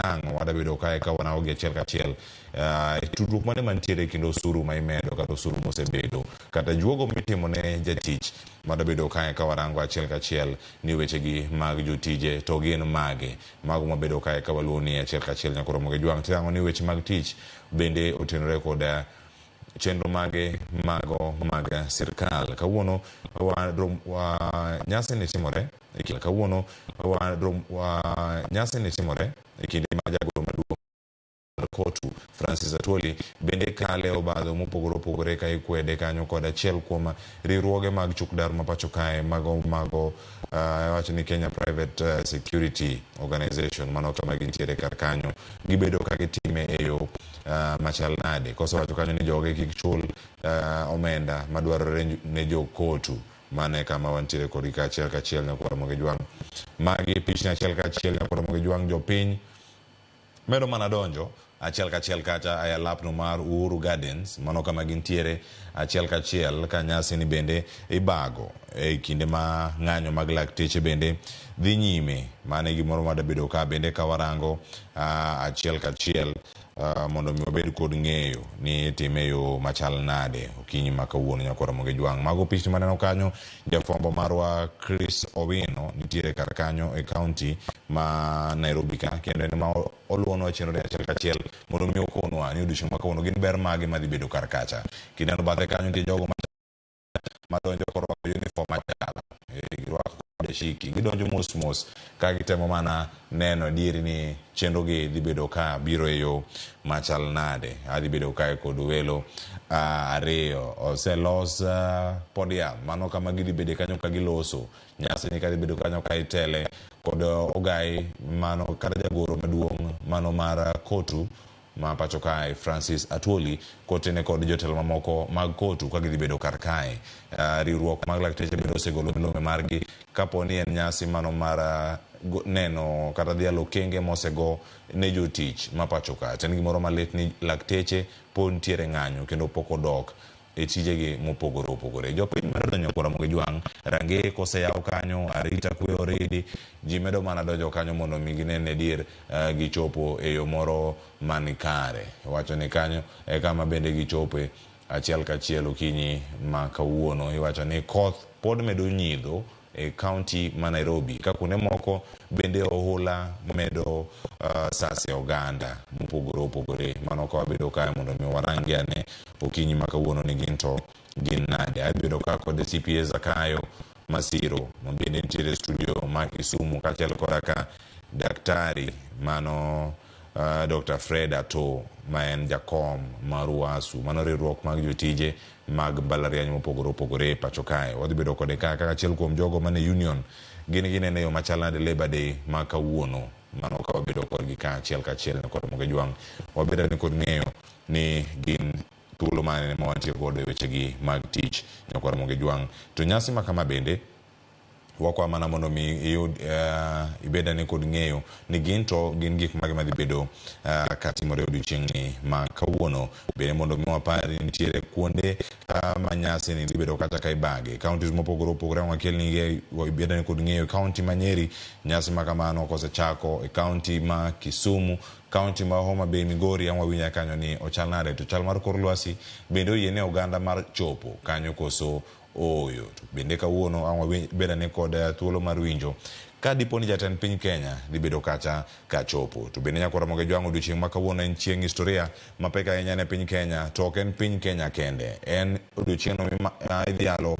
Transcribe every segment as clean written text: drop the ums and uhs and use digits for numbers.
nang'o wadabedo kae ka wanaogi achiel kachiel tudruok mane mantiere kendo osuru ma imedo kata osuru mosebedo kata juogo mitimo ne jatich madabedo kae ka warango achiel kachiel ni wechegi mag jotije to gin mage mago mabedo kae ka waluwo ni achiel kachiel nyaka Ramogi Jwang' tirango ni weche mag tich bende otenore koda chenro mage mago mag sirkal. Kawuono nyasi ni timore kawuono nyasi ni timore e kinde ma jagoro maduong' kotu Francis Atwoli bende kale obadho mopogore opogore ka ikwede kanyo kod achiel kuom riwruoge mag chukdar ma pacho kae mago wacho ni Kenya Private Security Organization mano kama gintiere kar kanyo gibedo ka gitime e yo machal nade koso wacho kanyo ni joge kik chul omenda madwarore ne jo kotu mane kama wantiere kod ka achiel kachiel nyaka Ramogi Jwang' magi pichni achiel kachiel nyaka Ramogi Jwang' jopiny medo mana donjo achiel kachiel kacha ay alapno mar Uhuru Gardens mano kama gintiere achiel kachiel ka nyasi ni bende ibago e kinde ma ng'anyo mag lakteche bende dhi nyime mane gimoro madabedo ka bende ka warango achiel kachiel mondo mi wabed kod ng'eyo ni time yo machal nade okinyi ma kawuono nyaka Ramogi Jwang'. Mago pichni maneno kanyo jafwambo marwa Chris Owino nitiere kar kanyo e county ma Nairobi ka kendo en ma oluono chenro achiel kachiel mondo mi okonwa ni odiochieng' ma kawuono gin ber mage madhi bedo kar kacha kineno bathe kanyo nitie jogo madonjo korwako uniform machal girwako shiki gidonjo mos ka gitemo mana neno dieri ni chenro gi dhi bedo ka biro e yo machal nade adhi bedo kae kod welo ariyo oselos podium mano kama gidhi bedo kanyo ka giloso nyasi ni ka dhi bedo kanyo ka itele kod ogai mano kata jagoro maduong' mano mar kotu ma pacho kae Francis Atwoli kotene kod jotelo mamoko mag kotu ka gidhi bedo kar kae riwruok mag lakteche bende osegolo milome margi kaponi en nyasi mano mar neno kata dhialo kenge mosego ne jotich ma pacho kae en gimoro malit ni lakteche pod ntiere ng'anyo kendo pok odok e tijegi mopogore opogore. Jopiny medo donjo kwa Ramogi Jwang' range koseyaw kanyo arita kwe oridi ji medo mana donjo kanyo mondo mi ginene dier gichopo e yo moro manikare wacho ni kanyo e kama bende gichope achiel kachiel okinyi ma kawuono iwacho ni koth pod medo nyidho e county ma Nairobi ka kuonde moko bende ohula medo sase oganda mopogore opogore mano ka wabedo kae mondo mi warangi ane okinyi ma kawuono ni gin nade abedo ka kod CPA Zakayo Masiro mabende nitiere studio ma Kisumu kachiel kod ka daktari mano Dr. Fred Ato ma en jakom mar UASU mano riwruok mag jotije mag mbalariany mopogore opogore pacho kae wadhi bedo kode kaka achiel kuom jogo mane union gin ne yo machal nade Labor Day ma kawuono mano ka wabedo kodgi ka achiel kachiel nyaka Ramogi Jwang' wabedo ni kod ng'eyo ni gin thuolo mane ma wantie kod wechegi mag tich nyaka Ramogi Jwang'. To nyasi ma kama bende wakwa mana mondo mi iyud ibeda ni kod ng'eyo ni gin gik mage madhi bedo katimore odiochieng' ni ma kawuono bende mondo mi wapari nitiere kuonde ma nyasi ni dhi bedo kata ka ibage counties mopogore opogore wakel ni ibeda ni kod ng'eyo county ma Nyeri nyasi ma kamano kosechako e county ma Kisumu county ma Homa Bay Migori winya kanyo ni ochal nade to chal mar kor lwasi bende oyiene oganda mar chopo kanyo koso oyo to bende kawuono beda ni kod thuolo mar winjo ka diponi jatend piny Kenya dhi bedo kacha ka chopo to bende nyaka Ramogi Jwang' odiochieng' ma kawuono en chieng' historia mapek ahinya ne piny Kenya to ok en piny Kenya kende en odiochieng'no idhialo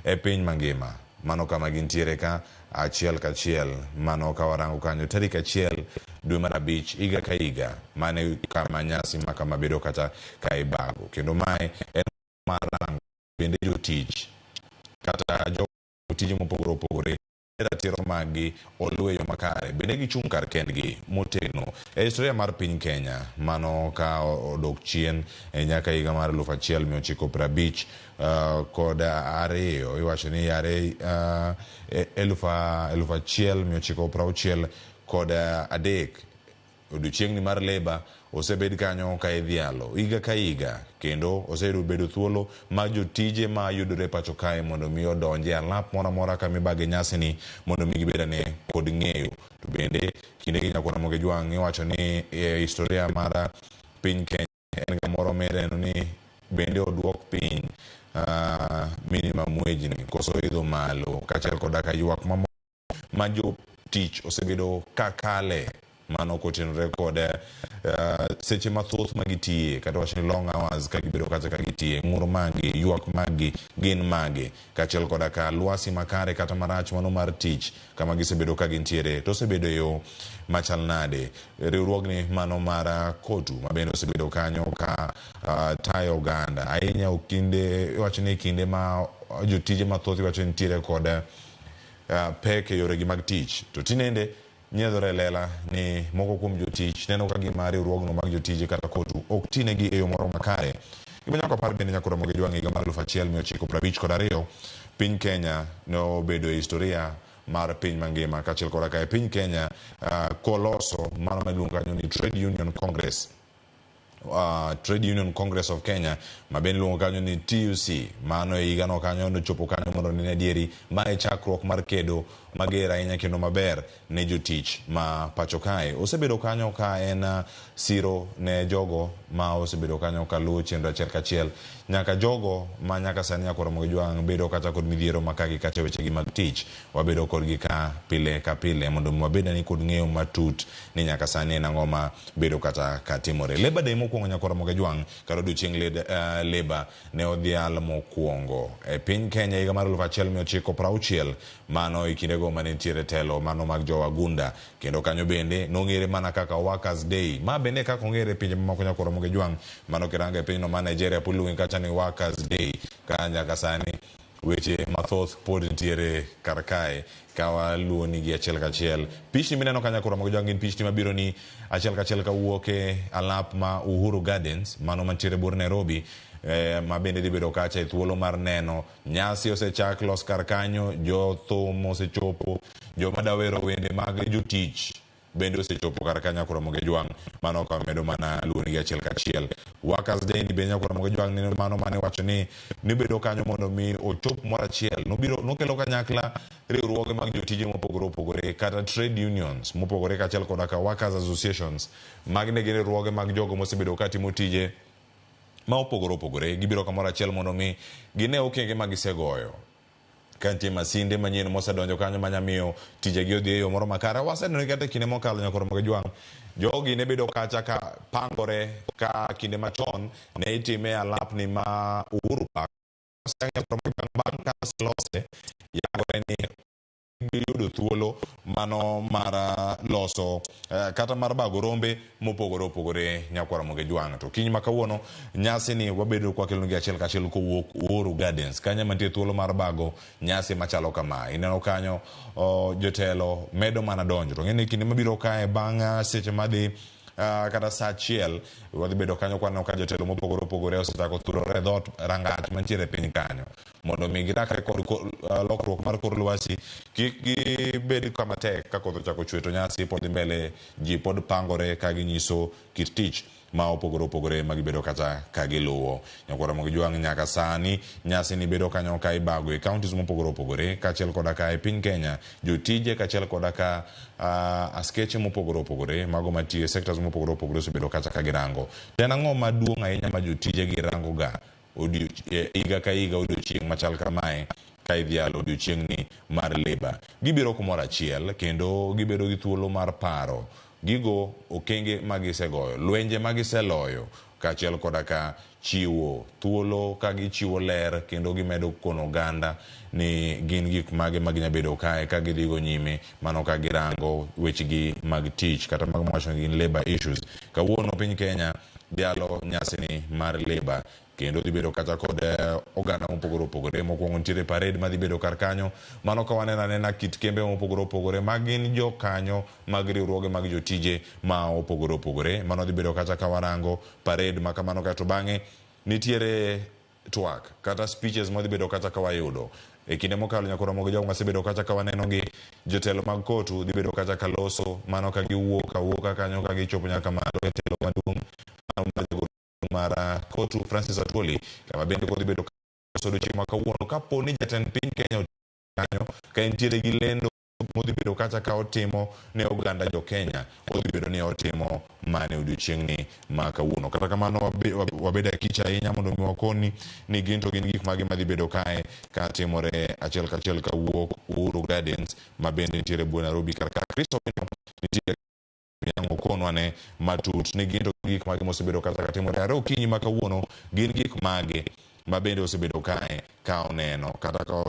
e piny mangima mano kama gintiere ka achiel kachiel mano ka warango kanyo tarik 1 dwe mar 5 higa ka higa mane kama nyasi ma kama bedo kata ka ibago kendo mae en marango bende jotich kata jotich mopogore opogore ratiro magi olueyo makare bende gichung' kar kendgi motegno e historia mar piny Kenya mano ka odok chien nyaka higa mar 1950 kod ariyo iwacho ni yare 1960 kod adek odiochiengni mar leba osebed kanyo ka idhialo higa ka higa, kendo osebedo thuolo ma jotije ma yudore pacho kae mondo mi odonje alap moro amora ka mibage nyasini mondo mi gibedane kod ng'eyo. To bende kinde gi Nyakwana Mogejwang' iwacho ni historia mar piny Kenya en gamoro mireno ni bende oduok piny minimum wage ni koso idho malo, kaachiel koda ka ywak ma jotich osebedo kakale mano kotenore kod seche mathoth magitiye kata wachni long hours ka gibedo kata ka gitiye, ng'ur magi, ywak magi gin magi, kaachiel koda ka lwasi makare kata marach mano mar tich kama gisebedo ka gintiere to osebedo yo machal nade. Riwruogni mano mar KOTU mabende osebedo kanyo ka tayo oganda ahinya kinde, iwacho ni kinde ma jotije mathoth iwacho nitiere kod pek e yoregi mag tich, to tinende nyiedhore lela ni moko kuom jotich neno ka gima riwruogno mag jotije kata KOTU ok tinegi e yo moro makare. Gima nyaka par bende Nyakwana Mogejwang' higa mar 1952 piny Kenya nobedo e historia mar piny mangima, kaachiel koda ka e piny Kenya koloso mano miluongo kanyo ni Trade Union Congress of Kenya mabende luongo kanyo ni TUC. Mano e higano kanyo nochopo kanyo mondo ne adieri ma e chakruok mar kedo mager ahinya kendo maber ne jotich ma pacho kae. Osebedo kanyo ka en siro ne jogo ma osebedo kanyo ka luwo chenro achiel kachiel nyaka jogo ma nyaka sani Nyakwana Mogejwang' bedo kata kod midhiero makagi kata wechegi mag tich. Wabedo kodgi ka pile ka pile mondo wabed ni kod ng'eyo matut ni nyaka sani en ang'o ma bedo kata ka timore. Labor Day mokwongo Nyakwana Mogejwang' kata odiochieng' Labor ne odhial mokwongo e piny Kenya higa mar 1960, mano e kindego mane nitiere telo mano mag jowagunda, kendo kanyo bende nong'ere mana kaka Workers Day. Ma bende kaka ong'ere pinje mamoko Nyakwana Mogejwang', mano kiranga e pinyno ma Nigeria puluonge kacha ni Workers Day, ka nyaka sani weche mathoth pod nitiere kar kae ka waluwo nigi achiel kachiel. Pichni mineno ka Nyakwana Mogejwang' gin pichni mabiro ni achiel kachiel ka wuok e alap ma Uhuru Gardens mano mantiere bor Nairobi, ma bende dhi bedo kacha e thuolo mar neno nyasi osechak los kar kanyo, jothum osechopo, joma dawero wende mag jotich bende osechopo kar kanyo Nyakwana Mogejwang', mano ka medo mana luwo nigi achiel kachiel. Workers Day ni bende Nyakwana Mogejwang' ni mano mane wacho ni bedo kanyo mondo mi ochop moro achiel, nokelo kanyakla riwruoge mag jotije mopogore opogore kata trade unions mopogore kaachiel koda ka workers associations mag ne gin riwruoge mag jogo mosebedo ka timo tije ma opogore opogore. Gibiro kamoro achiel mondo mi gine okenge ma gisegoyo ka nitie masinde manyien mosedonjo kanyo manyamiyo tijegi odhi e yo moro makare. Waseneno kata kinde mokalo Nyakwana Mogejwang', jogi ne bedo kacha ka pangore ka kinde machon ne itime alapni ma Uhuru Park. Bang' ka lose yangore ni giyudo thuolo mano mar loso kata mar bago rombe mopogore opogore Nyakwana Mogejwang'. To kiny ma kawuono nyasi ni wabedo kwa kelongi achiel kachiel kowuok Uhuru Gardens kanyo mantie thuolo mar bago nyasi machalo kama. Ineno kanyo jotelo medo mana donjo, to ng'eni kinde mabiro kae bang' seche madhi kata sa achiel wadhi bedo kanyo kwaneno ka jotelo mopogore opogore osechako thurore e dhot rangach mantiere piny kanyo mondo mi girakre kod lokruok mar kor lwasi kik gibed kama tek ka koth ochako chwe to nyasi pod dhi mbele, ji pod pangore ka ginyiso kit tich ma opogore opogore ma gibedo kata ka giluwo. Nyakwana Mogejwang' nyaka sani nyasi ni bedo kanyo ka ibago e counties mopogore opogore kaachiel koda ka e piny Kenya jotije kaachiel koda ka askeche mopogore opogore mago mantie sectors mopogore opogore osebedo kacha ka girango. To en ang'o maduong' ahinya ma jotije girango ga higa ka higa odiochieng' machal kamae ka idhialo odiochieng'ni mar Labor? Gibiro kumoro achiel kendo gibedo gi thuolo mar paro gigo okenge magisegoyo, lwenje magiseloyo, kaachiel koda ka chiwo thuolo ka gichiwo ler kendo gimedo kono oganda ni gin gik mage maginyabedo kae ka gidhigo nyime mano ka girango wechegi mag tich kata mag mwacho gin labor issues. Kawuono piny Kenya dhialo nyasini mar Labor kendo dhi bedo kata kod oganda mopogore opogore. Mokwongo nitiere parade madhi bedo kar kanyo, mano ka waneno anena kit kembe mopogore opogore ma gin jo kanyo mag riwruoge mag jotije ma opogore opogore. Mano dhi bedo kata ka warango parade ma kamano, kato bang'e nitiere twak kata speeches madhi bedo kata ka wayudo e kinde mokalo nyakoro mogo jogo masebedo kacha ka waneno gi jotelo mag kotu dhi bedo kacha kaloso mano ka giwuok kanyo ka gichopo nyaka malo e telo maduong' mar kotu Francis Atwoli kama bende kodhi bedo kaso dochi makawuono kapo ni jatend piny Kenya kanyo ka entiere gi lendo modhi bedo kacha ka otimo ne oganda jo Kenya odhi bedo ni otimo mane odiochieng'ni ma kawuono. Kata kamano wabedo kicha ahinya mondo mi wakoni ni gin gik mage madhi bedo kae ka timore achiel kachiel ka wuok Uhuru Gardens ma bende nitiere buo Nairobi kaka Kristo nitiere yango konwa ne matut ni gin gik mage mosebedo kata ka timore are okinyi ma kawuono gin gik mage ma bende osebedo kae ka oneno kata ka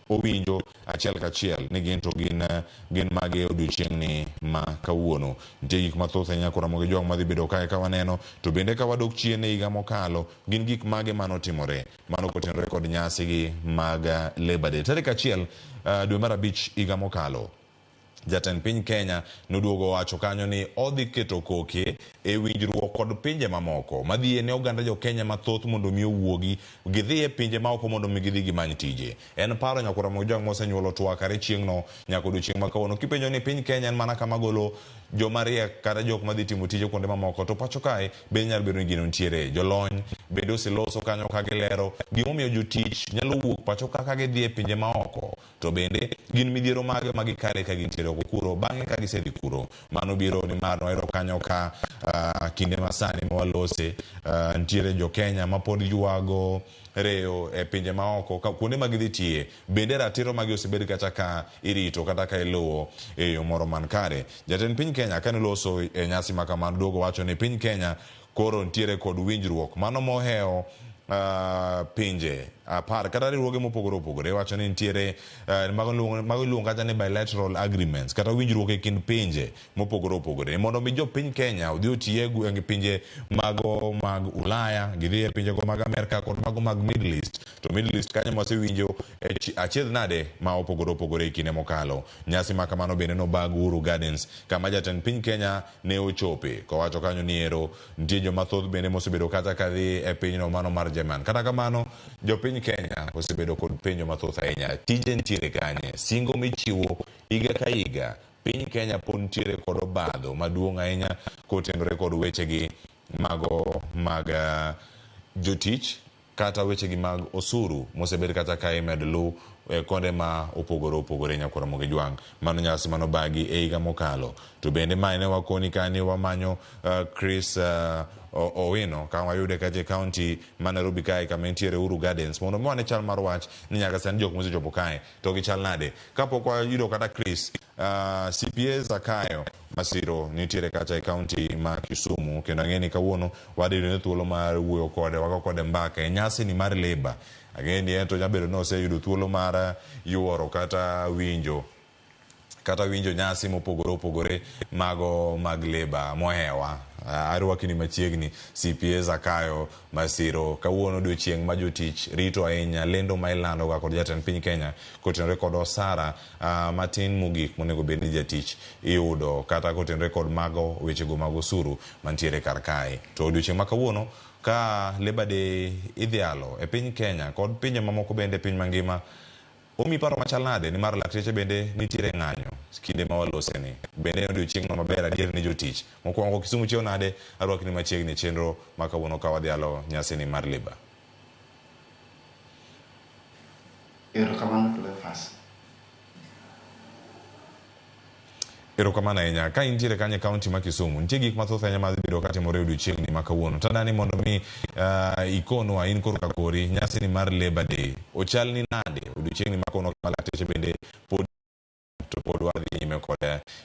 owinjo achiel kachiel ni gin mage odiochieng'ni ma kawuono. Nitie gik mathoth ahinya kora mogo jong madhi bedo kae ka waneno to bende ka wadok chien e higa mokalo gin gik mage manotimore mano kotenore kod nyasi gi mag Labor Day tarik 1 dwe mar 5 higa mokalo. Jatend piny Kenya noduogo wacho kanyo ni odhi keto koke e winjruok kod pinje mamoko madhi ne oganda jo Kenya mathoth mondo mi owuogi gidhi e pinje maoko mondo mi gidhi gimany tije. En paro nyakora mo jong mosenyuolo twakare chieng'no nyako odiochieng' ma kawuono kipenjo ni piny Kenya en mana kama golo joma riek kata jok madhi timo tije kuonde mamoko to pacho kae be nyalo bedo ni gino nitiere jolony bende oseloso kanyo ka gilero gimomiyo jotich nyalo wuok pacho ka gidhi e pinje maoko to bende gin midhiero mage ma gikale ka gintiere kuro bang'e ka gisedhi kuro mano biro ni mar noero kanyo ka kinde masani mawalose nitiere jo Kenya ma pod yuago reyo e pinje maoko kuonde ma gidhi tie bende ratiro magi osebed kata ka irito kata ka iluwo e yo moro man kare. Jatend piny Kenya kane loso e nyasi ma kamano duogo wacho ni piny Kenya koro nitiere kod winjruok mano moheo pinje apar kata riwruoge mopogore opogore wacho ni nitiere mago luongo kata ni bilateral agreements kata winjruok e kind pinje mopogore opogore mondo mi jo piny Kenya odhi otie e pinje mago mag Ulaya gidhi e pinje mag Amerika kod mago mag Middle East to Middle East kanyo wasewinjo achiedh nade ma opogore opogore e kinde mokalo. Nyasi ma kamano bende no bag Uhuru Gardens kama jatend piny Kenya ne ochope kowacho kanyo ni ero nitie joma thoth bende mosebedo kata kadhi e pinyno mano mar Jerman. Kata kamano jo piny Kenya osebedo kod penjo mathoth ahinya tije nitiere kanye singo michiwo higa ka higa piny Kenya pod nitiere kod obadho maduong' ahinya kotenore kod wechegi mago mag jotich kata wechegi mag osuru mosebed kata ka imed lu konde ma opogore opogore nyakora moge jwang mano nyasi mano bagi e higa mokalo to bende mae ne wakoni kani wamanyo Chris Owino ka wayude kaje county ma Nairobi kae kama nitiere Uhuru Gardens mondo mwane chal mar wach ni nyaka sani jok mosechopo kae to gichal nade kapok wayudo kata Chris CPA Zakayo Masiro nitiere kacha e county ma Kisumu kendo ng'eni kawuono wadiro ne thuolo mar wuoyo kode wako kode mbaka e nyasi ni mar Labor ageni ento nyabedo no oseyudo thuolo mar yuoro kata winjo nyasi mopogore opogore mago mag Labor mohewa arwakini machiegni CPA Zakayo Masiro kawuono odiochieng' ma jotich rito ahinya lendo ma ilando ga kod jatend piny Kenya kotenore kod osara matin mogik monego bed ni jatich iyudo kata kotenore kod mago wechego mag osuru mantiere kar kae to odiochieng' ma kawuono ka Labor Day idhialo e piny Kenya kod pinje mamoko bende piny mangima omi paro machal nade ni mar lakteche bende nitiere ng'anyo kinde ma walose ni bende odiochieng' maber adier ni jotich mokwongo Kisumu chiew nade arwakni machiegni chenro ma kawuono ka wadhialo nyasi ni mar Labor. Erokamano ahinya ka intiere kanye county ma Kisumu nitie gik mathoth ahinya madhi bedo ka timore odiochieng' ni ma kawuono tadani mondo mi ikonwa in koro kakori nyasi ni mar Labor Day ochal ni nade odiochieng' ni ma kawuono kama lakteche bende pod wadhi nyime kod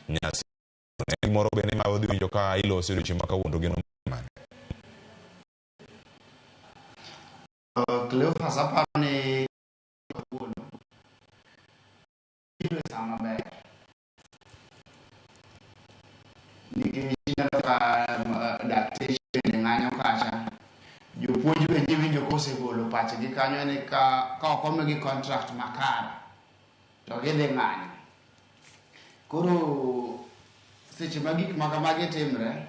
nyasi moro bende ma wadhi winjo ka iloso odiochieng' ma kawuono gino mane Cleophas apane kawuono ile sama ber dakteche bende ng'anyo kacha jopuonj bende winjo kosegolo pachgi kanyo ni ka ok omigi contract makare to gidhi ng'anyo koro seche ma gik makamagi timre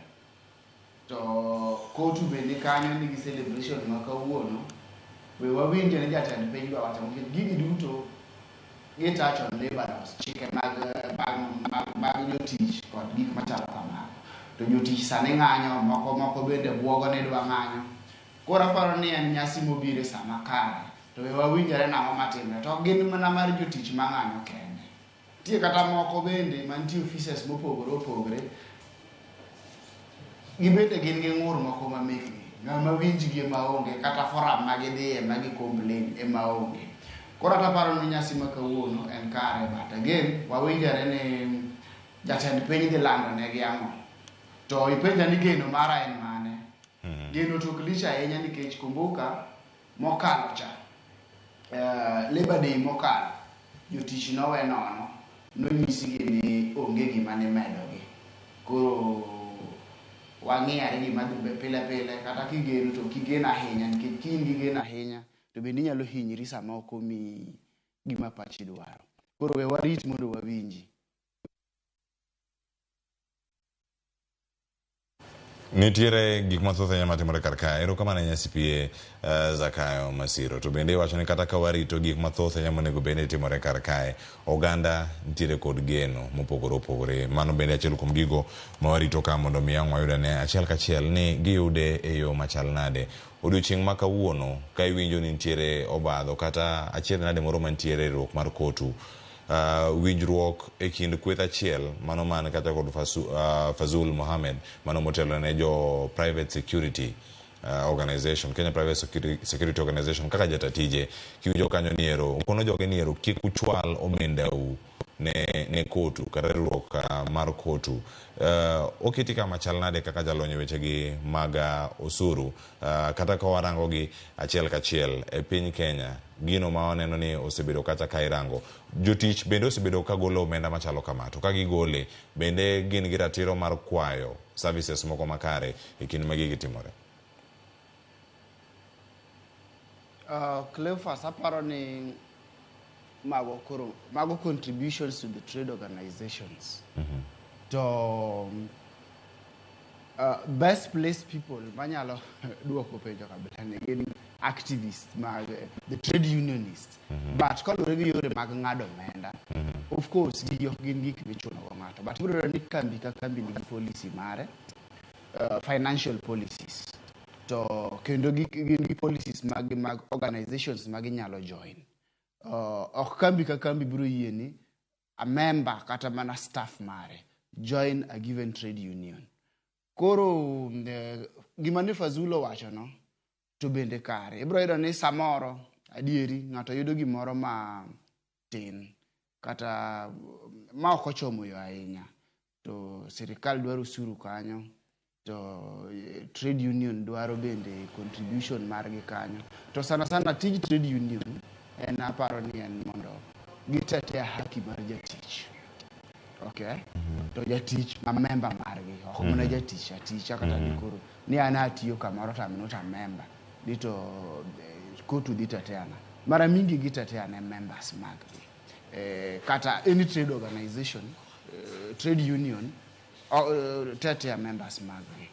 to kotu bende kanyo nigi celebration ma kawuono we wawinjo ni jatend piny dwa wacho ni gigi duto gitacho labor laws chike mag jotich kod gik machalo kamago to jotich sani ng'anyo moko bende buogo ni dwa ng'anyo koro aparo ni en nyasi mobiro sama kare to we wawinjore nang'o matimre to gin mana mar jotich mang'anyo kende tie kata moko bende mantie offices mopogore gibende gin gi ng'ur moko mamekgi ng'ama winjgi maonge kata forum magidhiye magi complain maonge koro aparo ni nyasi ma kawuono en kare but again wawinjore ni jatend piny dhi lando negi ang'o to ipenja ni geno mara en mane geno tok lich ahinya nikech kumbuka mokalo cha Labor Day mokalo jotich nowe nono nonyisigi ni onge gima ni medogi koro wang'iyare gima dhi pile kata kigeno to kigeno ahinya nikech kin gigeno ahinya to bende inyalo hinyri sama ok omi gima pachi dwaro koro we warit mondo wawinji. Nitiere gik mathoth ahinya matimore kar ka erokamano ne nyasipie Zakayo Masiro to bende iwacho ni kata ka warito gik mathoth ahinya monego bed ni timore kar kae oganda nitiere kod geno mopogore opogore mano bende achiel kuom gigo ma warito ka mondo mi ang' wayude ne achiel kachiel ni giyude e yo machal nade odiochieng' ma kawuono ka iwinjo ni nitiere obadho kata achiel nade moro mantiere riwruok mar kotu winjruok e kind kweth achiel mano man kata kod Fazul Mohammed mano motelo ne jo private security organization Kenya Private Security Organization kaka jatatije kiwinjo kanyo niero kono joge niero kik uchwal omendau ne kotu kata riwruok mar kotu oketi kama chal nade kaka jalonyo wechegi mag osuru kata ka warango gi achiel kachiel e piny Kenya gino ma waneno ni osebedo kata ka irango jotich bende osebedo ka golo omenda machalo kamato ka gigole bende gin gi ratiro mar kwayo services moko makare e kinde ma gigi timore. Cleophas aparo ni mago contributions to the trade organizations to best placed people manyalo duoko penjo kabisa ni gin activists mag the trade unionists but kalure gi yore mag ng'ado omenda of course gigi ok gin gik michuno go ng'ato but biro ni kambi ka kambi nigi policy mare financial policies to kendo gin gi policies mag organizations mag inyalo join ok kambi ka kambi biro yie ni a member kata mana staff mare join a given trade union koro gima ni Fazulo wacho no to bende kare ibiro yudo ni samoro adieri ng'ato yudo gimoro ma tin kata ma ok ochomo yo ahinya to sirikal dwaro usuru kanyo to trade union dwaro bende contribution margi kanyo to sana tij trade union en aparo ni en mondo gitete haki mar jatich okay to jatich ma member margi ok mana jatich kata nikoro ni ana atiyo kamoro tamino ta member dito kotu ditateana mara mingi gitateana members maggi kata any trade organization trade union tetea members maggi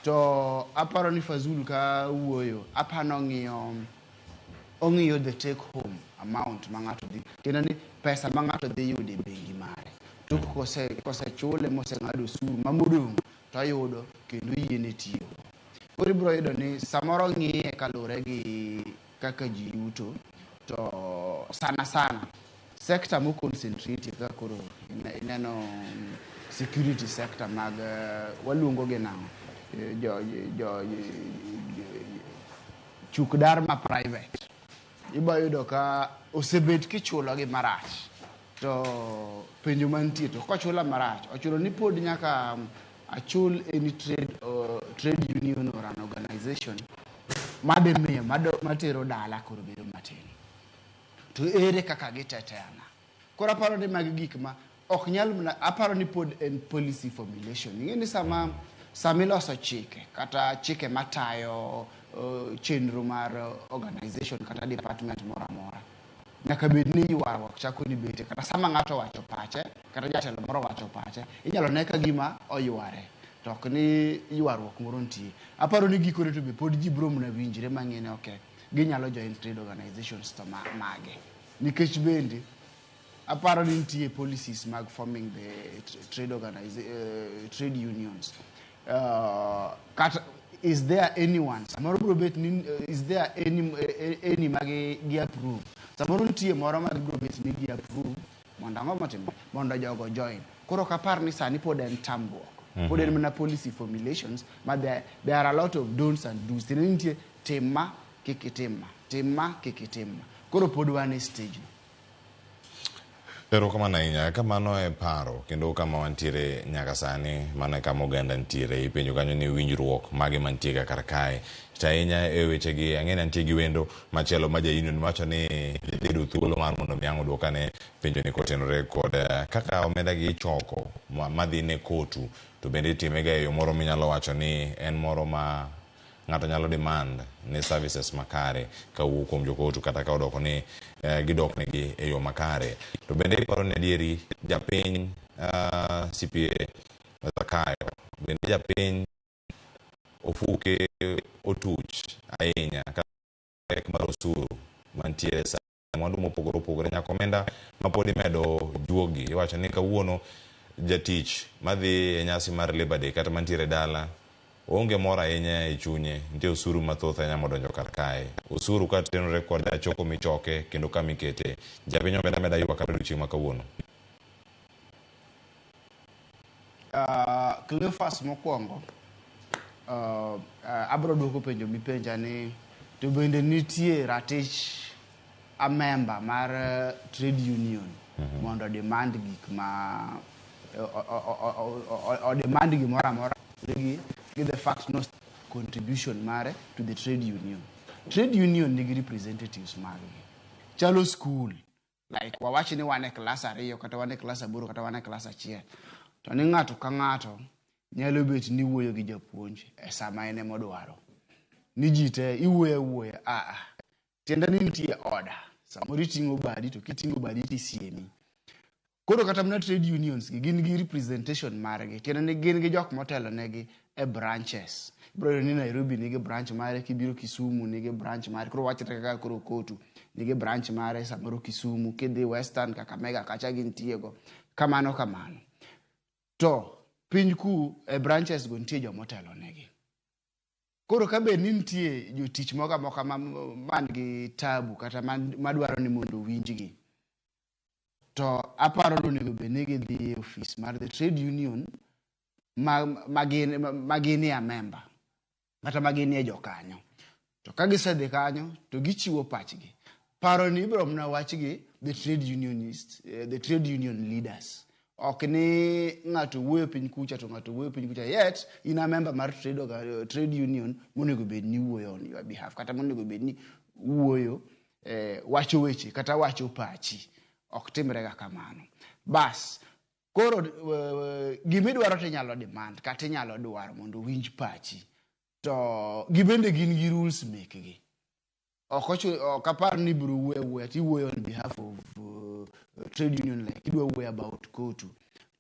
to aparo ni Fazul ka wuoyo apano ong'iyo the take home amount ma ng'ato dhi kendo ni pesa ma ng'ato dhi yudo e bengi mare to kosechule moseng'ado osuru mamodong' to ayudo kendo yiene tiyo koro ibiro yudo ni samoro ng'iye kalure gi kaka ji yuto to sana sector mo concentrate kaka koro ineno security sector mag waluongo gi nang'o chuk dar ma private ibo yudo ka osebet kichulo gi marach to penjo mantie to kochula marach ochulo ni pod nyaka achul any trade union or an organization mademiyo matero dala koro bedo matin to ere kaka giteteana koro aparo ni mag gik ma ok nyal aparo ni pod en policy formulation ing'eni sama iloso chike kata chike matayo chenro mar organization kata department moro amora nyaka bed ni ywaruok chako ni bete kata sama ng'ato wacho pache kata jatelo moro wacho pache inyalo ne ka gima oyware to ok ni ywaruok moro nitie aparo ni gikore to be pod ji biro mna winjre mang'ene okay ginyalo join trade organizations to mage. Nikech bende aparo ni nitie policies mag forming the trade unions. Is there anyone? Samoro bro bet ni is there any magi gi approve? Samoro nitie moro mag bro bet ni gi approve mondo ang'o matimo mondo jogo join. Koro kapar ni sani pod en tamruok. Pod en mana policy formulations, but there are a lot of don'ts and do's. Tene nitie timma kikitimma, timma kikitimma. Koro pod wan e stage no. Pero kamano ahinya, kamano e paro, kendo kama wantiere nyaka sani, mano e kama oganda ntiere, ipenjo kanyo ni winjruok mage mantie kar kae. To ahinya e wechegi, ang'e nitie gi wendo machielo ma ja-union wacho ni yudo thuolo mar mondo mi ang' oduokane penjo ni kotenore kod kaka omenda gi ichoko madhi ne kotu, to bende itimega e yo moro minyalo wacho ni en moro ma ng'ato nyalo demand ne services makare kawuok kuom jokotu, kata ka odoko ni gidok negi e yo makare. To bende iparo ni adieri japiny CPA Zakayo, bende japiny ofuke otuch ahinya kaka mar osuru mantiere sa mwandu mopogore opogore nyaka omenda mapod imedo juogi. Iwacho ni kawuono jatich madhi e nyasi mar Labor Day kata mantiere dala onge mora ahinya e chunye, nitie osuru mathoth ahinya modonjo kar kae. Osuru ka tenore kod choko michoke kendo kamikete. Japiny omenda meda yuak kabedo chieng' ma kawuono. Cleophas mokwongo, abro duoko penjo mipenja ni to bende nitie ratich a member mar trade union mondo demand gik ma o demand gimoro amora gi the fact no contribution mare to the trade union. Trade union nigi representatives margi. Chalo school, like wawachi ni wane class 2 kata wane class 8 kata wane class 1. To ni ng'ato ka ng'ato nyalo bet ni wuoyo gi japuonj e sama ene modwaro. Ni jite iwuoyo tiende ni nitie order. Samoro iting'o badi to kiting'o badi tisiemi. Koro kata mna trade unions gin gi representation margi. Tiende ni gin gi jok motelo negi e branches. Bro ni Nairobi nigi branch mare, kibiro Kisumu nigi branch mare. Koro wachre kaka koro Kotu nigi branch mare samoro Kisumu, kidhi Western Kakamega kacha gintiego. Kamano. To piny ku e branches go nitie jomotelo negi. Koro kabe ni nitie jotich moka man gi tabu kata madwaro ni mondo winjgi. To aparo ni onego bed ni gidhi e office mar the trade union magini a member kata magini e jokanyo. To ka gisedhi kanyo to gichiwo pachgi. Paro ni ibro mna wachgi the trade unionists, the trade union leaders. Ok ni ng'ato wuoyo piny kucha to ng'ato wuoyo piny kucha, yet in a member mar trade union monego bed ni wuoyo on your behalf kata monego bed ni wuoyo wacho weche kata wacho pachi. Ok timre ga kamano. Bas koro gimidwaro tinyalo demand kata inyalo dwaro mondo winj pachi. To gibende gin gi rules mekgi. Ok apar ni biro wuoyo ti wuoyo on behalf of trade union, like idwa wuoyo about Kotu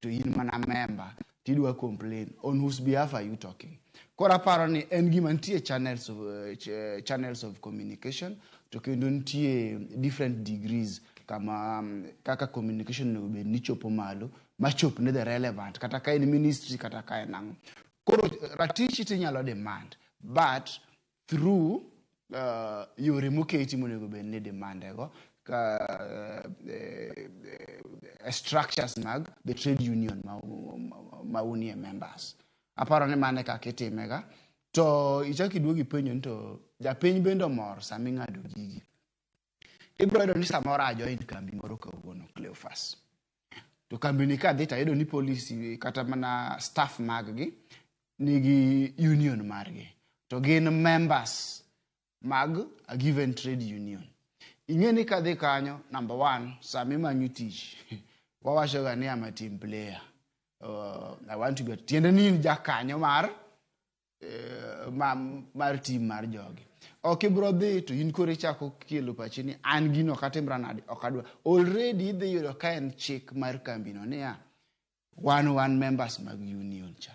to in mana member tidwa complain, on whose behalf are you talking? Kora aparo ni en gima nitie channels of communication to kendo nitie different degrees kaka communication no be ni chopo malo ma chop ne the relevant kata ka in ministry kata ka en. Koro ratich tinyalo demand, but through yore moketi monego bed ni demand ego structures mag the trade union ma unie members. Aparo ni mane ka kitimega to ichaki duogi penjo to japiny bendo mor sami ng'ado gigi. Ibro edo ni samoro ajoin kambi moro kawuono Cleophas. To kambi ni kadhi ta edo ni policy kata mana staff maggi nigi union margi. To gin members mag a given trade union. Ingeni kadhi kanyo, number 1, sami manyu tich. Wawacho ga ni am a team player. I want to be tiende ni jakanyo mar team mar jogi. Ok ibro dhi to in kore chako kelo pachi ni an gino katimra nade okadwa. Already idhi yudo ka en chik mar kambi no niya 1 members mag union cha.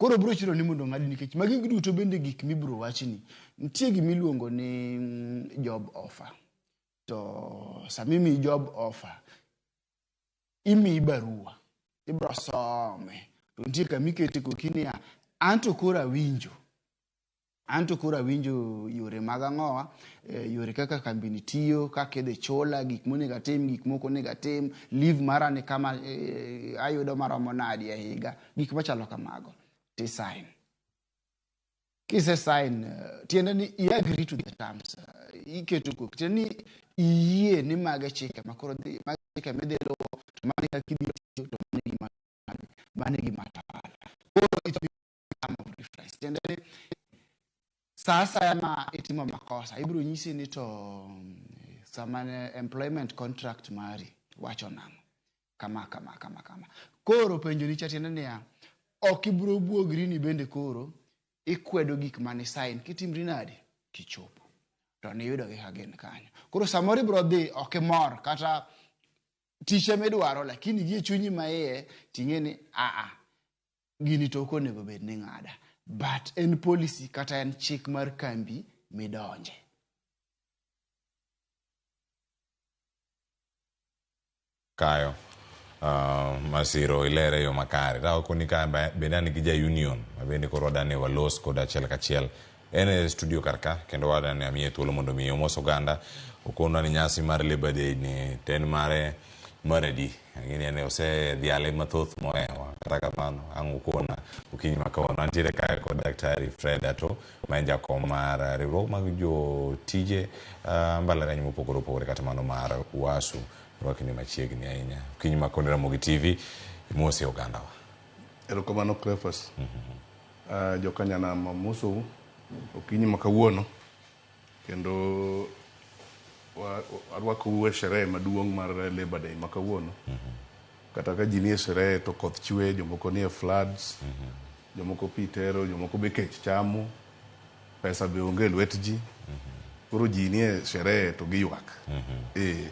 koro bro chiro ni mondo ng'adi nikech magi duto bende gik mibro wachni nitie gimiluongo ni job offer to samimi job offer imi barua ibro some to nitie kamikete kokini anto kora winjo yore mag ang'owa yore kaka kambini tiyo kaka idhi chula gik monego atim gik moko onego atim leave mara ni kama ayudo maromo nadi e higa gik machalo kamago ti sign kise sign tiende ni I agree to the terms iketo kok tiende ni iyie ni mage chike makoro dhi mage chike midhi luwo to mane kaka idhi tiyo to mane gima tawala koro it becomes refresh tiende ni sasa ma itimo makosa ibro nyisi ni to sama employment contract mari wacho nang'o kama koro penjo ni chatiende niya ok ibro buogri ni bende koro ikwedo gik mane sign kitimri nadi kichopo to niyudo gi hagen kanyo koro samoro ibro dhi ok mor kata tishe midwaro lakini gie chunyi maiye ting'e ni gini to ok onego bed ni ng'ada but en policy kata en chik mar kambi midonje. Kayo masiro ilere yo makare ta okoni ka bende nigi ja union mabende koro wadane walos kod achiel kachiel en studio karka kendo wadane amiye thuolo mondo mi omos oganda okono ni nyasi mar Labor Day ni ten mare maradi ngini ne ose diale mathoth moewa kata kamano ang ukona ukinyi makawono antiere kae kod daktari Fred Ato ma en jakom mar riwruok mag jo tije mbalariany mopogore opogore kata mano mar UASU rwakini machiegni ahinya ukinyi makoni Ramogi TV imosi oganda wa erokamano Cleophas jokanyana mamuso ukinyi makawuono kendo arwako uwe sherehe maduong' mar Labor Day makawuono kata ka ji nie sherehe to koth chwe jomoko nie floods jomoko pitero jomoko be kech chamo pesa be onge lwet ji koro ji nie sherehe to giywak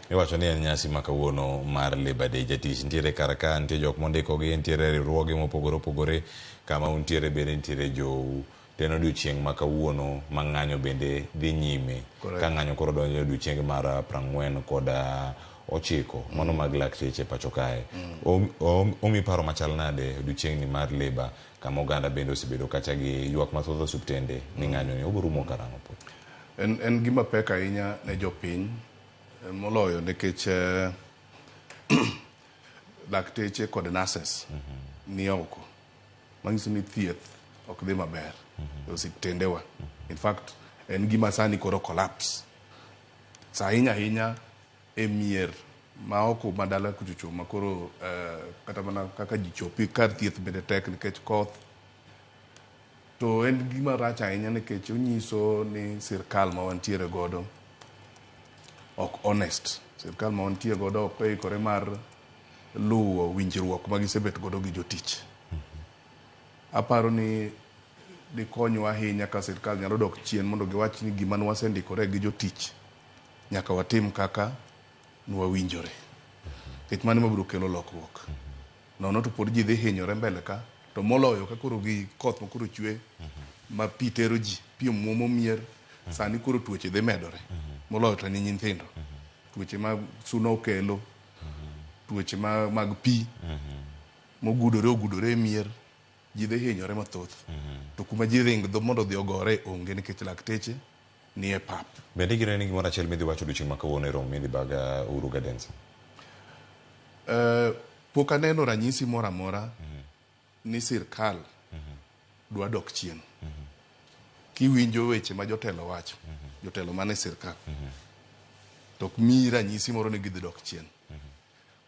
iwacho ni en nyasi makawuono mar Labor Day jatich ntiere karaka ntie jok mondiko gi ntiere riwruoge mopogore opogore kama untiere bende ntiere jou teno odiochieng' makawuono mang'anyo bende dhi nyime ka ng'anyo koro donjo odiochieng' mar 40 kod 9 mano mag lakteche pacho kae omi paro machal nade odiochieng' ni mar Labor kama oganda bende osebedo kacha gi ywak mathoth osuptende ni ng'anyo ni oborumo karang'o po en gima pek ahinya ne jopiny moloyo nikech lakteche kod nurses ni oko manyiso ni thieth ok dhi maber osiptendewa in fact en gima sani koro collapse sa ahinya e mier ma oko madala kuchucho makoro kata mana kaka ji chopi kar thieth bende tek nikech koth to en gima rach ahinya nikech onyiso ni sirkal ma wantiere godo ok honest sirkal ma wantiere godo ok oikore mar luwo winjruok ma gisebet godo gi jotich aparo ni dikonywa ahinya ka sirkal nyalo dok chien mondo giwach ni gima nwasendikore gi jotich nyaka watim kaka nwawinjore kech mane mabiro kelo lokruok nono to pod ji dhi hinyore mbele ka to moloyo ka koro gi koth ma koro chwe ma pi tero ji pi muomo mier sani koro tuoche dhi medore moloyo to ni nyithindo tuoche ma suno kelo tuoche mag pi mogudore e mier ji dhi hinyore mathoth to kuma ji ring mondo dhi ogore onge nikech lakteche ni e pap bende gire ni gimoro achiel midhi wacho odiochieng' makawuono e romo midhi baga Uhuru Gardens pok aneno ranyisi moro amora ni sirkal dwa dok chien kiwinjo weche ma jotelo wacho jotelo mane sirkal to ok mi ranyisi moro ni gidhi dok chien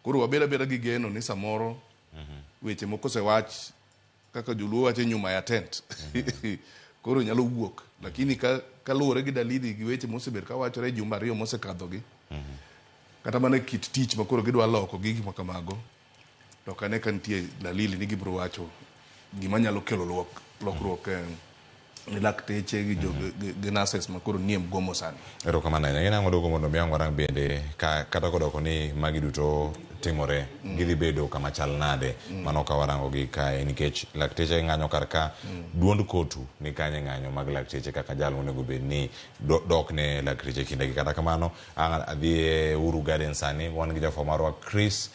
koro wabeda gi geno ni samoro weche moko osewach kaka joluo wacho nyuma ya tent koro nyalo wuok lakini ka luwore gi dalili gi weche mosebet ka wachore jumba ariyo mosekadho gi kata mana kit tich makoro gidwa loko gigi makamago to kane ka nitie dalili ni gibiro wacho gima nyalo kelo lokruok ni lakteche gi nurses makoro nie mgomo sani. Ero kamano ahinya. Ginang'o dogo mondo mi warang bende kata kodoko ni magi duto timore gidhi bedo kama chal nade mano ka warango gi kae nikech lakteche ng'anyo kar ka duond kotu ni kanye ng'anyo mag lakteche kaka jalo onego bed ni dok ne lakteche kinde gi kata kamano adhi e Uhuru Garden sani wan gi jafwa marwa Chris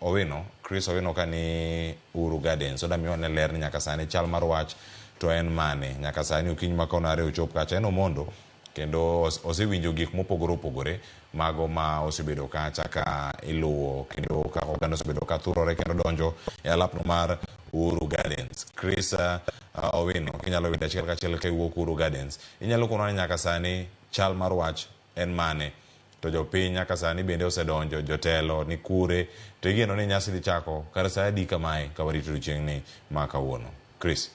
Owino ka ni Uhuru Garden so da mi wane ler ni nyaka sani chal mar wach to en mane nyaka sani okiny ma konare ochop kacha en Omondo kendo osewinjo gik mopogore opogore mago ma osebedo kacha ka iluwo kendo ka oganda osebedo ka thurore kendo donjo e alapno mar Uhuru Gardens. Chris Owino kinyalo bedo achiel kachiel ka iwuok Uhuru Gardens inyalo kono ni nyaka sani chal mar wach en mane to jopiny nyaka sani bende osedonjo jotelo ni kure to igeno ni nyasi dhi chako kar sa adi kamae ka warito odiechieng' ni ma kawuono. Chris.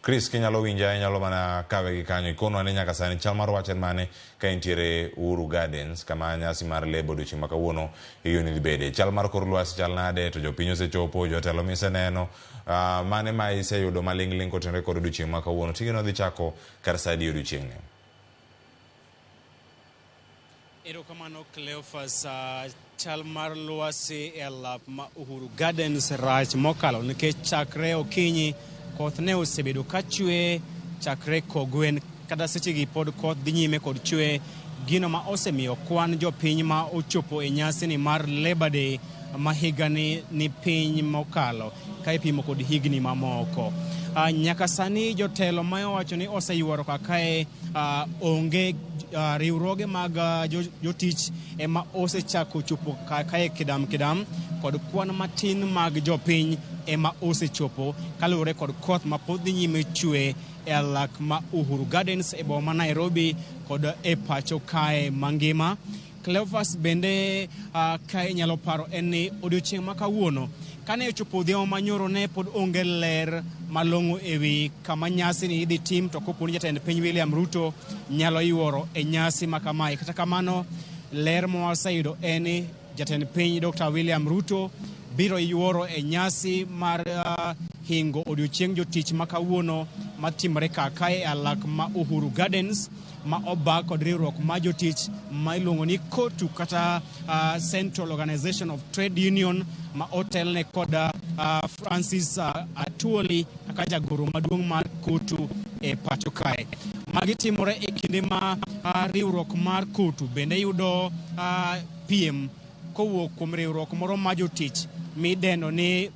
Chris kinyalo winja inyalo mana kawe gi kanyo ikono ne nyaka sani chal mar wach en mane ka intiere Uhuru Gardens kama nyasi mar lebo odiechieng' ma kawuono igeno dhi bede chal mar kor lwasi chal nade to jopiny osechopo jotelo miseneno mane ma iseyudo maling'ling kotenore kod odiechieng' ma kawuono tigeno dhi chako kar sa adi odiechieng' ni. Erokamano Cleophas, chal mar lwasi e alap ma Uhuru Gardens rach mokalo nikech chakre okinyi koth ne osebedo ka chwe chakre kogwen kata seche gi pod koth dhi nyime kod chwe gino ma osemiyo kwan jopiny ma ochopo e nyasi ni mar Labor Day ma higani ni piny mokalo ka ipimo kod higni mamoko. Nyaka sani jotelo ma owacho ni oseyuoro kakae onge riwruoge mag jotich ema osechako chopo kae kidam kod kwan matin mag jopiny ema osechopo kaluwore kod koth ma pod dhi nyime chwe e alak ma Uhuru Gardens e boma Nairobi kod e pacho kae mangima. Cleophas bende kae nyalo paro en ni odiochieng' ma kawuono kane ochopo odhiambo manyoro ne pod onge ler malong'o ewi kama nyasi ni idhi tim to kopo ni jatend piny William Ruto nyalo yuoro e nyasi ma kamae. Kata kamano ler mwaseyudo en ni jatend piny Dr. William Ruto biro yuoro e nyasi mar hingo odiochieng' jotich ma kawuono matimore kae alak ma Uhuru Gardens ma oba kod riwruok ma jotich ma iluongo ni KOTU kata Central Organization of Trade Union ma otelne kod Francis Atwoli kaka jagoro maduong' mar KOTU e pacho kae. Magi timore e kinde ma riwruok mar KOTU bende yudo piem kowuok kuom riwruok moro ma jotich midendo ni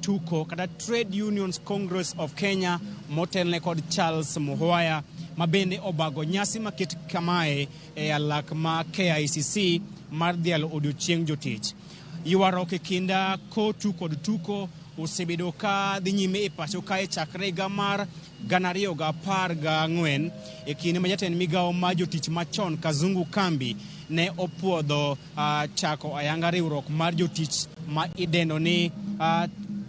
TUCO kata Trade Unions Congress of Kenya motelne kod Charles Muhwaya ma bende obago nyasi maket kamae e alak ma KICC mar dhialo odiochieng' jotich. Ywaruok e kinda KOTU kod TUCO osebedo ka dhi nyime e pacho kae chakre higa mar 2014 e kinde ma jatend migawo ma jotich machon Kazungu Kambi ne opuodho chako ayanga riwruok mar jotich ma idendo ni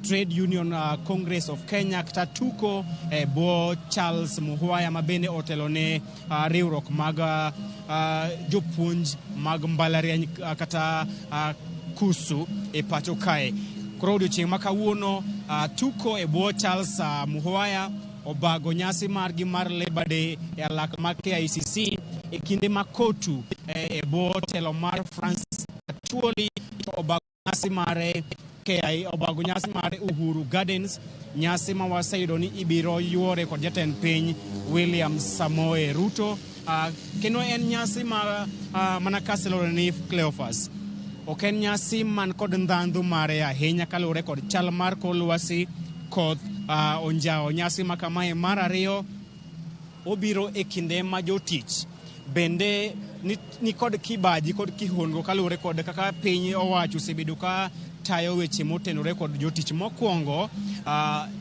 Trade Union Congress of Kenya kata TUCO bo Charles Muhwaya ma bende otelo ne riwruok mag jopuonj mag mbalariany kata KUSU e pacho kae. Koro odiochieng' ma kawuono TUCO e bo Charles Muhwaya obago nyasi margi mar Labor Day e alak ma KICC e kinde ma KOTU e bo telo mar Francis Atwoli obago nyasi mare obago nyasi mare Uhuru Gardens, nyasi ma waseyudo ni ibiro yuore kod jatend piny William Samoei Ruto. Kendo en nyasi mana kaselore ni Cleophas. Ok en nyasi man kod ndhandhu mare ahinya kaluwore kod chal mar kor lwasi koth onjao nyasi ma kamae. Mar ariyo obiro e kinde ma jotich bende ni kod kibaji kod kihondko kaluwore kod kaka piny owacho osebedo ka tayo weche motenore kod jotich. Mokwongo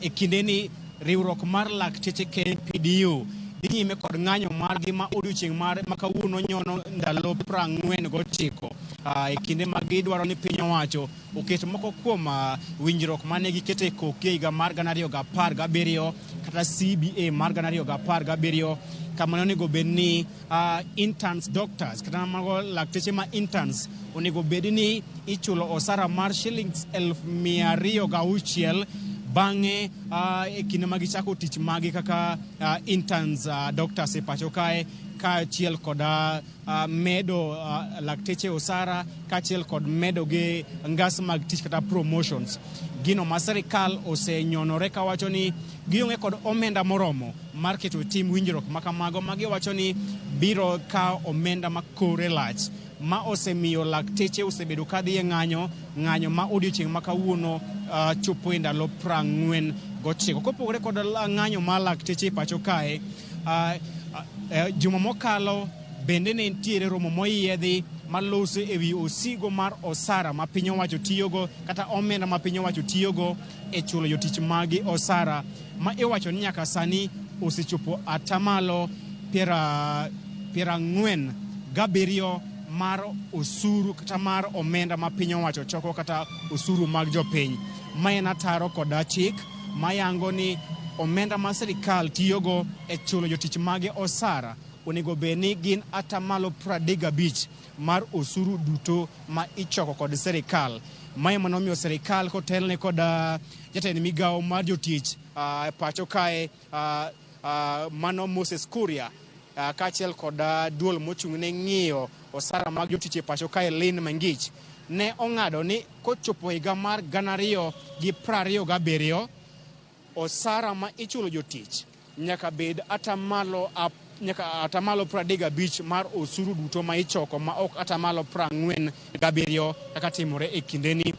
e kinde ni riwruok mar lakteche KMPDU dhi nyime kod ng'anyo margi ma odiochieng' ma kawuono nyono ndalo 49 e kinde ma gidwaro ni piny owacho oket moko kuom winjruok mane gikete koki higa mar 2017 kata kata CBA mar 2017 kama onego bed ni interns doctors kata mago lakteche ma interns onego bed ni ichulo osara mar shillings 206 bang'e e kinde ma gichako tich magi kaka interns doctors e pacho kae kaachiel kod medo lakteche osara kaachiel kod medo gi ngas mag tich kata promotions. Gino ma sirikal osenyonore kawacho ni gionge kod omenda moromo mar keto tim winjruok makamago ma giwacho ni biro ka omenda makore lach ma osemiyo lakteche osebedo kadhi e ng'anyo ma odiochieng' ma kawuono chopo e ndalo 49. Kopogore kod ng'anyo ma lakteche pacho kae, juma mokalo bende ne nitiere romo moyiedhi malose ewi osigo mar osara ma piny owacho tiyogo kata omenda ma piny owacho tiyogo e chulo jotich magi osara ma iwacho ni nyaka sani osechopo atamalo 47 mar osuru kata mar omenda ma piny owacho choko kata osuru mag jopiny. Ma en ataro kod chik mayango ni omenda ma sirikal tiyogo e chulo jotich mage osara onego bed ni gin atamalo 35 mar osuru duto ma ichoko kod sirikal. Mae manomiyo sirikal kotelne kod jatend migawo mar jotich pacho kae mano Moses Kuria kaachiel kod duol mochung' ne ng'iyo osara mag jotich e pacho kae Lynn Mangich ne ong'ado ni kochopo higa mar 2027 osara ma ichulo jotich nyaka bed atamalo 35 mar osuru duto ma ichoko ma ok atamalo 47 kaka timore e kindeni.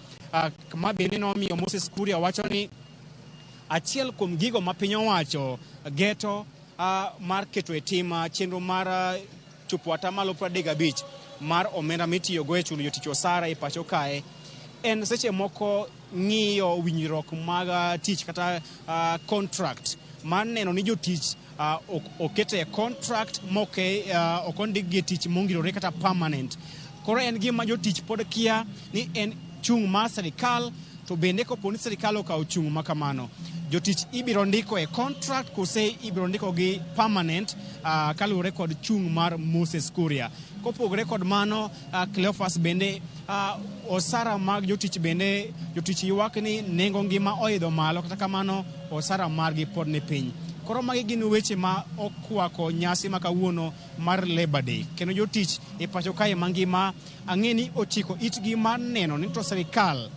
Ma bende nomiyo Moses Kuria wacho ni achiel kuom gigo ma piny owacho geto mar keto e tim chenro mar chopo atamalo 35 mar omenda mitiyogo e chulo jotich osara e pacho kae en seche moko ng'iyo winjruok mag tich kata contract mar neno ni jotich okete contract moke okondik gi tich mongirore kata permanent. Koro en gima jotich pod kia ni en chung' mar sirikal, to bende kopo ni sirikal okawo chung' makamano jotich ibiro ndiko e contract kose ibiro ndiko gi permanent kaluwore kod chung' mar Moses Kuria. Kopogore kod mano, Cleophas bende osara mag jotich bende jotich ywak ni nengo ngima oidho malo, kata kamano osara margi pod ni piny. Koro magi gin weche ma okwako nyasi ma kawuono mar Labor Day. Kendo jotich e pacho kae mangima ang'e ni ochiko itgi mar neno ni to sirikal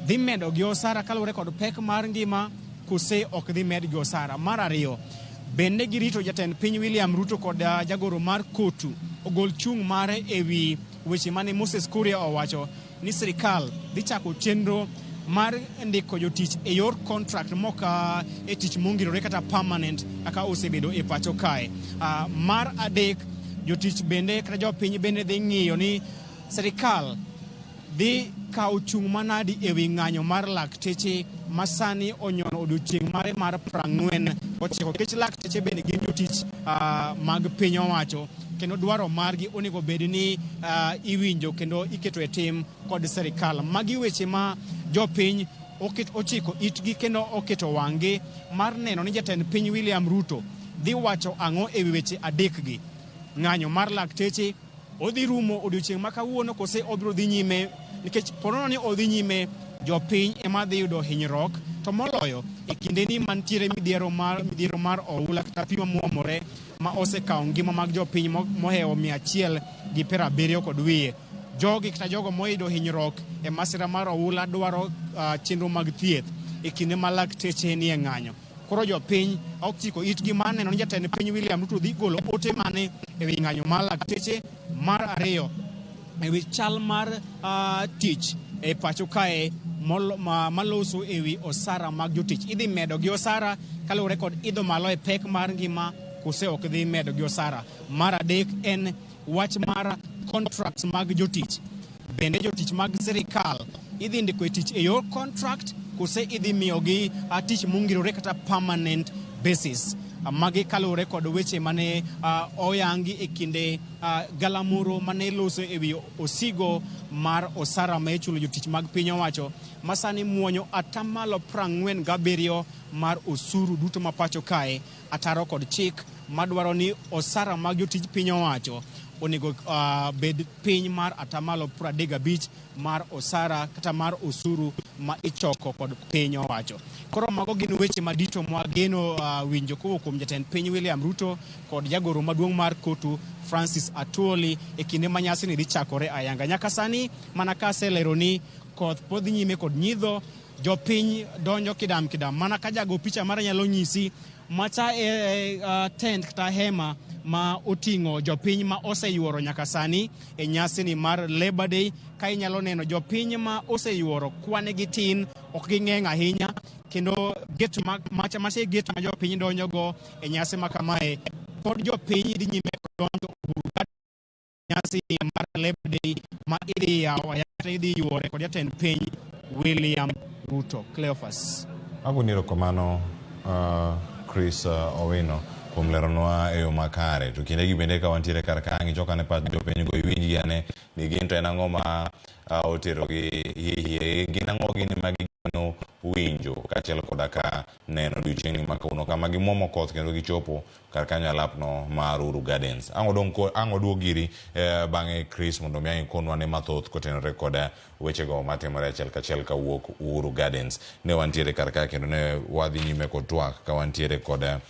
dhi medo gi osara kaluwore kod pek mar ngima kose ok dhi med gi osara. Mar ariyo, bende girito jatend piny William Ruto kod jagoro mar kotu ogol chung' mare ewi weche mane Moses Kuria owacho ni sirikal dhi chako chenro mar ndiko jotich e yor contract moka e tich mongirore kata permanent kaka osebedo e pacho kae. Mar adek, jotich bende kata jopiny bende dhi ng'iyo ni sirikal dhi kawo chung' manadi ewi ng'anyo mar lakteche masani onyono odiochieng' mare mar 49. Kech lakteche bende gin jotich mag piny owacho kendo dwaro margi onego bed ni iwinjo kendo iketo e tim kod sirikal. Magi weche ma jopiny ochiko itgi kendo oketo wang'gi mar neno ni jatend piny William Ruto dhi wacho ang'o ewi weche adekgi. Ng'anyo mar lakteche odhi rumo odiochieng' ma kawuono kose obiro dhi nyime, nikech ponono ni odhi nyime jopiny ema dhi yudo hinyruok, to moloyo e kindeni mantiere midhiero mar oula kata pi mamuomore ma osekawo ngima mag jopiny mohewo 170 kod wiye. Jogi kata jogo moyudo hinyruok e masira mar oula dwaro chenro mag thieth e kinde ma lakteche nie ng'anyo. Koro jopiny ok chiko itgi mar neno ni jatend piny William Ruto dhi golo ote mane ewi ng'anyo mar lakteche. Mar ariyo, ewi chal mar tich e pacho kae maloso ewi osara mag jotich. Idhi medo gi osara kaluwore kod idho malo e pek mar ngima kose ok dhi medo gi osara. Mar adek en wach mar contracts mag jotich. Bende jotich mag sirikal idhi ndiko e tich e yor contract kose idhi miyogi tich mongirore kata permanent basis. magi kalure kod weche mane oyangi e kinde galamoro mane loso e wi osigo mar osara ma ichulo jotich mag piny owacho masani muonyo atamalo 47 mar osuru duto ma pacho kae ataro kod chik madwaro ni osara mag jotich piny owacho onego bed piny mar atamalo 35 mar osara kata mar osuru ma ichoko kod piny owacho. Koro mago gin weche madito mwageno winjo kowuok kuom jatend piny William Ruto kod jagoro maduong' mar kotu Francis Atwoli e kinde ma nyasi ni dhi chakore ayanga. Nyaka sani mana ka aselero ni koth pod nyime kod nyidho, jopiny donjo kidam mana ka jago picha mara nyalo nyisi macha tent kata hema ma oting'o jopiny ma oseyuoro nyaka sani e nyasi ni mar Labor Day. Ka inyalo neno jopiny ma oseyuoro kwane gi tin, ok ging'eny ahinya, kendo get macha get ma jopiny donjo go e nyasi ma kamae pod jopiny dhi nyime donjo nyasi mar Labor Day ma idhi yawo idhi yuore kod jatend piny William Ruto. Cleophas. Aguniro komano Chris Owino kuom leronwa e yo makare. To kinde gi bende ka wantiere kar kangi joka ne pat jopiny go iwinji ane ni gin to en ang'o ma otero gi gin ang'o gini ma gigeno winjo kachiel koda ka neno odiochieng' ma kawuono kama gimuomo koth kendo gichopo kar kanyo alapno mar Uhuru Gardens. Ang'o duog giri bang'e Chris mondo mi ang' ikonwa ne mathoth kotenore koda wechego matimore achiel kachiel kawuok Uhuru Gardens. Ne wantiere kar ka kendo ne wadhi nyime kod twak ka wantiere koda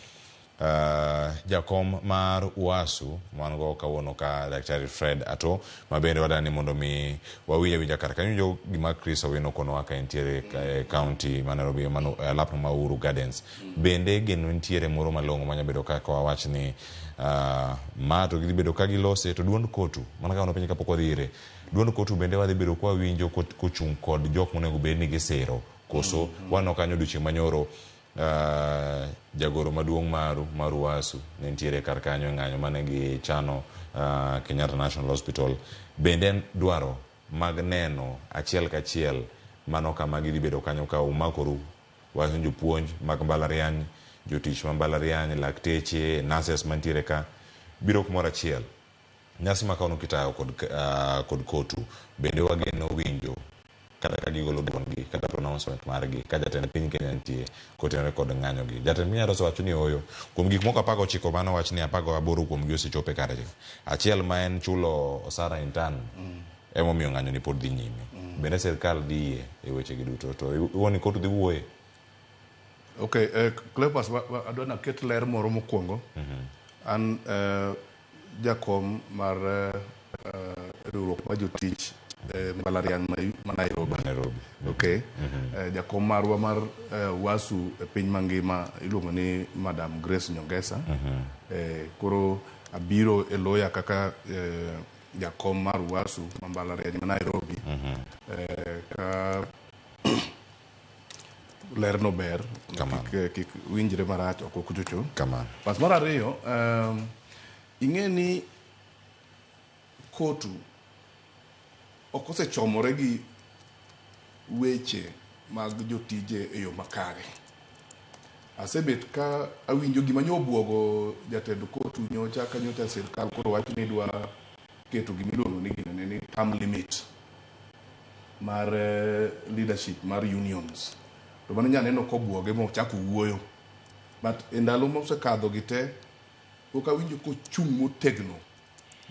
jakom mar UASU mango kawuono ka Daktari Fred Ato mabende wadani mondo mi wawiye winja kar kanyo gima Chris Owino kono ka entiere county ma Nairobi mano alapno ma Uhuru Gardens. Bende geno ntiere moro malongo manya bedo ka wawach ni ma to gidhi bedo ka gilose to duond kotu mana ka ono piny kapok odhire duond kotu bende wadhi bedo kwa winjo kochung' kod jok monego bed ni gisero koso wano kanyo odiochieng' manyoro jagoro maduong' mar UASU ne ntiere kar kanyo ng'anyo mane gi chano Kenyatta National Hospital. Bende dwaro mag neno achiel kachiel mano kama gidhi bedo kanyo ka umakoru wacho jopuonj mag mbalariany, jotich mag mbalariany, lakteche, nurses mantiere ka biro kumoro achiel. Nyasi makauno kitayo kod kotu bende wageno winjo kata ka gigolo duondgi kata pronouncement margi ka jatend piny Kenya nitie kotenore kod ng'anyo gi. Jatend piny Aroso wacho ni oyo kuom gik moko 19 mano wach ni 18 kuom gi osechope kare. Achiel ma en chulo osara intern emomiyo ng'anyo ni pod dhi nyime. Bende sirkal dhie e weche gi duto to iwoni kotu dhi wuoye. Okay, Cleophas adwana ket ler moro mokwongo. An jakom mar riwruok ma jotich mbalariany ma Nairobi. Okay. Jakom marwa mar UASU e piny mangima iluongo ni Madam Grace Nyongesa. Koro abiro e loya kaka jakom mar UASU ma mbalariany ma Nairobi. Ka ler no ber kik winjre marach ok okuchocho. Pas mar ariyo ing'e ni kotu ok osechomore gi weche mag jotije e yo makare. Asebet ka awinjo gima nyobuogo jatend kotu nyocha sirkal koro wacho ni dwa keto gimiluongo ni term limit mar leadership mar unions. To mano nyaneno kobuoge mochako wuoyo. But e ndalo mosekadho gi te ok awinjo kochung' motegno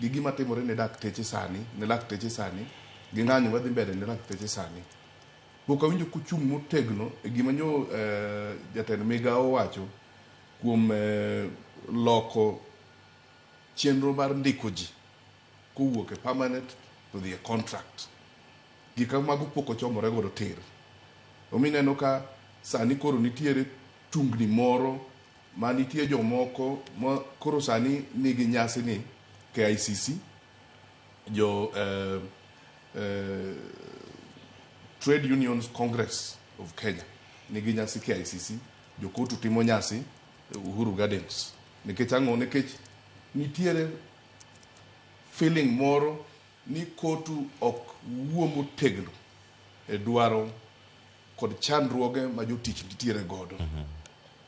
gi gima timore ne lakteche sani gi ng'anyo madhi mbele ne lakteche sani. Ok awinjo kochung' motegno e gima jatend migawo wacho kuom loko chenro mar ndiko ji kowuok e permanent to the contract. Gika mago pok ochomore godo tir. Omineno ka sani koro nitiere tungni moro ma nitie jomoko ma koro sani nigi nyasi ni KICC Trade Unions Congress of Kenya nigi nyasi KICC, jokotu timo nyasi Uhuru Gardens. Nikech ang'o? Nikech nitiere feeling moro ni kotu ok wuo motegno e dwaro kod chandruoge ma jotich nitiere godo.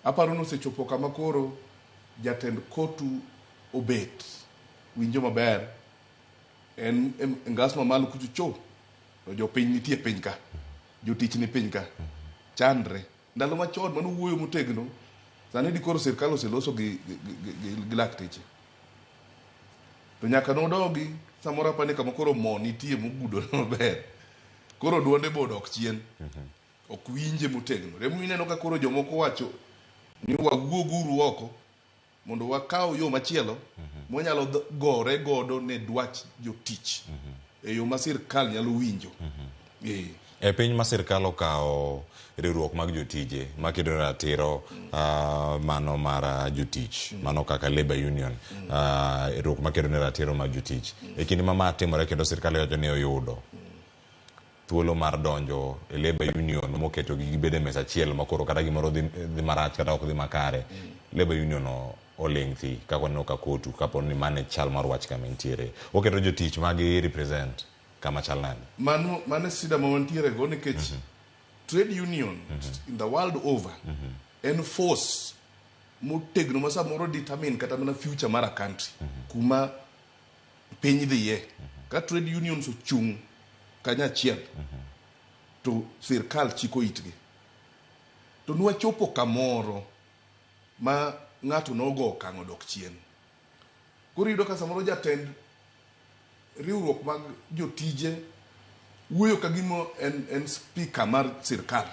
Aparo no sechopo kama koro jatend kotu obet winjo maber en ngas mamalo kucho cho to jopiny nitie piny ka jotich ni piny ka chandre ndalo machon mano wuoyo motegno sani di koro sirkal oseloso gi lakteche to nyaka nodogi samoro apani kama koro mo nitie mogudo maber koro duonde bodok chien ok winje motegno remo ineno ka koro jomoko wacho ni wawuoguru oko mondo wakaw yo machielo monyalo gore godo ne dwach jotich e yo ma sirkal nyalo winjo e piny ma sirkal okawo riwruok mag jotije makedo ratiro mano mar jotich mano kaka labor union riwruok makedo ne ratiro mag jotich e kinde ma timore kendo sirkal wacho ni oyudo thuolo mar donjo e labor union moketo gi bede mesa achiel makoro kata gimoro dhi marach kata ok dhi makare labor union oling' thi kako neno ka kotu kapo ni mane chal mar wach kama nitiere oketo jotich magi represent kama chal nani mano sida ma wantiere go nikech trade union in the world over en force motegno ma samoro determine kata mana future mar a country kuma piny dhiye ka trade unions ochung' kanyachiel to sirkal chiko itgi to nwachopo kamoro ma ng'ato nogo okang' odok chien koro yudo ka samoro jatend riwruok mag jotije wuoyo ka gima en speaker mar sirkal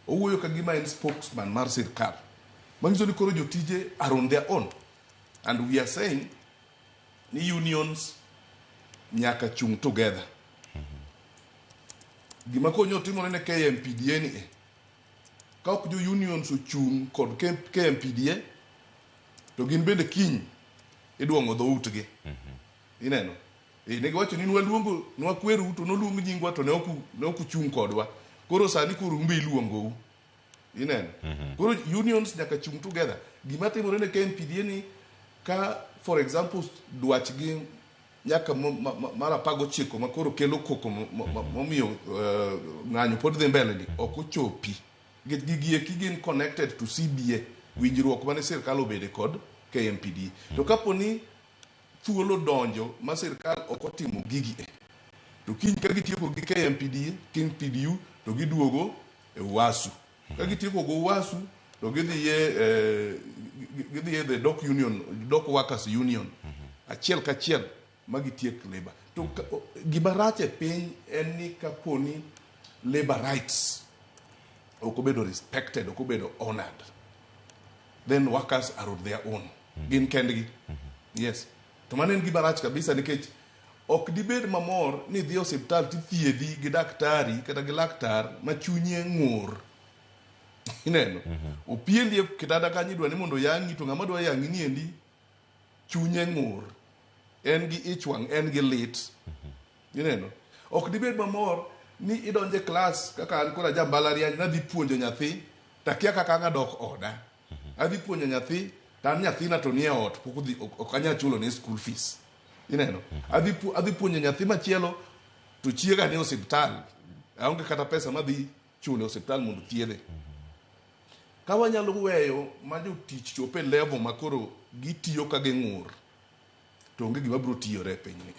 owuoyo ka gima en spokesman mar sirkal manyiso ni koro jotije are on their own and we are saying ni unions nyaka chung together gima konyo timore ne KMPDA ni ka ok jo unions ochung kod KMPDA to gin bende kiny iduongo dhoutgi ineno ne giwacho ni nwaluongo nwakweru to noluongo nyingwa to ne ok chung kodwa koro sani koro umbe iluongou ineno koro unions nyaka chung together gima timore ne KMPDA ni ka for example dwachgi nyaka mara pago chiko makoro kelo koko momiyo ng'anyo pod dhi mbele ni ok ochopi gigi gin connected to CBA winjruok mane sirkal obede kod KMPDA to kaponi thuolo donjo ma sirkal ok otimo gigi to kiny ka gitieko gi KMPDA king PDU to giduogo e UASU ka gitieko go UASU to gidhiye the dock workers union achiel kachiel magitiek labor to gimarach e piny en ni kaponi labor rights ok obedo respected ok obedo honored then workers are on their own gin kendgi yes to mano en gimarach kabisa nikech ok dibed mamor ni dhi osiptal tithiedhi gi daktari kata gi laktar ma chunye ng'ur ineno opiendi e kitanda kanyo idwa ni mondo yang'i to ng'ama dwa yang'i ni endi chunye ng'ur en gi ich wang' en gi lit ineno ok dibed mamor ni idonje klas kaka an kora jambalariany nadhi puonjo nyathi takia kaka ngadok oda adhi puonjo nyathi tan nyathina to nie ot pok ok anya chulo ne school fees ineno adhi puonjo nyathi machielo to chiega ne osiptal aonge kata pesa madhi chulo osiptal mondo thiedhe ka wanyalo weyo ma jotich chope level makoro gitiyo ka ging'ur to onge gima biro tiyore e piny ni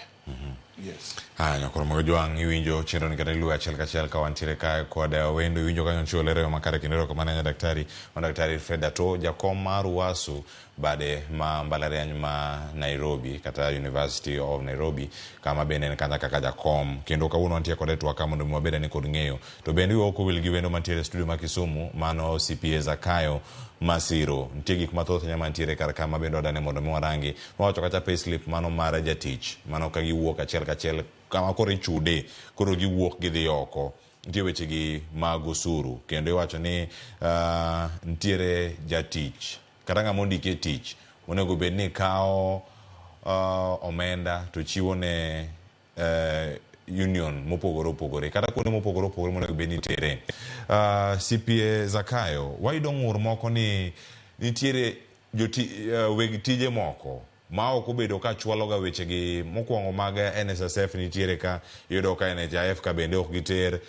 yes nyakoro mago jwang' iwinjo chenro ni kata iluwo achiel kachiel ka wantiere kae kod wendo iwinjo kanyo chiwo lero makare kendo kamano daktari Fred Ato jakom mar UASU bade ma mbalariany ma Nairobi kata University of Nairobi kama bende en kanya kaka jakom kendo kawuono wantie kode twaka mondo mwabeda ni kod ng'eyo to bende ok wil gi wendo mantiere studio ma Kisumu mano CPA Zakayo Masiro nitie gik mathoth nyama ntiere kar kama bende odane mondo mwarangi wacho kata payslip mano mar jatich mano ka giwuok achiel kachiel kama koro ichude koro giwuok gidhi oko nitie weche gi mag osuru kendo iwacho ni ntiere jatich kata ng'ama ondike tich onego bed ni kawo omenda to chiwo ne union mopogore opogore kata kuonde mopogore opogore monego bed ni tere CPA Zakayo wayudo ng'ur moko ni nitiere weg tije moko ma ok obedo ka chwaloga wechegi mokwongo mag NSSF nitiere ka, iyudo ka NHIF ka bende ok giter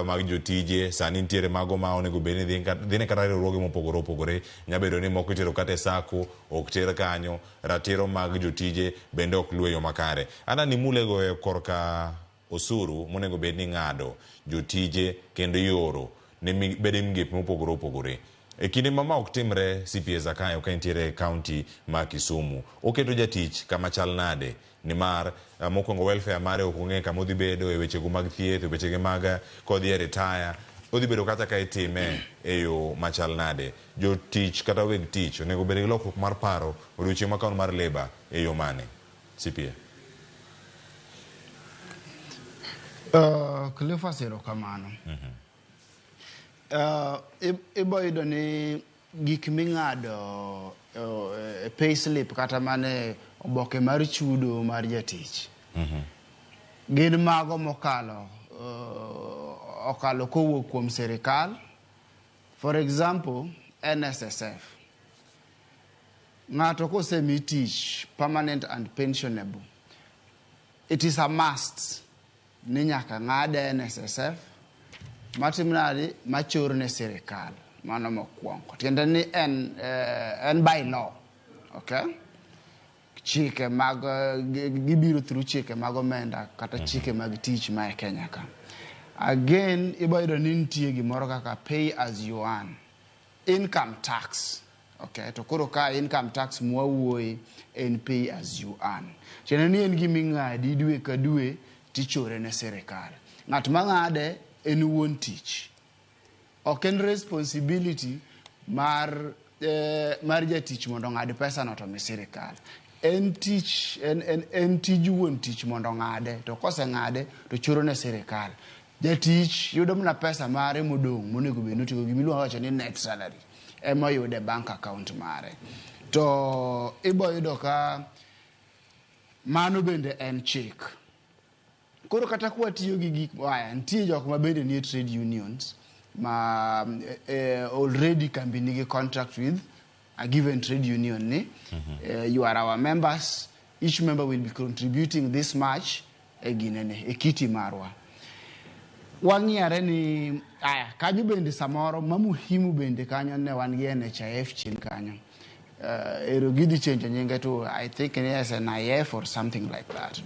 mag jotije, sani nitiere mago ma onego bed ni dhine kata riwruoge mopogore opogore, nyabedo ni moko itero kata e sako ok ter kanyo, ratiro mag jotije bende ok luwe yo makare. Ana ni mulego korka osuru monego bed ni ng'ado jotije kendo yoro ne bede migepe mopogore opogore. E kinde ma ok timre, CPA Zakayo ka nitiere kaunti ma Kisumu, oketo jatich kama chal nade, nimar mokwongo welfare mare ok ong'e kama odhi bedo e wechego mag thieth, e wechege mag kodhi e retire, odhi bedo kata ka itime e yo machal nade. Jotich kata weg tich onego bed gi lokruok mar paro odiochieng' ma mar labor e yo mane, CPA? Cleophas erokamano. Ibo yudo ni gik ming'ado pay slip kata mane oboke mar chudo mar jatich gin mago mokalo kowuok kuom sirikal. For example, NSSF, ng'ato kosemi tich permanent and pensionable, it is a must ni nyaka ng'ade NSSF matimnadi machor ne sirikal. Mano mokwongo, tiende ni en by law, okay? Chike mag gibiro through chike mag omenda kata chike mag tich ma e Kenya ka. Again, ibo yudo ni nitie gimoro kaka pay as you earn, income tax, okay? To koro ka income tax mwawuoyi en pay as you earn, tiende ni en giming'adi dwe ka dwe tichore ne sirikal. Ng'at ma ng'ade en wuon tich, ok en responsibility mar jatich mondo ng'ad pesa no to mi sirikal. En tich, en tij wuon tich mondo ng'ade, to kose ng'ade to choro ne sirikal. Jatich yudo mna pesa mare modong' monego bed notigo gimiluongo wacho ni net salary ema yude bank account mare. To ibo yudo ka mano bende en chik. Koro kata kwa tiyo gi gik waya, nitie jok ma bende nie trade unions ma already can be nigi contract with a given trade union ni. You are our members, each member will be contributing this much e ginene, e kiti marwa. Wang'iare ni kanyo bende samoro mamuhimu bende kanyo ne wan gi NHIF chien kanyo. Ero gidhi change nyinge to I think yes an IF or something like that.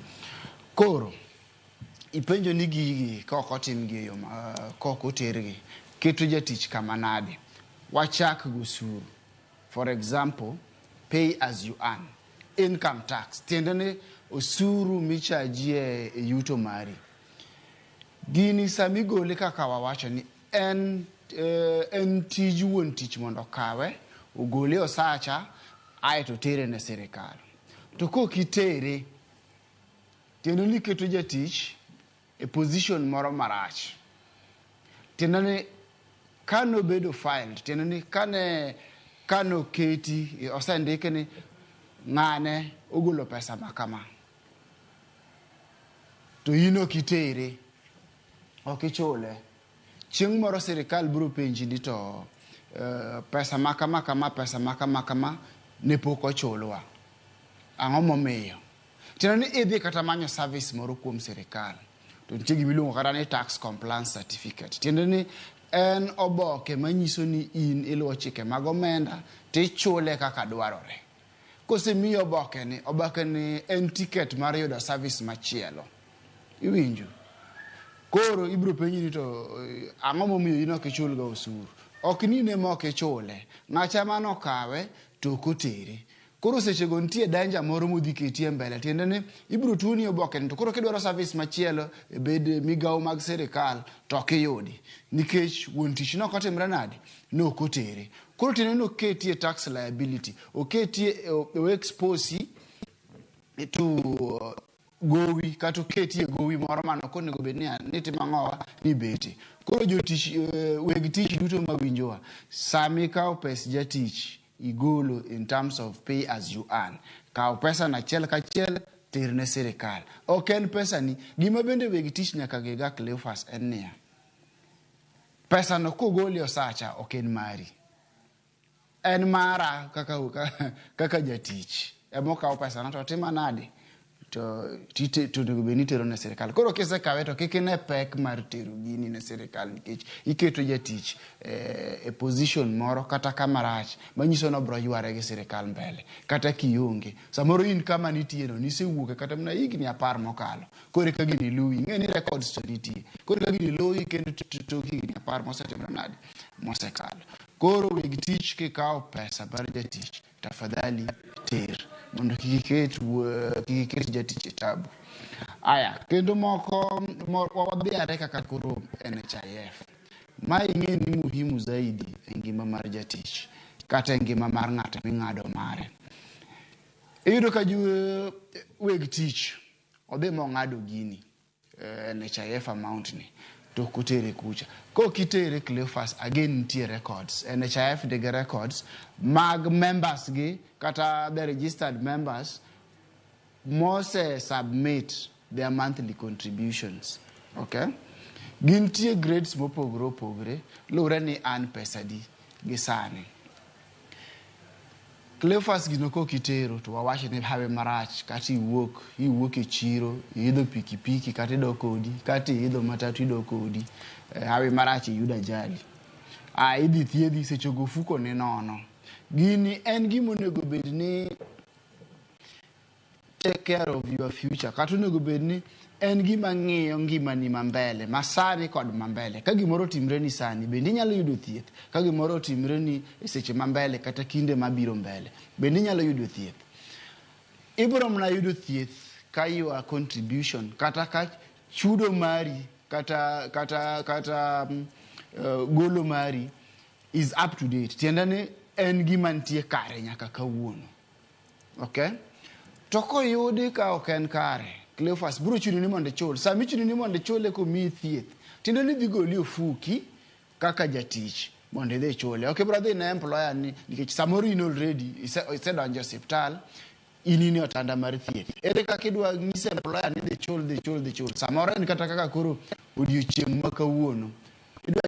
Koro ipenjo ni gigi kok otim gi yo kok otergi keto jatich kama nade. Wachak gusuru. For example, pay as you earn, income tax, tiende ni osuru michajie e yuto mari. Gini sami gole kaka wawacho ni en tij wuon tich mondo kawe ogole osacha ae to tere ne sirikal. To kokitere tiende ni keto jatich e position moro marach. Tiende ni kano bedo filed, tiende ni kano keti osendike ni ng'ane ogolo pesa makama, to ino kitere ok ichule, chieng' moro sirikal biro penji ni to pesa makama ne pok ochulwa, ang'o momiyo? Tiende ni idhi kata manyo service moro kuom sirikal, to nitie gimiluongo kata ni tax compliance certificate. Tiende ni en oboke manyiso ni in iluwo chike mag omenda tichule kaka dwarore. Kosemiyi oboke ni en ticket mar yudo service machielo. Iwinjo? Koro ibiro penji ni to ang'o momiyo in ok ichulga osuru? Ok ni ne ma ok ichule, ng'acha mano kawe to ok otere. Koro sechego nitie danger moro modhi ketie mbele, tiende ni ibiro tuoni oboke ni to koro kidwaro service machielo e bed migawo mag sirikal to ok iyudi nikech wuon tich no kotimre nade no ok otere. Koro tiende ni oketie tax liability, oketie expose to gowi kata oketie gowi moro mano konego bed ni timo ang'owa ni bete. Koro jotich weg tich duto mawinjowa, sami kawo pes jatich igolo in terms of pay as you earn, kawo pesa na achiel kachiel ter ne sirikal. Ok en pesa ni. Gima bende weg tich nyaka giga Cleophas en niya, pesa no kogoli osacha ok en mari, en mara kaka jatich. emoka pesa na to tima nade to nego beni tero ne sirikal. Koro kise kawe to kikine pek mar tero gini ne sirikal nikech iketo jatich e position moro kata kamarach manyiso no bro yware gi sirikal mbele kata kionge samoro in kama nitie no nisewuoke kata mna higni 10 mokalo kore ka gini luwi ngeni records to nitie kore ka gini luwi kendo to higni 10 mosetimre nade mosekalo. Koro weg tich ke kao pesa bar jatich tafadhali ter mondo kiket jatich tabu. Aya kendo moko wadhi are kaka koro NHIF ma ing'eni muhimu zaidi e ngima mar jatich kata ngima mar ng'ato ming'ado mare. Iyudo ka weg tich odhi mong'ado gini NHIF amount ni to kutere kucha ko kitere Cleophas again tie records NHIF de records mag members gi kata the registered members must submit their monthly contributions. Okay, gintie grades mopogre lure ni an pesa di gisani Cleophas ginoko kitero to wawache ne hawe marach kati iwuok e chiro idho pikipiki kati do kodi kati idho matatu ido kodi hawe marach yuda jali idhi thiedhi sechogo fuko ne nono gini en gimonego bedni take care of your future kata onego bedni en gima ng'iyo ngima ni mambele masani kod mambele ka gimoro timre ni sani bende nyalo yudo thieth ka gimoro timre ni seche mambele kata kinde mabiro mbele bende nyalo yudo thieth. Ibro mna yudo thieth ka your contribution kata ka chudo mari kata golo mari is up to date tiendane en gima ntie kare nyaka kawuono. Okay, to koyudi ka oken kare Cleophas bro chuni ni mondo chul sami chuni ni mondo chule ko mi thieth tindo ni dhigoli ofuki kaka jatich mondo dhi chule. Okay brother na employer ni nikech samoro in already isedonjo hospital inini otanda mar thieth ere kaka idwa ng'ise employer ni dhi chul samoro en kata kaka koro odiochieng' ma kawuono idwa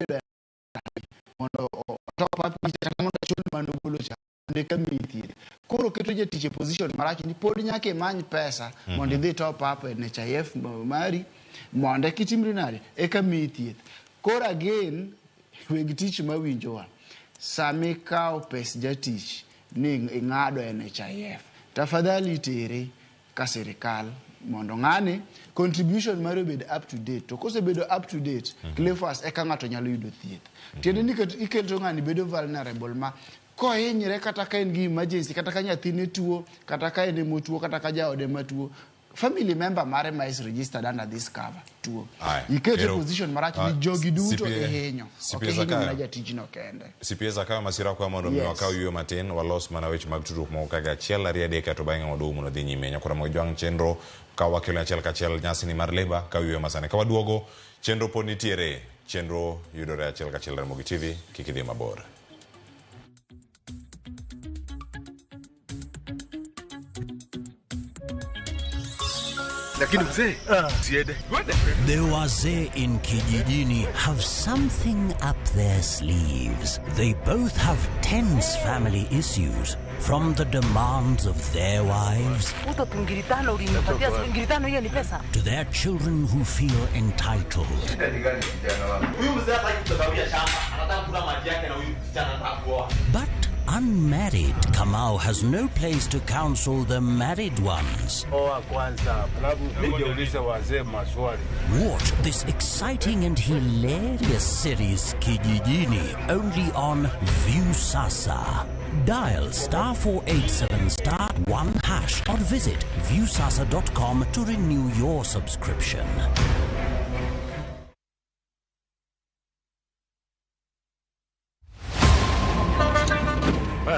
mondo top up kata mondo chul mando golo cha ndeka mi thieth. Koro keto jatich e position marach ni pod nyake many pesa mondo dhi top up NHIF mari mondo kitimri nade eka mi thieth. Koro again weg tich mawinjowa sami kao pes jatich ni ing'ado NHIF tafadhali tere ka sirikal mondo ng'ane contribution mari bed up to date. To kose bedo up to date Cleophas eka ng'ato nyalo yudo thieth. Tiende ni iketo ng'ani bedo vulnerable ma ko hinyre kata ka en gi emergency kata ka nyathine tuo kata ka en motuo kata ka jaode matuo family member mare ma is registered under this cover tuo ikete position marach ni jogi duto e henyo na jatijno kende sipieza kama masira kwa mondo miwakao yuyo matin walos mana weche mag tudruok moko kaga achiel ariyo adek to bang'e oduogo mondo dhi nyime nyakora mojwang' chenro ka wakelo achiel kachiel nyasi ni mar leba ka yuyo masane ka waduogo chenro pod nitiere chenro yudore achiel kachiel Ramogi TV kikidhi mabor. The wazee in Kijijini have something up their sleeves. They both have tense family issues, from the demands of their wives to their children who feel entitled. But unmarried Kamau has no place to counsel the married ones. Watch this exciting and hilarious series Kijijini only on Viusasa. Dial *487*1# or visit viusasa.com to renew your subscription.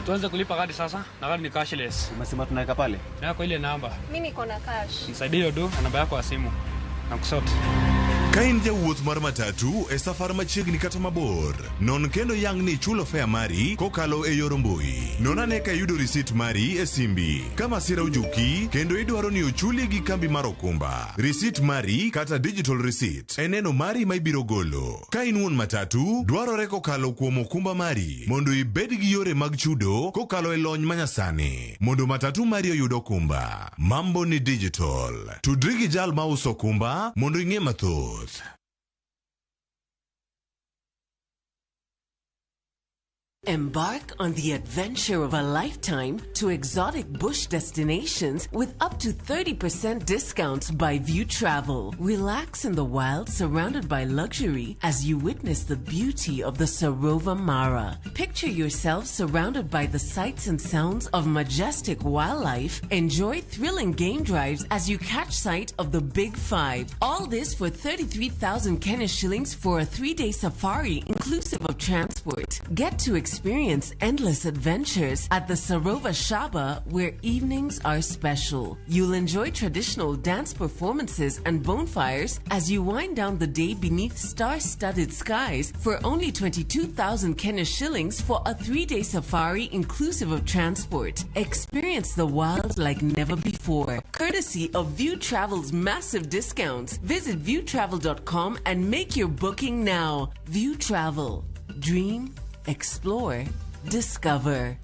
Tuanze kulipa kadi sasa, na kadi ni cashless. Umesema tunaweka pale? Na kwa ile namba. Mimi niko na cash. Nisaidie do na namba yako ya simu. Nakusote. Kain jawuoth mar matatu e safar machiegni kata mabor. Non kendo yang ni chulo fare mari kokalo e yor mbui. Non ane ka yudo risit mari e simbi. Kama sira ujuki kendo idwaro ni uchuli gi kambi mar okumba. Risit mari kata digital receipt eneno mari ma ibiro golo. Ka in wuon matatu dwarore kokalo kuom okumba mari mondo ibed gi yore mag chudo kokalo e lony manyasani. Mondo matatu mari oyud okumba. Mambo ni digital. Tudri gi jal ma uso okumba mondo ing'e mathoth. Embark on the adventure of a lifetime to exotic bush destinations with up to 30% discounts by View Travel. Relax in the wild surrounded by luxury as you witness the beauty of the Sarova Mara. Picture yourself surrounded by the sights and sounds of majestic wildlife. Enjoy thrilling game drives as you catch sight of the Big Five. All this for 33,000 Kenya shillings for a 3-day safari inclusive of transport. Get to experience endless adventures at the Sarova Shaba, where evenings are special. You'll enjoy traditional dance performances and bonfires as you wind down the day beneath star-studded skies for only 22,000 Kenya shillings for a 3-day safari inclusive of transport. Experience the wild like never before. Courtesy of View Travel's massive discounts. Visit viewtravel.com and make your booking now. View Travel. Dream, explore, discover.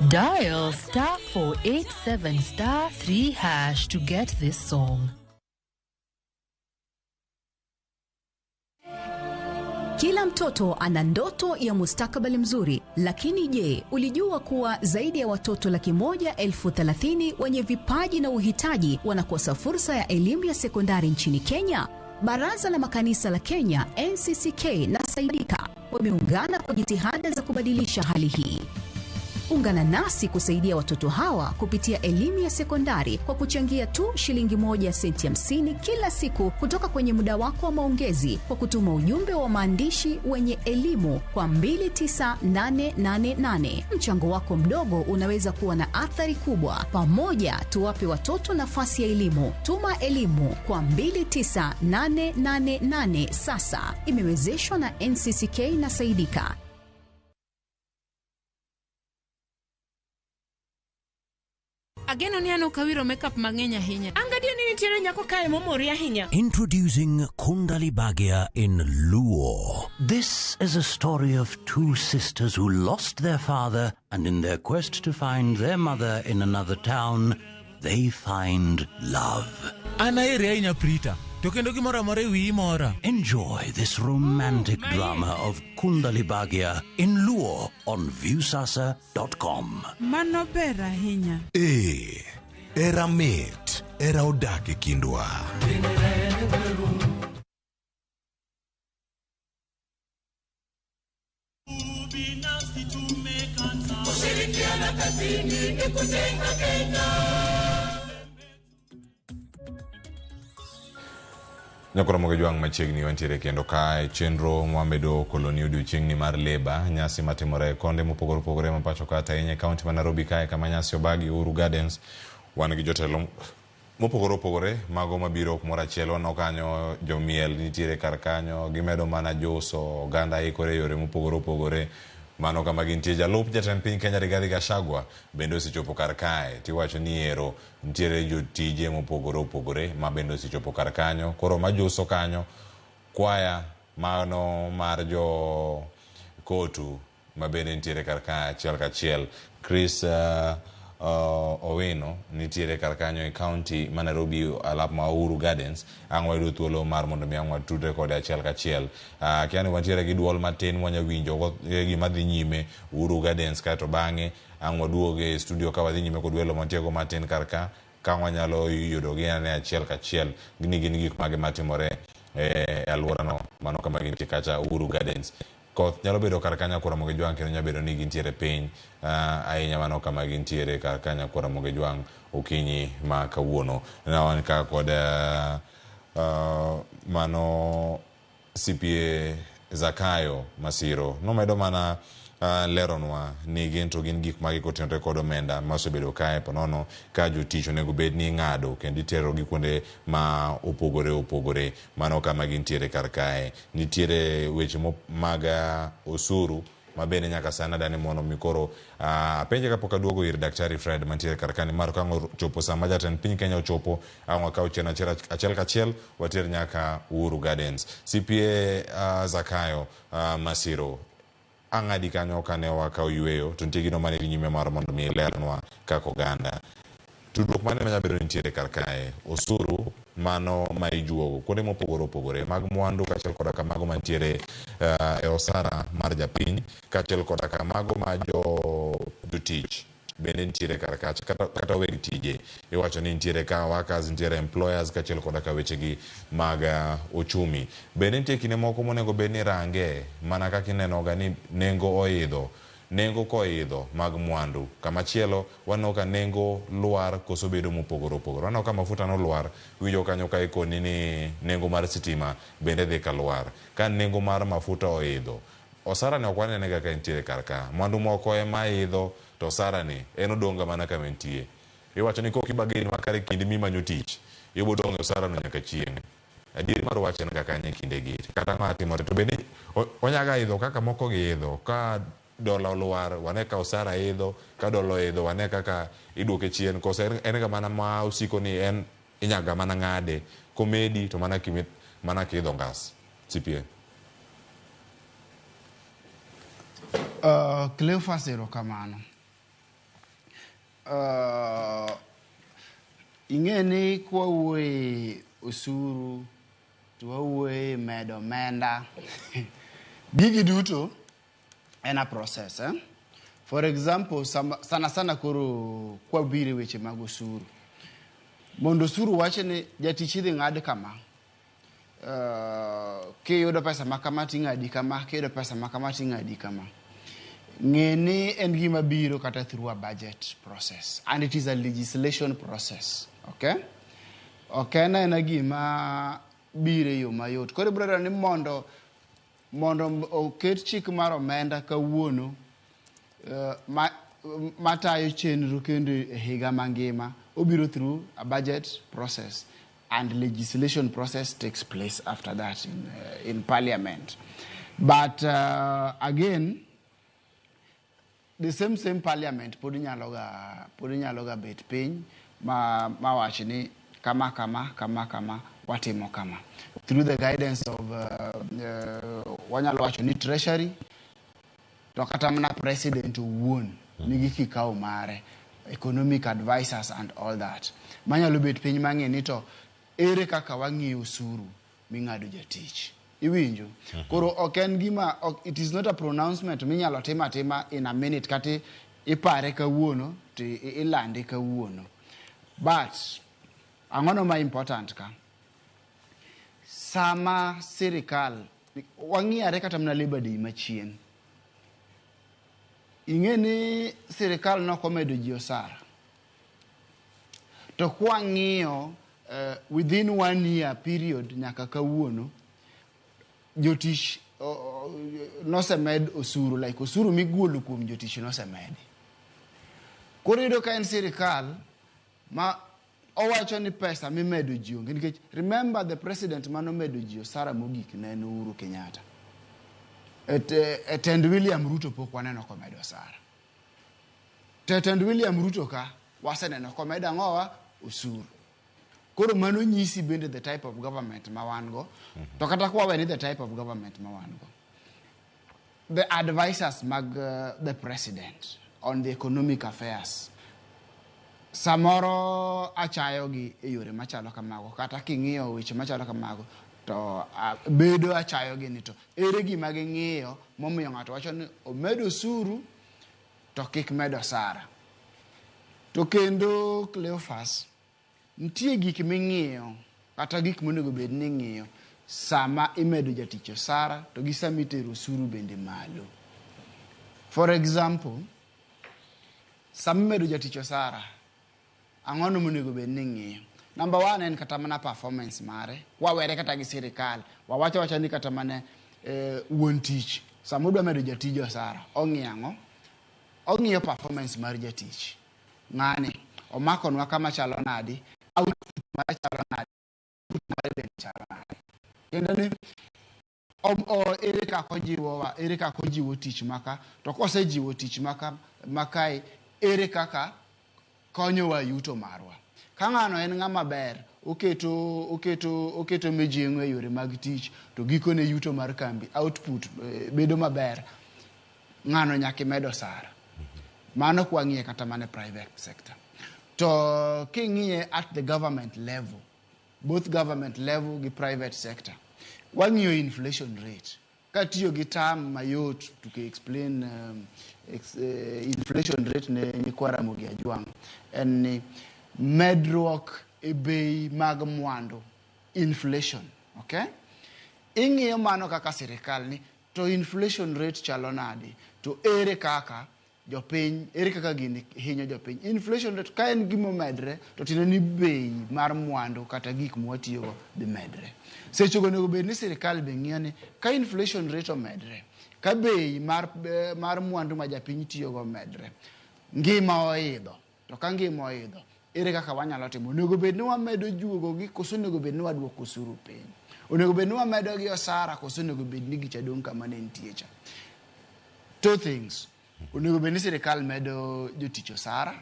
Dial *487*3# to get this song. Kila mtoto ana ndoto ya mustakabali mzuri, lakini je, ulijua kuwa zaidi ya watoto 130,000 wenye vipaji na uhitaji wanakosa fursa ya elimu ya sekondari nchini Kenya? Baraza la Makanisa la Kenya, NCCK na Saidika wameungana kwa jitihada za kubadilisha hali hii. Ungana nasi kusaidia watoto hawa kupitia elimu ya sekondari kwa kuchangia tu shilingi 1 senti 50 kila siku kutoka kwenye muda wako wa maongezi kwa kutuma ujumbe wa maandishi wenye elimu kwa 29888. Mchango wako mdogo unaweza kuwa na athari kubwa. Pamoja tuwape watoto nafasi ya elimu. Tuma elimu kwa 29888 sasa. Imewezeshwa na NCCK na Saidika. Ageno ni ano kawiro makeup mang'enya hinya. Angadio ni nitiere nyako kae momoria hinya. Introducing Kundali Bhagia in Luo. This is a story of two sisters who lost their father, and in their quest to find their mother in another town, they find love. Anaere inya Prita. Tokendo gimora more wi mora. Enjoy this romantic drama of Kundali Bhagia in Luo on viewsasa.com. Mano bera hinya. Era mit, era odake kindwa. Kushirikiana kazini ni kujenga Kenya. Nyakora mogejuang machiegni wantiere kendo kae chenro mwamedo koloni odiochiengni mar leba nyasi matimore konde mopogore opogore mapacho kata yenye kaunti ma Nairobi kae kama nyasi obagi Uhuru Gardens wan gi jotelo mopogore opogore mago mabiro kumora achiel wan kanyo jomiel nitiere kar kanyo gimedo mana joso ganda ikore yore mopogore opogore mano kama gintie jalup jatend piny Kenya Rigathi Gachagua bende osichopo kar kae tiwacho ni ero nitiere jotije mopogore opogore ma bende osichopo kar kanyo koro majuso kanyo kwaya mano mar jo kotu ma bende nitiere kar kae achiel kachiel Chris Owino nitiere kar kanyo e county ma Nairobi alap ma Uhuru Gardens angwa yudo thuolo mar mondo mi angwa tudre kode achiel kachiel kiani wantiere gi duol matin mwanya winjo gima dhi nyime Uhuru Gardens kato bang'e angwa duoge e studio ka wadhi nyime kod welo mantiego matin kar ka wanyalo yudo gi ane achiel kachiel gin gik mage matimore e alworano mano kama gintie kacha Uhuru Gardens koth nyalo bedo kar kanya kura moge jwang kendo nyalo bedo ni gintiere piny ahinya mano kama gintiere kar kanya kura moge jwang okinyi ma kawuono wan ka kod mano CPA Zakayo Masiro nomedo mana leronwa ni gin gik magi kotenore kod omenda maosebedo kae ponono ka jotich onego bed ni ng'ado kendo itero gi kuonde ma opogore mano kama gintiere kar kae. Nitiere weche mag osuru ma bende nyaka sana dani mono mikoro penje kapok aduogo ir Daktari Fred mantiere kar kani mar kango chopo sama jatend piny Kenya ochopo ang'wa ka ochiel achiel kachiel water nyaka Uhuru Gardens. CPA Zakayo Masiro ang'adi kanyo kane wakao yweyo to nitie gino mane nyime mar mondo mi lernwa kaka oganda. Tudruok mane manya bedo nitiere kar kae osuru mano ma ijuogo kuonde mopogore mag mwandu kachiel koda kamago mantiere e osara mar japiny kachiel koda kamago ma jotich bende nitiere kar kacha kata weg tije iwacho ni nitiere ka workers nitiere employers kachiel koda ka wechegi mag ochumi bende nitie kinde moko monego bed ni range mana kaka inenoga ni nengo koidho mag mwandu kamachielo waneno ka nengo luar koso bedo mopogore waneno ka mafuta no luar wijo kanyo ka ikoni ni nengo mar sitima bende dhi ka luar ka nengo mar mafuta oidho osara ne okwane nega ka nitiere kar ka mwandu moko ema idho to osara ni en odonga mana kama entie iwacho ni kok ibageni makare kinde mimanyo tich ibodong' osara no nyaka chieng' adieri mar wacho en kaka nye kinde giri kata ng'atimore to bende onyaga idho kaka moko giidho ka dola oluar wane ka osara idho ka dola idho wane kaka iduoke chien kosa en ga mana ma usiko ni en inyaga mana ng'ade komedi to mana kiidho ngas CPA Cleophas erokamano. Ing'eni kwa wuoye osuru to wawuoye medo omenda gigi duto en a process for example sana koro kwa bire weche mag osuru mondo osuru wache ni jatich idhi ng'ad kama kiyudo pesa makama ting'adi kama kiyudo pesa makama ting'adi kama ng'eni en gima biro kata through a budget process and it is a legislation process okay en gima bire yo mayot koro bro ni mondo oket chik mar omenda kawuono matayo chenro kendo e higa mangima obiro through a budget process and legislation process takes place after that in parliament but again the same parliament pod nyalo ga bet piny ma wachi ni kama watimo kama through the guidance of wanyalo wacho ni treasury to kata mana president owuon nigi kikao mare economic advisors and all that manyalo bet piny mang'e ni to ere kaka wang'iyo osuru ming'ado jatich iwinjo koro oken gima it is not a pronouncement minyalo tima in a minute kati ipare kawuono to ilande kawuono but ang'ono ma important ka sama sirikal wang'iyare kata mna Labor Day machien ing'eni sirikal nokomedo ji osara to kwa ng'iyo within 1 year period nyaka kawuono jotich nosemed osuru like osuru migwolo kuom jotich nosemed koro yudo ka en sirikal ma owacho ni pesa mimedo ji onge nikech remember the president manomedo ji osara mogik ne en Uhuru Kenyatta tend William Ruto pok waneno komedo osara tend William Ruto ka waseneno komedo ang'owa osuru koro mano nyisi bende the type of government ma wan go to kata kwa weni the type of government ma wan go the advisors mag the president on the economic affairs samoro achayogi e yore machalo kamago kata king'iyo weche machalo kamago to bedo achayogi ni to ere gima ging'iyo momiyo ng'ato wacho ni omedo osuru to kik medo osara to kendo Cleophas nitie gik ming'iyo kata gik monego bed ni ng'iyo sama imedo jatich osara to gi sama itero osuru bende malo. For example, sama imedo jatich osara, ang'ono monego bed ni ng'iyo. Number one en kata mana performance mare. Wawere kata gi sirikal. Wawacha ni kata mana wuon tich. Sama udwa medo jatij osara, ong'iyo ong'iyo performance mar jatich. Ng'ani omakonwa kama chalo nadi, output mare chalo nadi, output mare bende chalo nadi. Kendo ni ere kaka ojiwo tich maka, to kosejiwo tich makae, ere kaka konyowa yuto marwa. Ka ng'ano en ng'ama ber, oketo mijing'o e yore mag tich, to gikone yuto mar kambi, output bedo maber, ng'ano nyaka medo osara. Mano kwa ng'iye kata mana private sector. To king'iye at the government level, both government level gi private sector, wang'iyo inflation rate. Katiyo gi term mayot to explain inflation rate ne nyikwara mogi ajwang', en ni medruok e bei mag mwandu, inflation, okay? Ing'iyo mano kaka sirikal ni, to inflation rate chalo nadi, to ere kaka gini hinyo jopiny. Inflation rate ka en gimo medre, to tiende ni bei mar mwandu kata gik mwatiyogo dhi medre. Sechogo onego bed ni sirikal be ng'iyo ni ka inflation rate omedre, ka bei mar mwandu ma japiny tiyogo medre, ngima oidho. To ka ngima oidho, ere kaka wanyalo timo? Onego bed ni wamedo juogo gi, koso onego bed ni waduoko osuru piny? Onego bed ni wamedo gi osara, koso onego bed ni gicha dong' kama ne nitie cha? Two things. Onego bed ni sirikal medo jotich osara,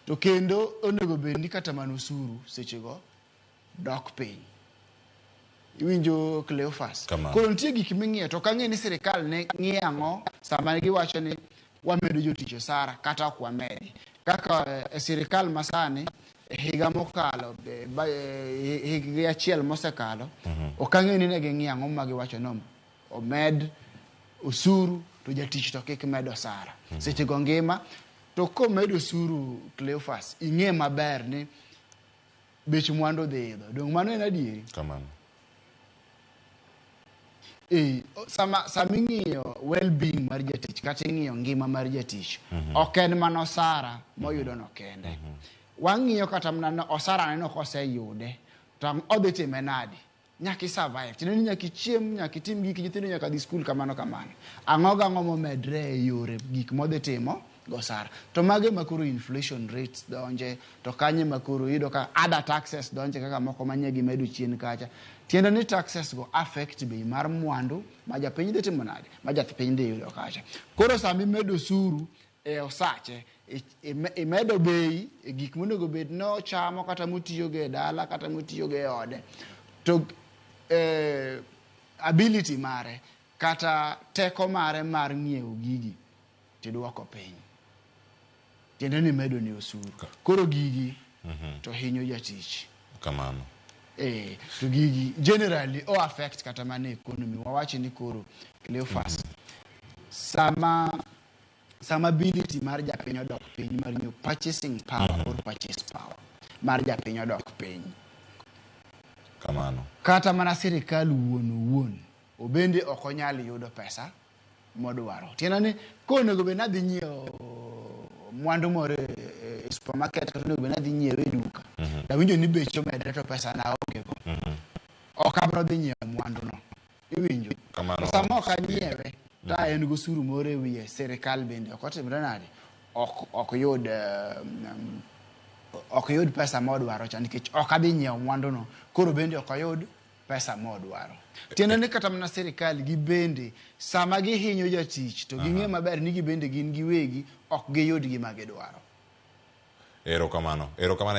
to kendo onego bed ni kata mana osuru sechego dok piny. Iwinjo Cleophas? Koro nitie gik ming'iyo, to kang'e ni sirikal ne ng'iyo ang'o sama giwacho ni wamedo jotich osara kata ok wamedi. Kaka sirikal masani higa mokalo, higa achiel mosekalo, ok ang'e ni ne ging'iyo ang'o ma giwacho no omed osuru to jatich to kik medo osara. Sechego ngima, to komedo osuru Cleophas, ing'e maber ni bech mwandu dhi idho. Dong' mano en adieri? Kamano. Sama ing'iyo well-being mar jatich, kata ing'iyo ngima mar jatich, ok en mana osara moyudo no kende. Wang'iyo kata mana osara neno koseyude, to odhi time nadi? Nyaki survive. Tiende ni nyaki chiem, nyaki tim gik nyithindo nyaka dhi skul kamano. Ang'o gang'o momedre e yore gik modhi timo gosara. To mage makoro inflation rates donje, to kanye makoro yudo ka other taxes donje kaka moko manyegi medo chien kacha. Tiende ni taxes go affect bei mar mwandu ma japiny dhi timo nade, ma japiny dhi yudo kacha. Koro sami medo osuru e osache, imedo bei e gik monego bed no chamo kata motiyogo e dala kata motiyogo e ode, to ability mare kata teko mare mar ng'iewo gigi tiduoko piny. Tiende ni medo ni osuru. Koro gigi to hinyo jatich. Kamano. To gigi generally affect kata mana economy. Wawachi ni koro Cleophas, sama ability mar japiny odok piny, mar new purchasing power or purchase power mar japiny odok piny. Kamano. Kata mana sirikal wuon obende ok onyal yudo pesa modwaro. Tiende ni konego bed nadhi nyiewo mwandu moro e supermarket, kata onego bed nadhi nyiewo e duka, dawinjo ni bech omedre to pesa na onge go, ok abro dhi nyiewo mwandu no. Iwinjo? Sama ok anyiewe, ta en gosuru moro e wiye, sirikal bende ok otimre nade, ok yud pesa modwaro cha, nikech ok adhi nyiewo mwandu no, koro bende ok oyud pesa modwaro. Tiende ni kata mana sirikal gi bende sama gihinyo jatich, to ging'e maber ni gibende gin giwegi ok giyud gima gidwaro. Erokamano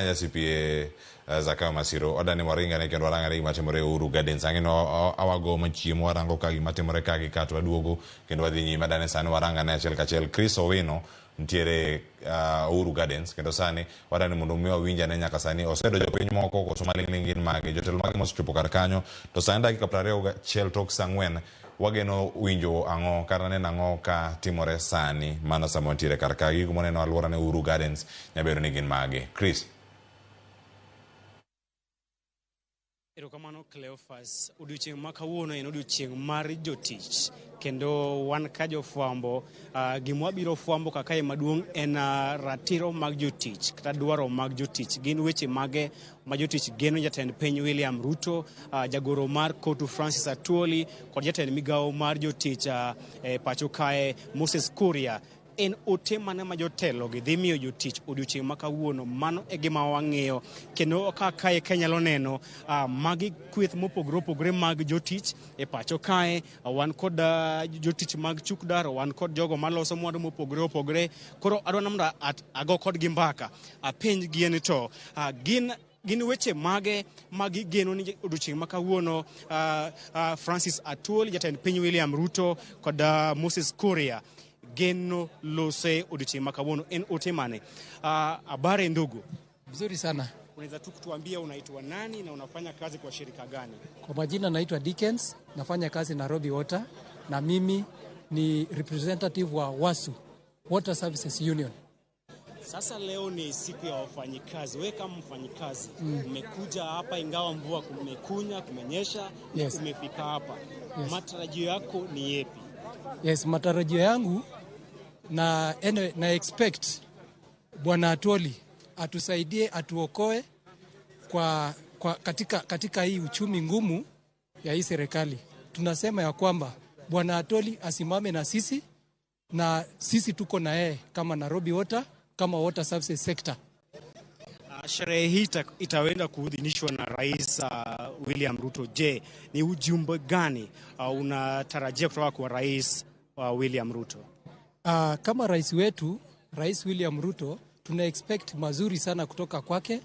nyasipie Zakayo Masiro. Odani waringane kendo warangane gima timore Uhuru Gardens. Ang'ino awago machiemo warango ka gima timore ka gi kato waduogo kendo wadhi nyime. Dane sani warangane achiel kachiel. Chris Owino ntiere Uhuru Gardens, kendo sani wadani mondo mi wawinjane nyaka sani osedo jopiny moko koso maling' gin mage, jotelo mage mosechopo kar kanyo, to sani dakika 21 tok saa 4 wageno winjo ang'o kata neno ang'o ka timore sani mano sama ntiere kar ka. Gigo moneno alwora ne Uhuru Gardens nyabedo ni gin mage. Chris. Erokamano Cleophas, odiochieng' ma kawuono en odiochieng' mar jotich, kendo wan ka jofwambo gima biro fwambo kaka maduong' en ratiro mag jotich kata dwaro mag jotich. Gin weche mage ma jotich geno jatend piny William Ruto, jagoro mar Kotu Francis Atwoli kod jatend migawo mar jotich pacho kae Moses Kuria. En ote mane ma jotelo gi dhi miyo jotich odiochieng' ma kawuono? Mano e gima wang'iyo, kendo kae nyalo neno magi kweth mopogore opogore mag jotich e pacho kae. Wan kod jotich mag Chukdar, wan kod jogo maloso mwandu mopogore opogore. Koro adwa mondo ago kodgi mbaka apenj gi to gin weche mage magi geno ni odiochieng' ma kawuono Francis Atwoli, jatend piny William Ruto kod Moses Kuria geno lose odiochieng' ma kawuono. En ote mane? Habari ndugu. Vizuri sana. Unaweza tu kutuambia unaitwa nani na unafanya kazi kwa shirika gani? Kwa majina naitwa Dickens, nafanya kazi Nairobi Water, na mimi ni representative wa WASU, Water Services Union. Sasa leo ni siku ya wafanyikazi. Wewe kama mfanyikazi umekuja hapa ingawa mvua kumekunya, kumenyesha, yes, umefika hapa. Yes. Matarajio yako ni yepi? Yes, matarajio yangu na expect Bwana Atwoli atusaidie, atuokoe katika hii uchumi ngumu ya hii serikali. Tunasema ya kwamba Bwana Atwoli asimame na sisi, na sisi tuko na yeye kama Nairobi Water, kama water services sector. Sherehe hii itawenda kuidhinishwa na Rais William Ruto. Je, ni ujumbe gani unatarajia kutoka kwa Rais William Ruto? Kama rais wetu, Rais William Ruto, tuna expect mazuri sana kutoka kwake,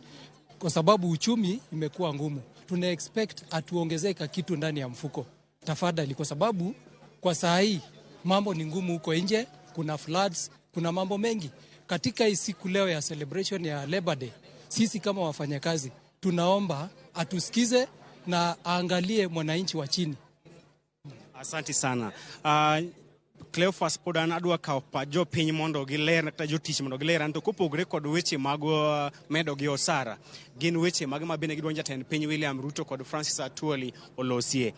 kwa sababu uchumi imekuwa ngumu. Tuna expect atuongezeka kitu ndani ya mfuko, tafadhali, kwa sababu kwa saa hii mambo ni ngumu huko nje, kuna floods, kuna mambo mengi. Katika hii siku leo ya celebration ya Labor Day, sisi kama wafanyakazi tunaomba atusikize na aangalie mwananchi wa chini. Asante sana. Cleophas Podan adwa kao pajo piny mondo giler kata jotich mondo giler anto kopogore kod weche mag medo gi osara. Gin weche mag mabene gidwanja jatend piny William Ruto kod Francis Atwoli olosie.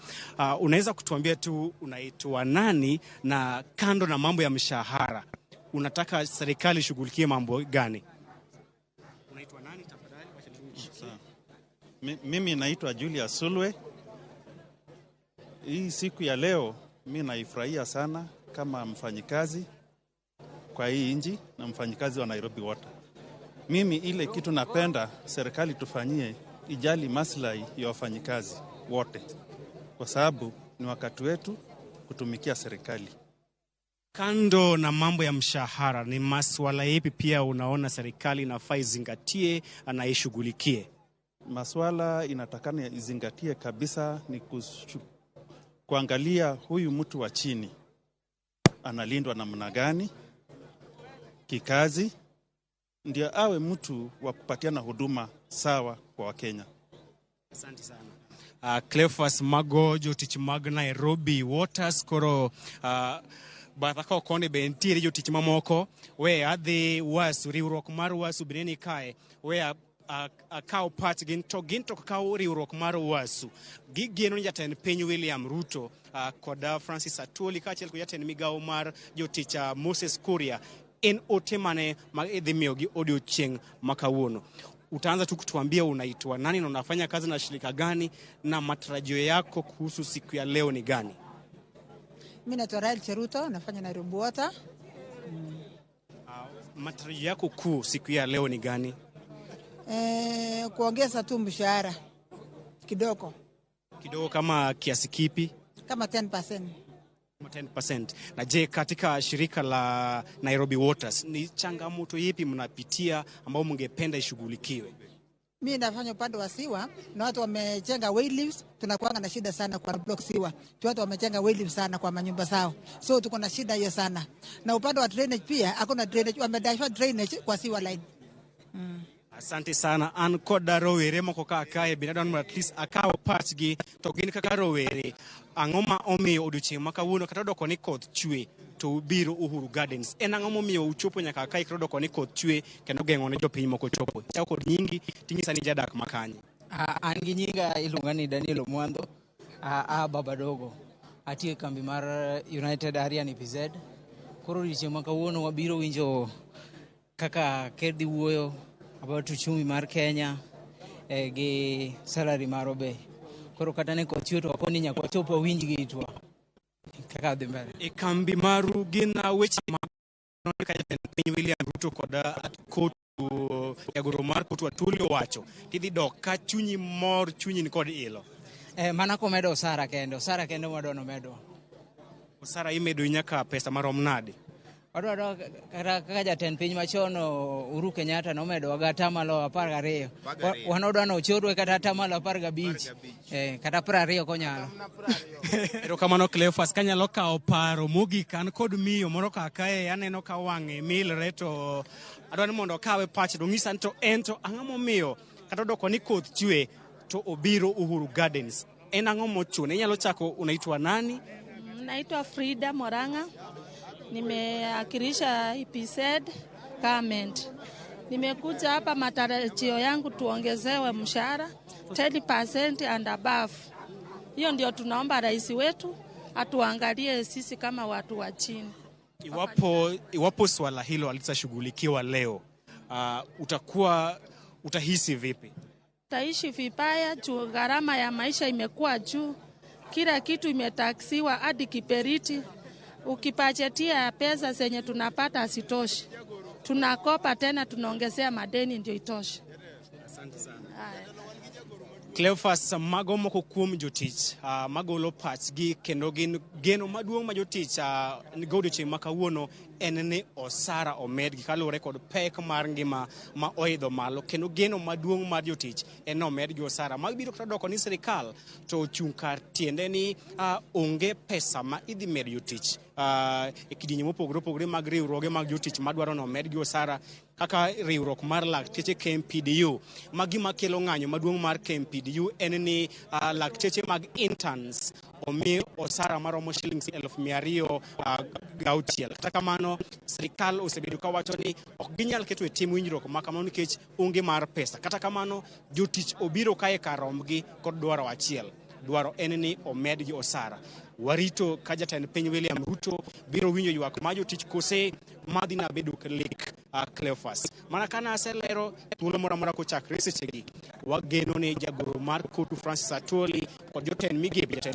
Unaweza kutuambia tu unaitwa nani, na kando na mambo ya mshahara unataka serikali shughulikie mambo gani? Unaitwa nani tafadhali? Mimi naitwa Julius Sulwe. Hii siku ya leo mimi naifurahia sana kama mfanyikazi kwa hii nchi na mfanyikazi wa Nairobi Water. Mimi ile kitu napenda serikali tufanyie, ijali maslahi ya wafanyikazi wote, kwa sababu ni wakati wetu kutumikia serikali. Kando na mambo ya mshahara, ni masuala yapi pia unaona serikali inafaa izingatie na ishughulikie? Masuala inatakana izingatie kabisa ni kuangalia huyu mtu wa chini analindwa namna gani kikazi, ndio awe mtu wa kupatiana huduma sawa kwa Wakenya. Asante sana. Cleophas Mago, jotich mag Nairobi Waters, koro bathako kone bentiere jotich mamoko we adhi WASU, riwruok mar WASU bineni kae we akaw pat gin to kaw riwruok mar WASU gigeno jatend piny William Ruto kod Francis Atwoli kaachiel kod jatend migawo mar jotich Moses Kuria. En ote mane mag idhi miyo gi odiochieng' ma kawuono? Utaanza tu kutuambia unaitwa nani na unafanya kazi na shirika gani, na matarajio yako kuhusu siku ya leo ni gani? Mimi naitwa Rael Cheruto, nafanya Nairobi Water. Matarajio yako kuu siku ya leo ni gani? Kuongeza tu mshahara kidogo. Kidogo kama kiasi kipi? Kama 10%. 10%. Na je, katika shirika la Nairobi Waters ni changamoto yipi mnapitia ambao mngependa ishughulikiwe? Mimi nafanya upande wa siwa, na watu wamejenga way leaves, tunakuanga na shida sana kwa block siwa. Watu wamejenga way leaves sana kwa manyumba zao. So tuko na shida hiyo sana. Na upande wa drainage pia hakuna drainage, wamedaiwa drainage kwa siwa line. Asante sana. An koda rowere moko kakae binadon at least akaw patgi to gin kaka rowere. Ang'oma omiyo odiochieng' ma kawuono kata doko ni koth chwe to biro Uhuru Gardens. En ang'o momiyo uchopo nyaka kae kata doko ni koth chwe kendo geng'o ne jopiny moko chopo? Chako kod nyingi ting'isa ni jadak makanye. An gi nyinga iluonga ni Daniel Omwando, baba dogo. Atiyo e kambi mar United Aryan EPZ. Koro odiochieng' ma kawuono wabiro winjo kaka ker dhi wuoyo about uchumi mar Kenya gi salary mar be. Koro kata ne koth chwe to wakoni nyaka wachop wawinj gi to kaka dhi mbele. E kambi maru gin weche mag ka piny William Ruto kod kotu jagoro mar kotu Atuli owacho tidhi dok ka chunyi mor chunyi ni kod ilo. Mana komedo osara kendo madwano medo. Osara imedo nyaka pesa marom nade? Wadwaro kaka jatend piny machon Uhuru Kenyatta nomedo waga atamalo 12. Wan odwano ochorwe kata atamalo 15. Kata 20 konyalo. Erokamano Cleophas, kanyalo kawo paro mogik an kod miyo moro kakae aneno ka wang'e milre to adwani mondo kawe pach to ng'isa to en to ang'o momiyo kata doko ni koth chwe to obiro Uhuru Gardens. En ang'o mochune? Inyalo chako, unaitwa nani? Naitwa Frida Moranga. Nimeakirisha EPZ government. Nimekuja hapa matarajio yangu tuongezewe mshahara 10% and above. Hiyo ndio tunaomba rais wetu atuangalie sisi kama watu wa chini. Iwapo swala hilo halitashughulikiwa leo, utahisi vipi? Taishi vibaya juu gharama ya maisha imekuwa juu. Kila kitu imetaksiwa hadi kiperiti. Ukipachetia pesa zenye tunapata asitoshi. Tunakopa tena tunaongezea madeni ndio itoshe. Asante sana. Cleophas, mago moko kuom jotich magolo pachgi kendo gin geno maduong' ma jotich ni godiochieng' ma kawuono en ni osara omedgi kaluwore kod pek mar ngima ma oidho malo, kendo geno maduong' mar jotich en omedgi osara. Mabiro kata doko ni sirikal to ochung' kar tiende ni onge pesa ma idhi med jotich e kidienje mopogore opogore mag riwruoge mag jotich madwaro ni omedgi osara, kaka riwruok mar lakteche KMPDU. Gima kelo ng'anyo maduong' mar KMPDU en ni lakteche mag interns omi osara maromo shillings 260,000. Kata kamano sirikal osebedo ka wacho ni ok ginyal keto e tim winjruok ma kamano nikech onge mar pesa. Kata kamano jotich obiro kae kar rombgi kod dwaro achiel. Dwaro en ni omedgi osara. Warito ka jatend piny William Ruto biro winjo ywak ma jotich kose madhi na bedo lek. Cleophas, mana kana aselero thuolo moro amora kochakre sechegi, wageno ni jagoro mar kotu Francis Atuli kod jatend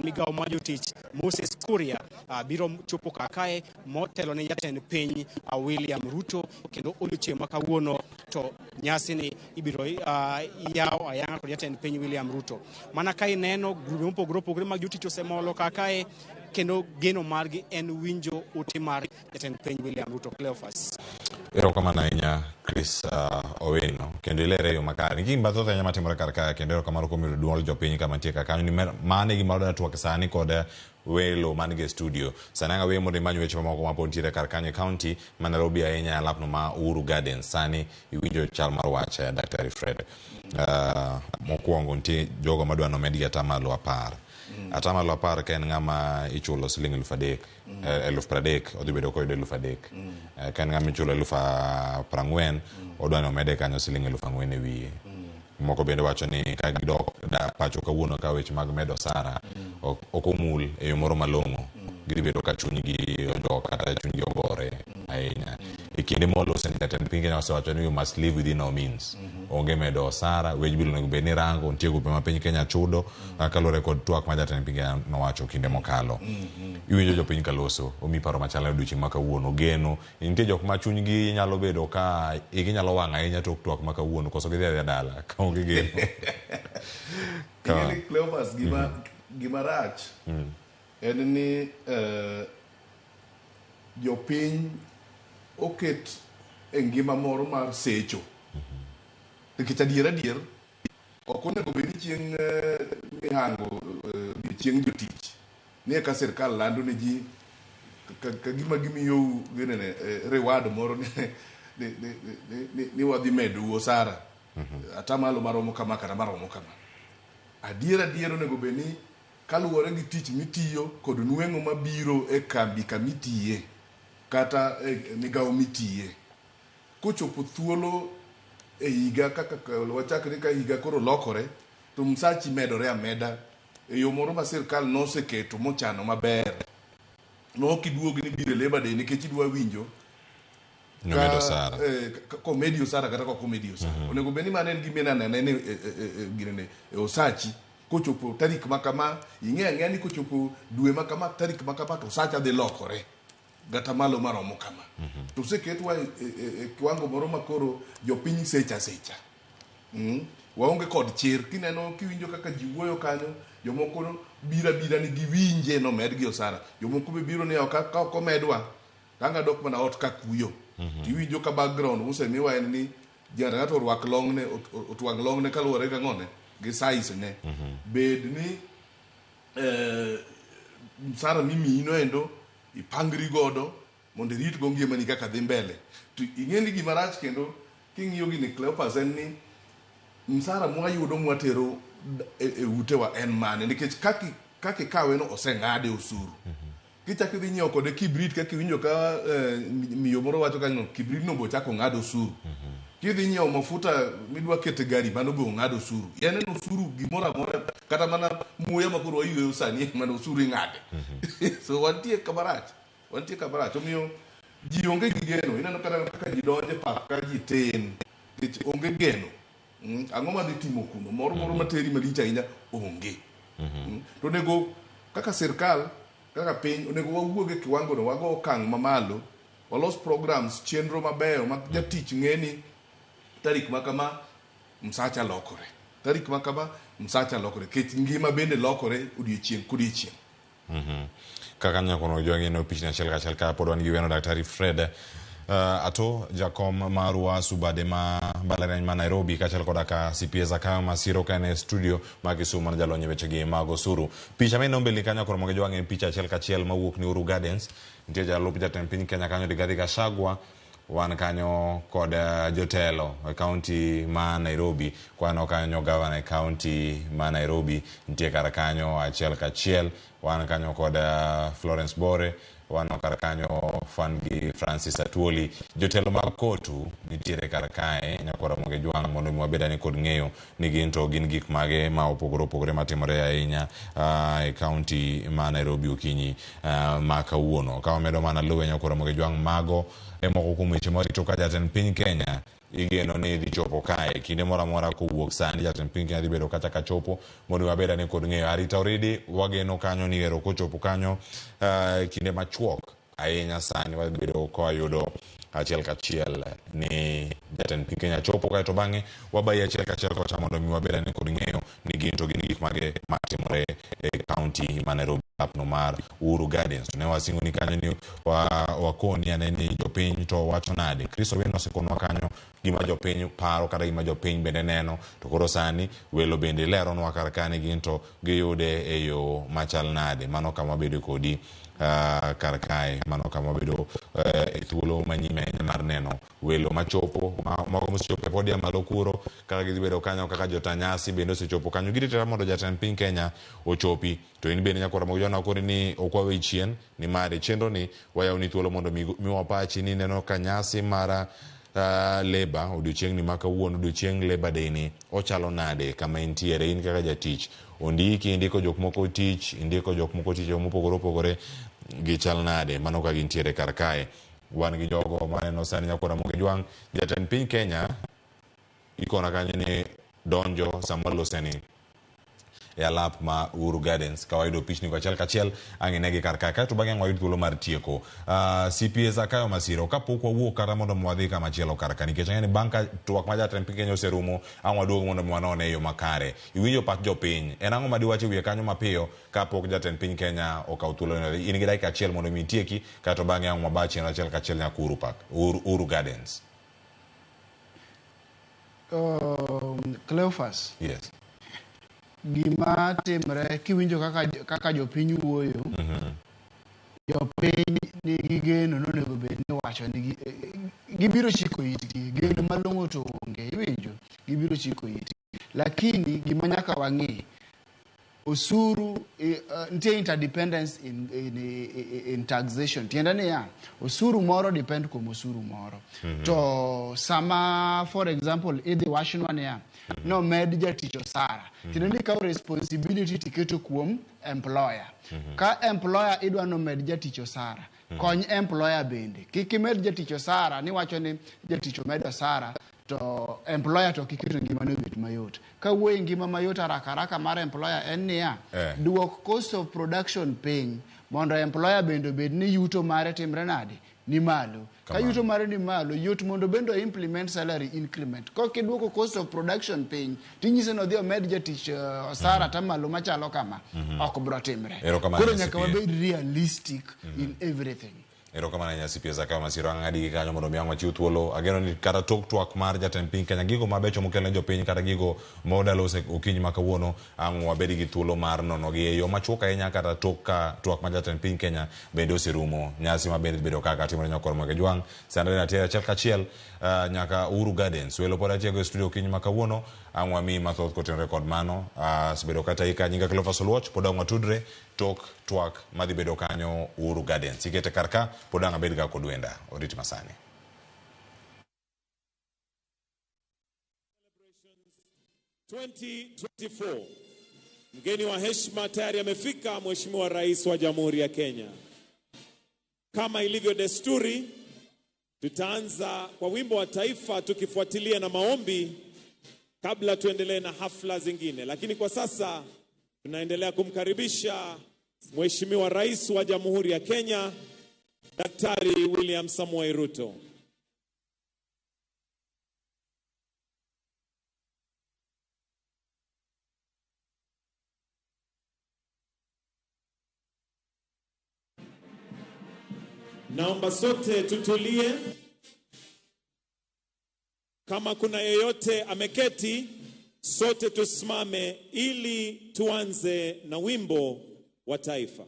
migawo mar jotich Moses Kuria biro chopo kakae motelo ne jatend piny William Ruto, kendo odiochieng' ma kawuono to nyasi ni ibiro yawo ayanga kod jatend piny William Ruto. Mana ka ineno grube mopogore opogore mag jotich osemolo kakae, kendo geno margi en winjo ote mar jatend piny William Ruto. Cleophas. Erokamano ahinya Chris Owino, kendo ilere yo makare. Gin bathoth ahinya matimore kar kae, kendo erokamano kuom yudo duol jopiny kama nitie ka kanyo. Ni mano e gima wadwa twak sani kod welo man e studio. Sani anga we mondo imany weche mamoko mapod nitiere kar kanyo e kaunti ma Nairobi ahinya alapno ma Uhuru Gardens. Sani iwinjo chal mar wach Dr. Fred. Mokwongo nitie jogo madwa ni omedgi atamalo 10. Atamalo 10 ka en ng'ama ichulo siling 3,000, 30,000 odhi bedo koyudo 3,000. Ka en ng'ama ichulo 40,000 odwa ni omede kanyo siling 4,000 e wiye. Moko bende wacho ni ka gidok pacho kawuono ka weche mag medo osara ok omul e yo moro malong'o, gidhi bedo ka chunygi ojok kata chunygi ogore ahinya. E kinde moloso ni jatend piny Kenya osewacho ni you must live within our means. Onge medo osara, wage bill onego bed ni rango, nitie gope ma piny Kenya chudo kaluwore kod twak ma jatend piny Kenya nowacho kinde mokalo. Iwinjo jopiny kaloso, omi paro machal odiochieng' ma kawuono, geno. Nitie jok ma chunygi nyalo bedo ka ginyalo wang' ahinya tok twak ma kawuono, koso gidhi adhiya dala ka onge geno. Cleophas, gima rach en ni jopiny oket e ngima moro mar secho. Nikech adier ok onego bed ni chieng' mihango chieng' jotich ni ka sirkal lando ne ji ka gima gimiyou reward moro ni wadhi medo osara atamalo maromo kama kata maromo kama. Adier onego bed ni kaluwore gi tich mitiyo kod nweng'o mabiro e kambi kamitiye kata migawo mitiye, kochopo thuolo e higa kaka wachakre ka higa koro lokore, to Msachi medore ameda e yo moro ma sirkal noseketo mochano maber. No kiduogi ni bire Labor Day nikech idwa winjo Nomedo Sara. Komedio Sara kata ko komedio Sara. Onego beni manen gimena nene girene Osachi kochopo tarik makama ing'e ni kochopo dwe makama tarik makama to Osacha dhi lokore gata malo maromo kama. To seketwa kiwango moro makoro jopiny secha. Waonge kod chir kineno kiwinjo kaka ji wuoyo kanyo jomoko bira ni giwinje no med gi osara jomoko be biro ne ka komedwa tanga dok mana ot ka kuyo tiwinjo ka background usemiwa en ni jara to rwak longne otwang longne kaluore ga ngone gi size ne bed ni sara mimi no endo ipangri godo mondo rit go ngima ni kaka dhi mbele to ing'eni gima rach kendo king'iyo gi ni Cleopas en ni msara mwayudo mwatero utewa en mane nikech kaki kawe no oseng'ade osuru kichako dhi nyiewo kode kibrit kaka winjo ka miyo moro wacho kanyo kibrit no bo chako ng'ado osuru kidhi nyiewo mafuta midwa kete gari mano bo ng'ado osuru yani no osuru gimoro amora kata mana muya makoro wayueyo sani mano osuru ing'ade so wantie kabarach omiyo ji onge gi geno ineno kaka ji donje pap ka ji tin onge geno ang'o ma dhi timo kuno moro materi malich ahinya onge to nego kaka sirkal kaka piny onego wawuoge kiwango no wago okang' mamalo walos programs chenro mabeyo ma jatich ng'eni tarik makama Msacha lokore kech ngima bende lokore odiochieng' kodiochieng' kaka nyakono jogi no pichna chel ka pod wan gi weno Daktari Fred ato jakom marwa subade ma mbalariany ma Nairobi kachal koda ka CPS akayo masiro kane studio ma Kisumu na jalonye weche gi mago suru picha me nombeli kanyo koro moge jwange picha achiel kachiel mawuok ni Uru Gardens nitie jalup jatend piny Kenya kanyo Rigathi Gachagua wan kanyo kod jotelo e county ma Nairobi kwano kanyo governor e county ma Nairobi nitie kar kanyo achiel kachiel wan kanyo kod Florence Bore wano kar kanyo Fangi Francis Atwoli jotelo mag kotu nitiere kar kae nyakora moge jwang mondo mwabeda ni kod ng'eyo ni ginto gin gik mage ma opogore matimore ahinya e county ma Nairobi okinyi ma kawuono ka wamedo mana luwe nyakora moge jwang mago moko kuom weche morito ka jatend piny Kenya igeno ni dhi chopo kae kinde moro amora kowuok sani jatend piny Kenya dhi bedo kacha ka chopo mondo wabeda ni kod ng'eyo arita already wageno kanyo ni ero kochopo kanyo kinde machuok ahinya sani wabedo koyudo achiel kachiel ni jatend piny Kenya chopo kae to bang'e wabai achiel kachiel kocha mondo mi wabeda ni kod ng'eyo ni ginto gin gik mage matimore e county ma Nairobi no mar Uru Gardens ne wasingo ni kanyo ni wakoni aneni jopiny to wacho nade Kristo weno sekonwa kanyo gima jopiny paro kata gima jopiny bende neno to koro sani welo bende lero nwa kar kane ginto giyude e yo machal nade mano kama bedo kodi kar kae mano kama bedo e thuolo manyime mar neno welo machopo mago mosechopo e podia malo kuro kaka gibedo kanyo kaka jotanyasi bende osechopo kanyo giritera mondo jatend piny Kenya ochopi to in bende nyakora mogo jona kori ni okwawe chien ni mare chenro ni wayaw ni thuolo mondo miwapachi ni neno kanyasi mara Labor odiochieng' ni maka wuon odiochieng' Labor Day ni ochalo nade kama intiere in kaka jatich indiko jok moko tich mopogore gichal nade mano ka gintiere kar kae wan gi jogo maneno sani nyakora moge jwang jatend piny Kenya ikona kanyo ni donjo Samuel Loseni e alap ma Uru Gardens kawaido pichni kwa chel kachiel anginegi kar kae to bang'e wayud thuolo mar tieko CPS akayo masiro kapok wawuok kata mondo mwadhi kama chielo kar ka nikech ng'eni banka twak ma jatend piny Kenya oserumo waduog mondo mwanone e yo makare iwinjo pach jopiny en ang'o madiwache wiye kanyo mapiyo kapok jatend piny Kenya okaw thuolo in gi dakika achiel mondo mitieki kata bang'e ang'o mabachi achiel kachiel nyaka Uru Gardens. Cleophas. Yes. Gima timre kiwinjo kaka jopiny wuoyo jopiny nigi geno nonego bed ni wacho ni gibiro chiko itgi geno malong'o to onge iwinjo gibiro chiko itgi lakini gima nyaka wang'e osuru ntie interdependence in taxation. Tiendani ya osuru moro depend kuom osuru moro. To sama for example idhi washinwane ya no med jatich osara. Tiendani ka responsibility tiketo kuom employer. Ka employer idwa no med jatich osara. Kony employer bende. Kik imed jatich osara ni wacho ni jatich omed osara to employer to kiketo ngima no bet mayot. Ka wuoyi ngima mayot haraka mar employer en niya duok cost of production piny mondo employer bende bed ni yuto mare timre nade ni malo. Ka yuto mare ni malo yot mondo bendo implement salary increment. Ka kiduoko cost of production piny tinyise no dhi omed jatich osara tamalo machalo kama ok bro timre. Koro nyaka wabed realistic in everything. Ero kama nyasi pia za kama masiro ngadi kanyo mondo miango chiu thuolo ageno ni kata tok twak mar jatend piny Kenya gigo mabecho mokelo jo piny kata gigo modalo se okinyi makawuono ango wabedi gi thuolo mar nono gi yo machuka enya kata tok ka twak mar jatend piny Kenya bende osirumo nyasi mabende bedo kaka timore nyakor moge jwang sandre na tera chel kachiel nyaka Uhuru Gardens welo poda tiego studio okinyi makawuono ango mi mathoth koten record mano sebedo kata ika nyinga Cleophas Oluoch poda ngwatudre tok twak madhi bedo kanyo Uhuru Gardens ikete karka podanga bedga kodwenda oriti masani. 2024 mgeni wa heshima tayari amefika, Mheshimiwa Rais wa Jamhuri ya Kenya. Kama ilivyo desturi, tutaanza kwa wimbo wa taifa tukifuatilia na maombi kabla tuendelee na hafla zingine, lakini kwa sasa tunaendelea kumkaribisha Mheshimiwa Rais wa Jamhuri ya Kenya Daktari William Samoei Ruto. Naomba sote tutulie. Kama kuna yeyote ameketi, sote tusimame ili tuanze na wimbo wa taifa.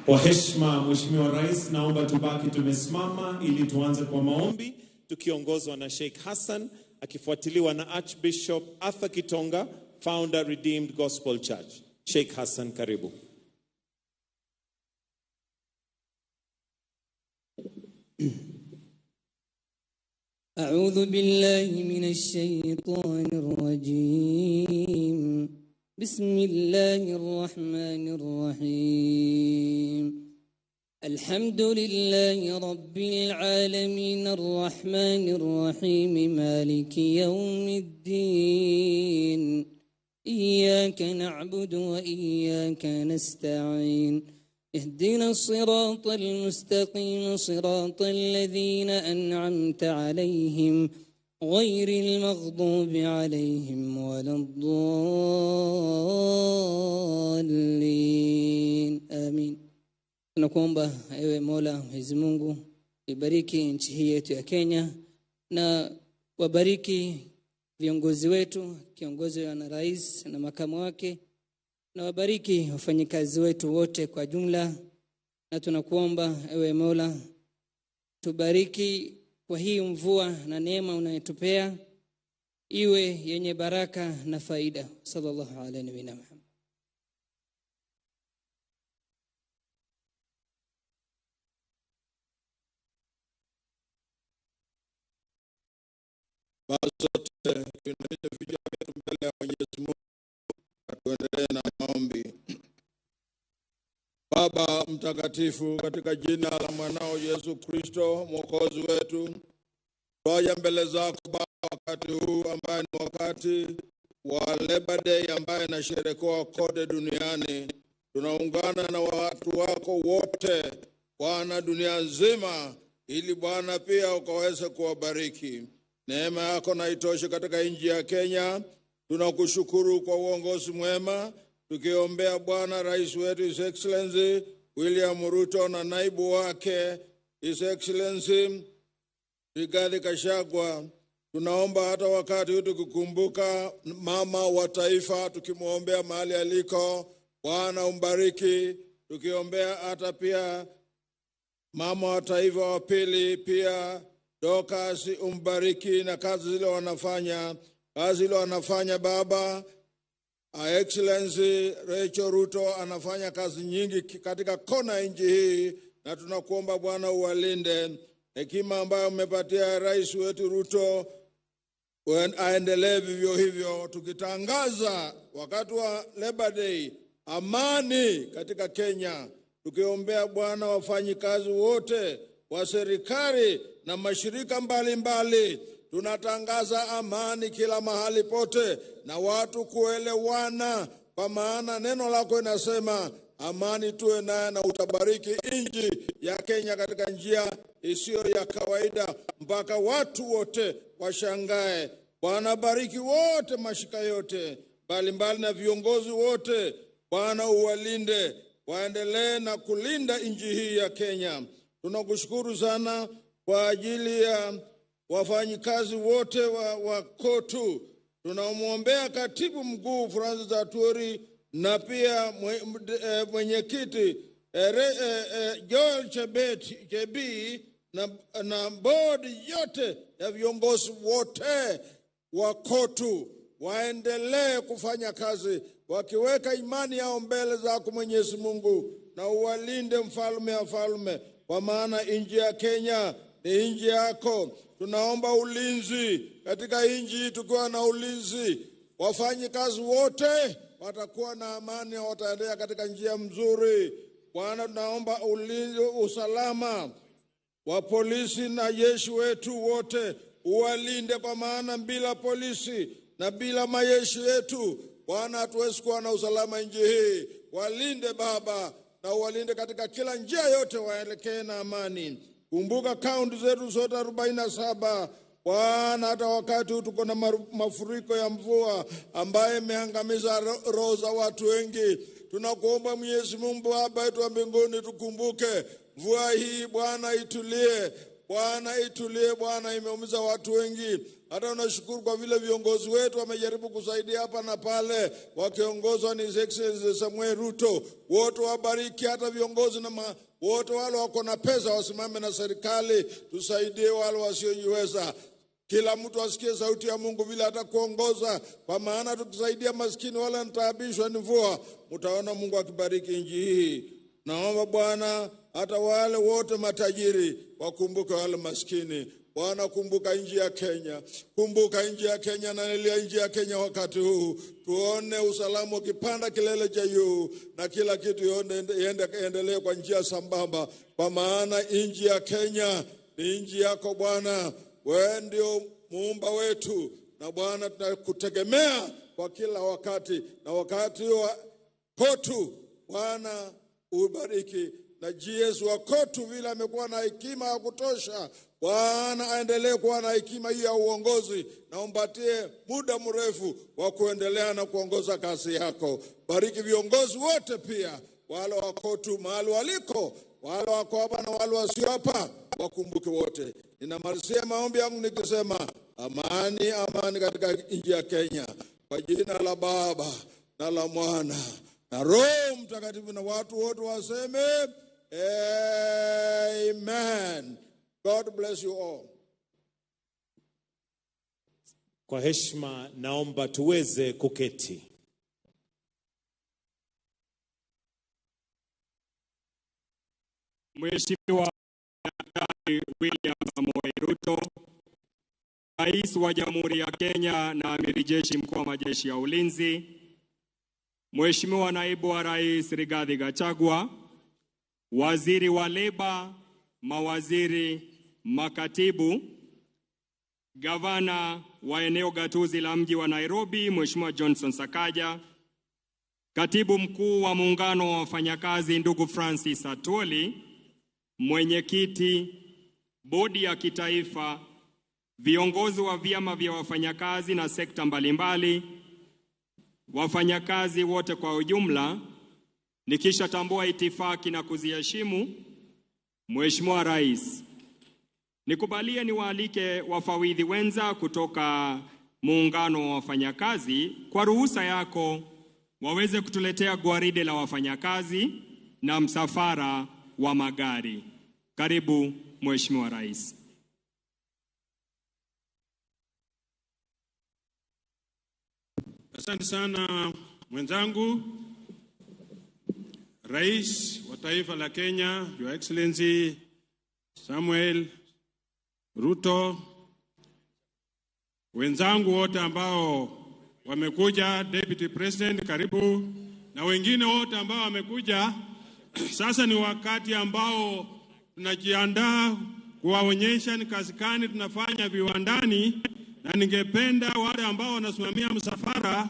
Kwa heshima Mheshimiwa Rais, naomba tubaki tumesimama ili tuanze kwa maombi tukiongozwa na Sheikh Hassan akifuatiliwa na Archbishop Arthur Kitonga, founder Redeemed Gospel Church. Sheikh Hassan, karibu. أعوذ بالله من الشيطان الرجيم. بسم الله الرحمن الرحيم. الحمد لله رب العالمين الرحمن الرحيم مالك يوم الدين. إياك نعبد وإياك نستعين. اهدنا الصراط المستقيم صراط الذين أنعمت عليهم غير المغضوب عليهم ولا الضالين آمين. Tunakuomba ewe Mola Mwenyezi Mungu ibariki nchi hii yetu ya Kenya na wabariki viongozi wetu, kiongozi na rais na makamu wake, na wabariki wafanyikazi wetu wote kwa jumla, na tunakuomba ewe Mola tubariki kwa hii mvua na neema unayotupea iwe yenye baraka na faida. Sallallahu alaihi wa sallam. Sote tunaita vichwa vyetu mbele ya Mwenyezi Mungu na tuendelee na maombi. Baba mtakatifu, katika jina la mwanao Yesu Kristo mwokozi wetu, twaja mbele zako Baba wakati huu ambaye ni wakati wa Labor Day ambaye inasherekewa kote duniani. Tunaungana na watu wako wote Bwana dunia nzima, ili Bwana pia ukaweze kuwabariki. Neema yako na itoshe katika nchi ya Kenya. Tunakushukuru kwa uongozi mwema, tukiombea Bwana rais wetu His Excellency William Ruto na naibu wake His Excellency Rigathi Gachagua. Tunaomba hata wakati huu tukikumbuka mama wa taifa, tukimwombea mahali aliko, Bwana umbariki. Tukiombea hata pia mama wa taifa wa pili pia Dorcas, umbariki na kazi zile wanafanya Baba. Excellency Rachel Ruto anafanya kazi nyingi katika kona nchi hii, na tunakuomba Bwana uwalinde. Hekima ambayo umepatia rais wetu Ruto aendelee vivyo hivyo, tukitangaza wakati wa Labor Day amani katika Kenya, tukiombea Bwana wafanyikazi wote wa serikali na mashirika mbalimbali. Tunatangaza amani kila mahali pote na watu kuelewana, kwa maana neno lako linasema amani tuwe naye na utabariki nchi ya Kenya katika njia isiyo ya kawaida, mpaka watu wote washangae. Bwana bariki wote mashika yote mbalimbali na viongozi wote. Bwana uwalinde, waendelee na kulinda nchi hii ya Kenya. Tunakushukuru sana kwa ajili ya wafanyikazi wote wa KOTU. Tunamwombea katibu mkuu Francis Atwoli na pia mwenyekiti Joel Chebii na board yote ya viongozi wote wa KOTU. Waendelee kufanya kazi wakiweka imani yao mbele zako Mwenyezi Mungu, na uwalinde mfalme wa falme, kwa maana nchi ya Kenya ni nchi yako. Tunaomba ulinzi katika nchi. Tukiwa na ulinzi, wafanyikazi wote watakuwa na amani, wataendelea katika njia mzuri. Bwana, tunaomba ulinzi, usalama wa polisi na jeshi wetu wote uwalinde, kwa maana bila polisi na bila majeshi yetu Bwana hatuwezi kuwa na usalama nchi hii. Walinde Baba, na walinde katika kila njia yote, waelekee na amani. Kumbuka kaunti zetu zote 47 Bwana, hata wakati huu tuko na mafuriko ya mvua ambaye imeangamiza roho za watu wengi. Tunakuomba Mwenyezi Mungu Baba yetu wa mbinguni, tukumbuke mvua hii Bwana, itulie Bwana, itulie Bwana, imeumiza watu wengi. Hata unashukuru kwa vile viongozi wetu wamejaribu kusaidia hapa na pale, wakiongozwa ni His Excellency Samuel Ruto. Wote wabariki, hata viongozi na wote wale wako na pesa wasimame na serikali, tusaidie wale wasiojiweza. Kila mtu asikie sauti ya Mungu vile atakuongoza, kwa maana tukisaidia maskini wale wanataabishwa ni mvua, mtaona Mungu akibariki nchi hii. Naomba Bwana hata wale wote matajiri wakumbuke wale maskini. Bwana, kumbuka nchi ya Kenya. Kumbuka nchi ya Kenya, na nilia nchi ya Kenya wakati huu. Tuone usalama ukipanda kilele cha juu, na kila kitu iendelee kwa njia sambamba, kwa maana nchi ya Kenya ni nchi yako Bwana. Wewe ndio muumba wetu, na Bwana tunakutegemea kwa kila wakati. Na wakati wa KOTU Bwana ubariki, na GS wa KOTU vile amekuwa na hekima ya kutosha, Bwana aendelee kuwa na hekima hii ya uongozi, na umpatie muda mrefu wa kuendelea na kuongoza kazi yako. Bariki viongozi wote pia, wale wa KOTU mahali waliko, wale wako hapa na wale wasio hapa, wakumbuke wote. Ninamalizia maombi yangu nikisema Amani, amani katika nchi ya Kenya. Kwa jina la Baba na la Mwana na Roho Mtakatifu, na watu wote waseme amen. God bless you all. Kwa heshima naomba tuweze kuketi. Mheshimiwa Daktari William Samoei Ruto, Rais wa Jamhuri ya Kenya na Amiri Jeshi Mkuu wa Majeshi ya Ulinzi, Mheshimiwa Naibu wa Rais Rigathi Gachagua, Waziri wa Leba, mawaziri, makatibu, Gavana wa eneo gatuzi la mji wa Nairobi, Mheshimiwa Johnson Sakaja, Katibu Mkuu wa Muungano wa Wafanyakazi ndugu Francis Atwoli, Mwenyekiti, Bodi ya Kitaifa, viongozi wa vyama vya wafanyakazi na sekta mbalimbali, wafanyakazi wote kwa ujumla, nikisha tambua itifaki na kuziheshimu, Mheshimiwa Rais, nikubalie niwaalike wafawidhi wenza kutoka Muungano wa Wafanyakazi kwa ruhusa yako waweze kutuletea gwaride la wafanyakazi na msafara wa magari. Karibu Mheshimiwa Rais. Asante sana mwenzangu, Rais wa taifa la Kenya, Your Excellency Samuel Ruto, wenzangu wote ambao wamekuja, Deputy President karibu, na wengine wote ambao wamekuja. Sasa ni wakati ambao tunajiandaa kuwaonyesha ni kazi gani tunafanya viwandani, na ningependa wale ambao wanasimamia msafara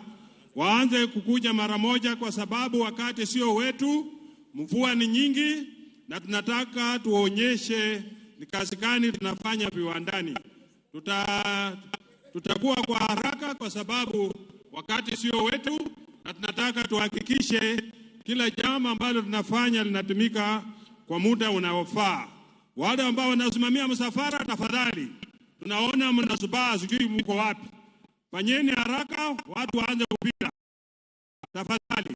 waanze kukuja mara moja, kwa sababu wakati sio wetu, mvua ni nyingi, na tunataka tuonyeshe ni kazi gani tunafanya viwandani. Tutakuwa kwa haraka kwa sababu wakati sio wetu, na tunataka tuhakikishe kila jambo ambalo tunafanya linatumika kwa muda unaofaa. Wale ambao wanasimamia msafara, tafadhali, tunaona mnasubaa, sijui mko wapi. Fanyeni haraka, watu waanze kupita. Tafadhali,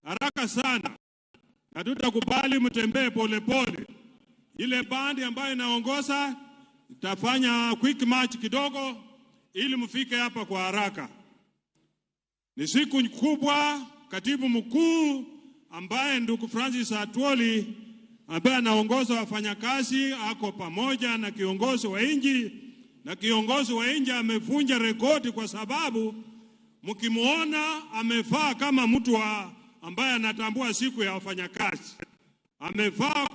haraka sana. Hatutakubali mtembee polepole. Ile bandi ambayo inaongoza itafanya quick march kidogo ili mfike hapa kwa haraka. Ni siku kubwa. Katibu mkuu ambaye ndugu Francis Atwoli ambaye anaongoza wafanyakazi ako pamoja na kiongozi wa nchi, na kiongozi wa nchi amevunja rekodi kwa sababu mkimuona amevaa kama mtu ambaye anatambua siku ya wafanyakazi. Amevaa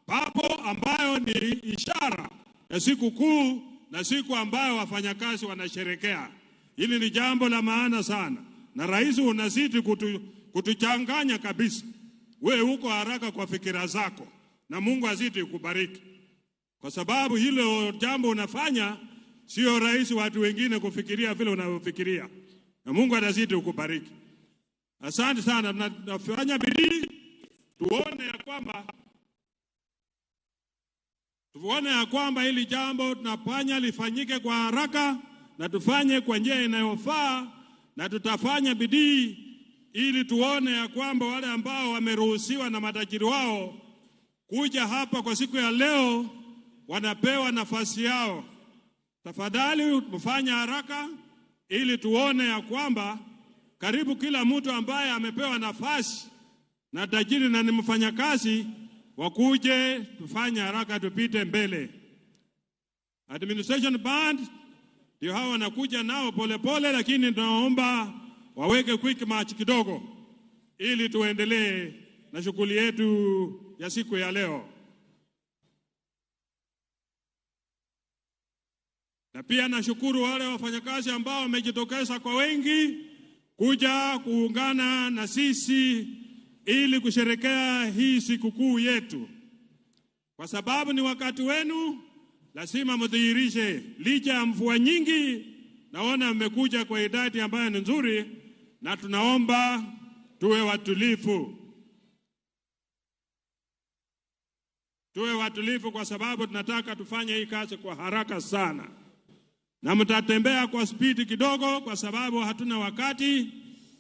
papo ambayo ni ishara ya siku kuu na siku ambayo wafanyakazi wanasherekea. Hili ni jambo la maana sana, na rais unazidi kutuchanganya kabisa. Wewe uko haraka kwa fikira zako, na Mungu azidi kubariki, kwa sababu hilo jambo unafanya sio rais watu wengine kufikiria vile unavyofikiria, na Mungu azidi kukubariki. Asante sana. Tunafanya bidii tuone ya kwamba hili jambo tunafanya lifanyike kwa haraka, na tufanye kwa njia inayofaa, na tutafanya bidii ili tuone ya kwamba wale ambao wameruhusiwa na matajiri wao kuja hapa kwa siku ya leo wanapewa nafasi yao. Tafadhali mfanye haraka ili tuone ya kwamba karibu kila mtu ambaye amepewa nafasi na tajiri na ni mfanyakazi wakuje, tufanye haraka tupite mbele. Administration band ndio hawa wanakuja nao polepole, lakini tunaomba waweke quick march kidogo ili tuendelee na shughuli yetu ya siku ya leo. Na pia nashukuru wale wafanyakazi ambao wamejitokeza kwa wengi kuja kuungana na sisi ili kusherekea hii sikukuu yetu. Kwa sababu ni wakati wenu, lazima mdhihirishe. Licha ya mvua nyingi, naona mmekuja kwa idadi ambayo ni nzuri, na tunaomba tuwe watulivu. Tuwe watulivu kwa sababu tunataka tufanye hii kazi kwa haraka sana. na mtatembea kwa spidi kidogo kwa sababu hatuna wakati,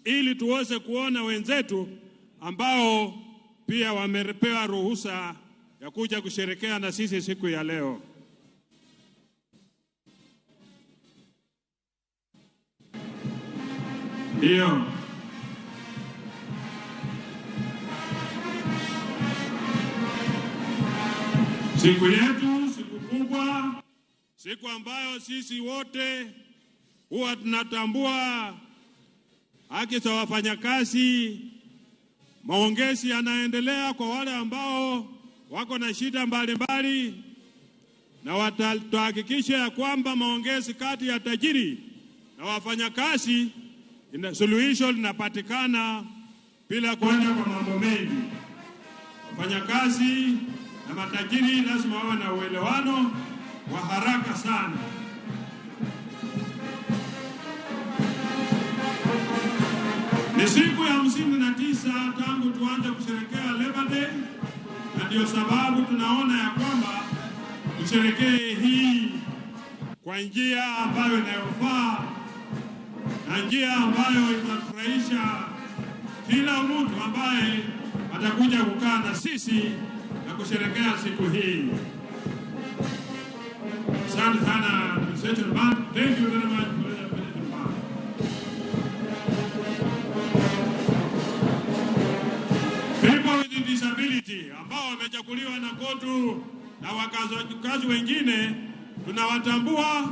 ili tuweze kuona wenzetu ambao pia wamepewa ruhusa ya kuja kusherekea na sisi siku ya leo. Ndio. Siku yetu, siku kubwa, siku ambayo sisi wote huwa tunatambua haki za wafanyakazi. Maongezi yanaendelea kwa wale ambao wako na shida mbalimbali, na watahakikisha ya kwamba maongezi kati ya tajiri na wafanyakazi suluhisho linapatikana bila kwenda kwa mambo mengi. Wafanyakazi na matajiri lazima wawe na uelewano wa haraka sana. Ni siku ya 59 tangu tuanze kusherehekea Labor Day, na ndio sababu tunaona ya kwamba tusherehekee hii kwa njia ambayo inayofaa na njia ambayo itafurahisha kila mtu ambaye atakuja kukaa na sisi na kusherehekea siku hii. Asante sana President Bank. Thank you very much. People with disability ambao wamechaguliwa na KOTU na wakazi wengine tunawatambua,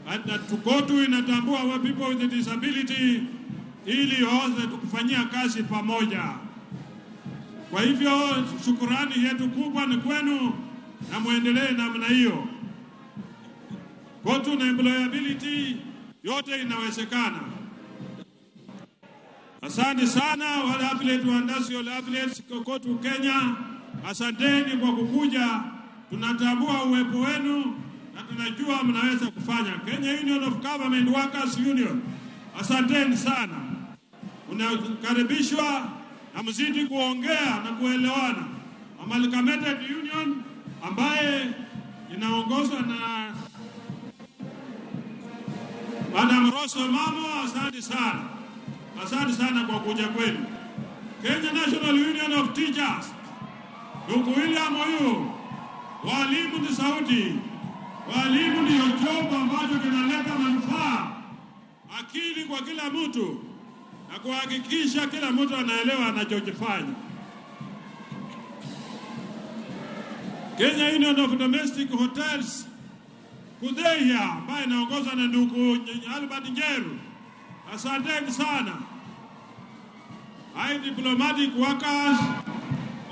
na KOTU inatambua wa people with disability ili waweze kufanyia kazi pamoja. Kwa hivyo shukrani yetu kubwa ni kwenu, na muendelee namna hiyo. KOTU na employability yote inawezekana. Asante sana wale affiliate wa industrial affiliates KOTU Kenya. Asanteni kwa kukuja. Tunatambua uwepo wenu na tunajua mnaweza kufanya. Kenya Union of Government Workers Union, asanteni sana. Unakaribishwa na mzidi kuongea na kuelewana. Amalgamated Union ambaye inaongozwa na Madam Rose Mamo, asante sana. Asante sana kwa kuja kwenu. Kenya National Union of Teachers, ndugu William Oyu, walimu ni sauti. Walimu ni chombo ambacho kinaleta manufaa, akili kwa kila mtu, na kuhakikisha kila mtu anaelewa anachokifanya. Kenya Union of Domestic Hotels, Kudehia, ambaye inaongozwa na ndugu Albert Njeru, asanteni sana. High diplomatic workers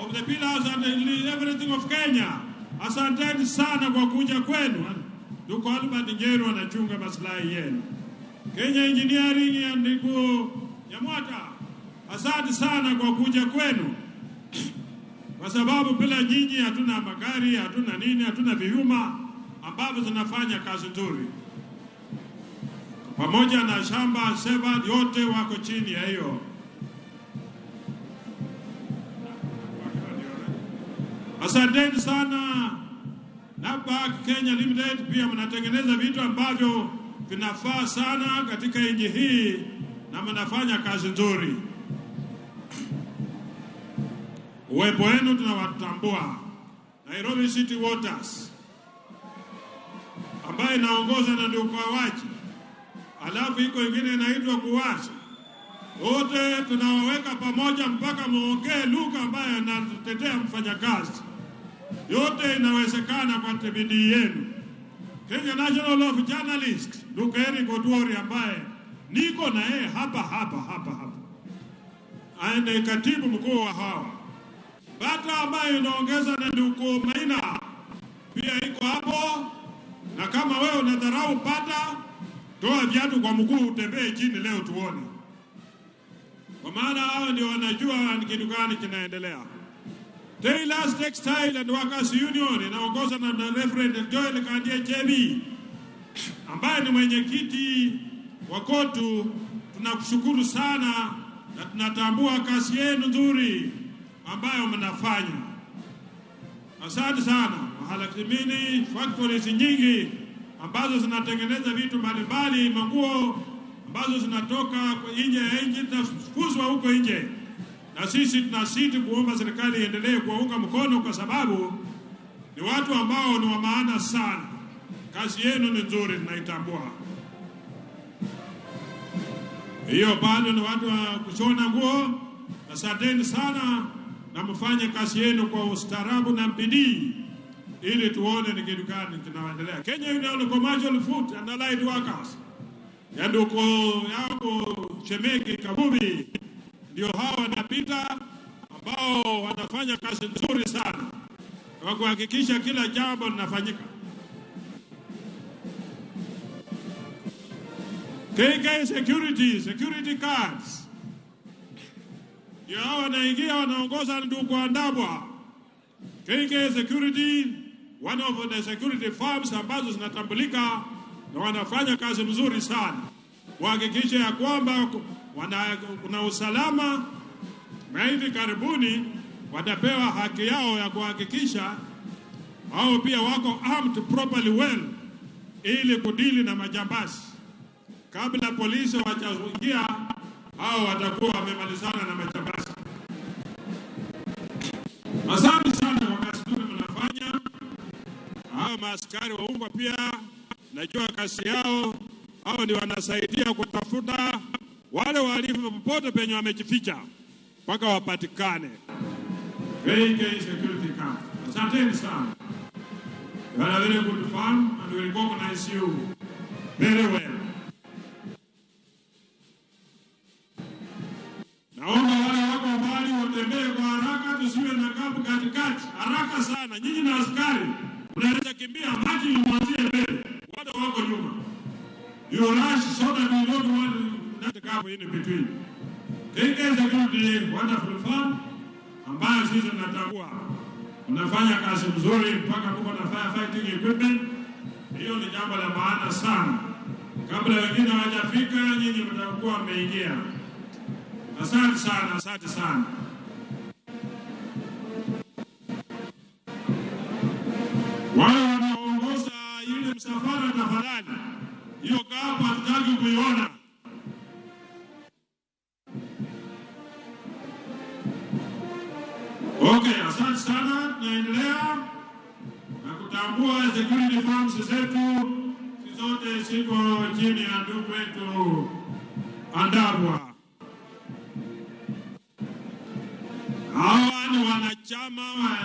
of the pillars and everything of Kenya, asanteni sana kwa kuja kwenu. Ndugu Albert Njeru anachunga maslahi yenu. Kenya Engineering ya ndugu Nyamwata, asante sana kwa kuja kwenu. Kwa sababu bila nyinyi hatuna magari, hatuna nini, hatuna vyuma ambavyo zinafanya kazi nzuri. Pamoja na shamba Seva yote wako chini ya hiyo. Asanteni sana. NABARAK Kenya Limited pia mnatengeneza vitu ambavyo vinafaa sana katika nchi hii na mnafanya kazi nzuri. Uwepo wenu tunawatambua. Nairobi City Waters ambaye inaongozwa na ndugu Kawaji, alafu iko ingine inaitwa Kuwasa. Wote tunawaweka pamoja mpaka muongee lugha ambayo anatetea mfanyakazi. Yote inawezekana kwa bidii yenu. Kenya National of Journalists, ndugu Eric Oduori ambaye niko na yeye hapa. Aende katibu mkuu wa hawa. Bata ambayo inaongeza na ndugu Maina pia iko hapo. Na kama wewe unadharau Bata, toa viatu kwa mkuu utembee chini leo tuone. Kwa maana hao ndio wanajua kitu gani kinaendelea. Tailors Textile and Workers Union inaongozwa na Reverend Joel Kandie Chebi ambaye ni mwenyekiti wa KOTU. Tunakushukuru sana na tunatambua kazi yenu nzuri ambayo mnafanya. Asante sana. Mahala Kimini, factories nyingi ambazo zinatengeneza vitu mbalimbali, manguo ambazo zinatoka nje ya nchi zinafukuzwa huko nje, na sisi tunasiti kuomba serikali iendelee kuwaunga mkono, kwa sababu ni watu ambao ni wa maana sana. Kazi yenu ni nzuri, tunaitambua. Hiyo bado ni watu wa kushona nguo. Asanteni sana na mfanye kazi yenu kwa ustaarabu na bidii, ili tuone ni kitu gani kinaendelea. Kenya Union Commercial Food and Allied Workers ya nduko yako Chemeki Kabubi ndio hawa wanapita, ambao wanafanya kazi nzuri sana kwa kuhakikisha kila jambo linafanyika. KK security cards ndio hawa wanaingia, wanaongoza ndugu Andabwa. KK Security, one of the security firms ambazo zinatambulika na wanafanya kazi mzuri sana kuhakikisha ya kwamba kuna usalama, na hivi karibuni watapewa haki yao ya kuhakikisha hao pia wako armed properly well, ili kudili na majambazi. Kabla polisi wajaingia, hao watakuwa wamemalizana na majambazi. Asante sana kwa kazi nzuri mnafanya. Hao maaskari wa umma pia najua kazi yao, hao ndio wanasaidia kutafuta wale wahalifu popote penye wamejificha mpaka wapatikane. KK Security Camp. Asanteni sana. You are a very good firm and we will recognize you very well. Naomba wale wako mbali watembee kwa haraka, tusiwe na kampu katikati. Haraka sana. Nyinyi na askari unaweza kimbia, maji mwanzie mbele, wale wako nyuma. You rush so that we don't want that gap in between. KK Security, wonderful firm ambayo sisi tunatambua unafanya kazi mzuri mpaka mko na firefighting equipment. Hiyo ni jambo la maana sana. Kabla wengine hawajafika, nyinyi mtakuwa mmeingia. Asante sana, asante sana. Wale wanaongoza ile msafara, tafadhali hiyo kapa hatutaki kuiona. Okay, asante sana. Naendelea na kutambua security firms zetu zote ziko chini ya ndugu wetu Andabwa. Hawa ni wanachama wa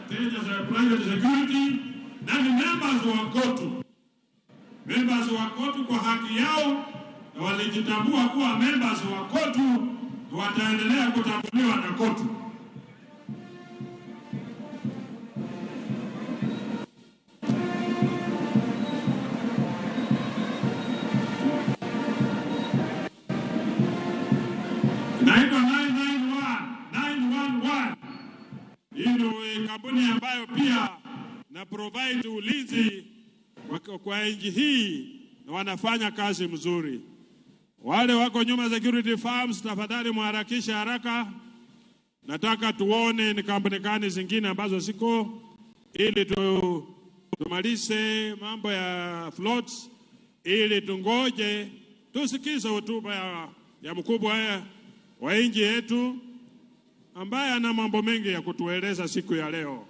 Kenya Private Security na ni members wa KOTU. Members wa KOTU kwa haki yao, na walijitambua kuwa members wa KOTU, wataendelea kutambuliwa na KOTU. Naitwa 911. Hii ni kampuni ambayo pia na provide ulinzi kwa nchi hii, na wanafanya kazi mzuri. Wale wako nyuma security firms, tafadhali muharakisha haraka. Nataka tuone ni kampuni gani zingine ambazo siko, ili tumalize mambo ya floats, ili tungoje tusikize hotuba ya mkubwa wa nchi yetu ambaye ana mambo mengi ya kutueleza siku ya leo.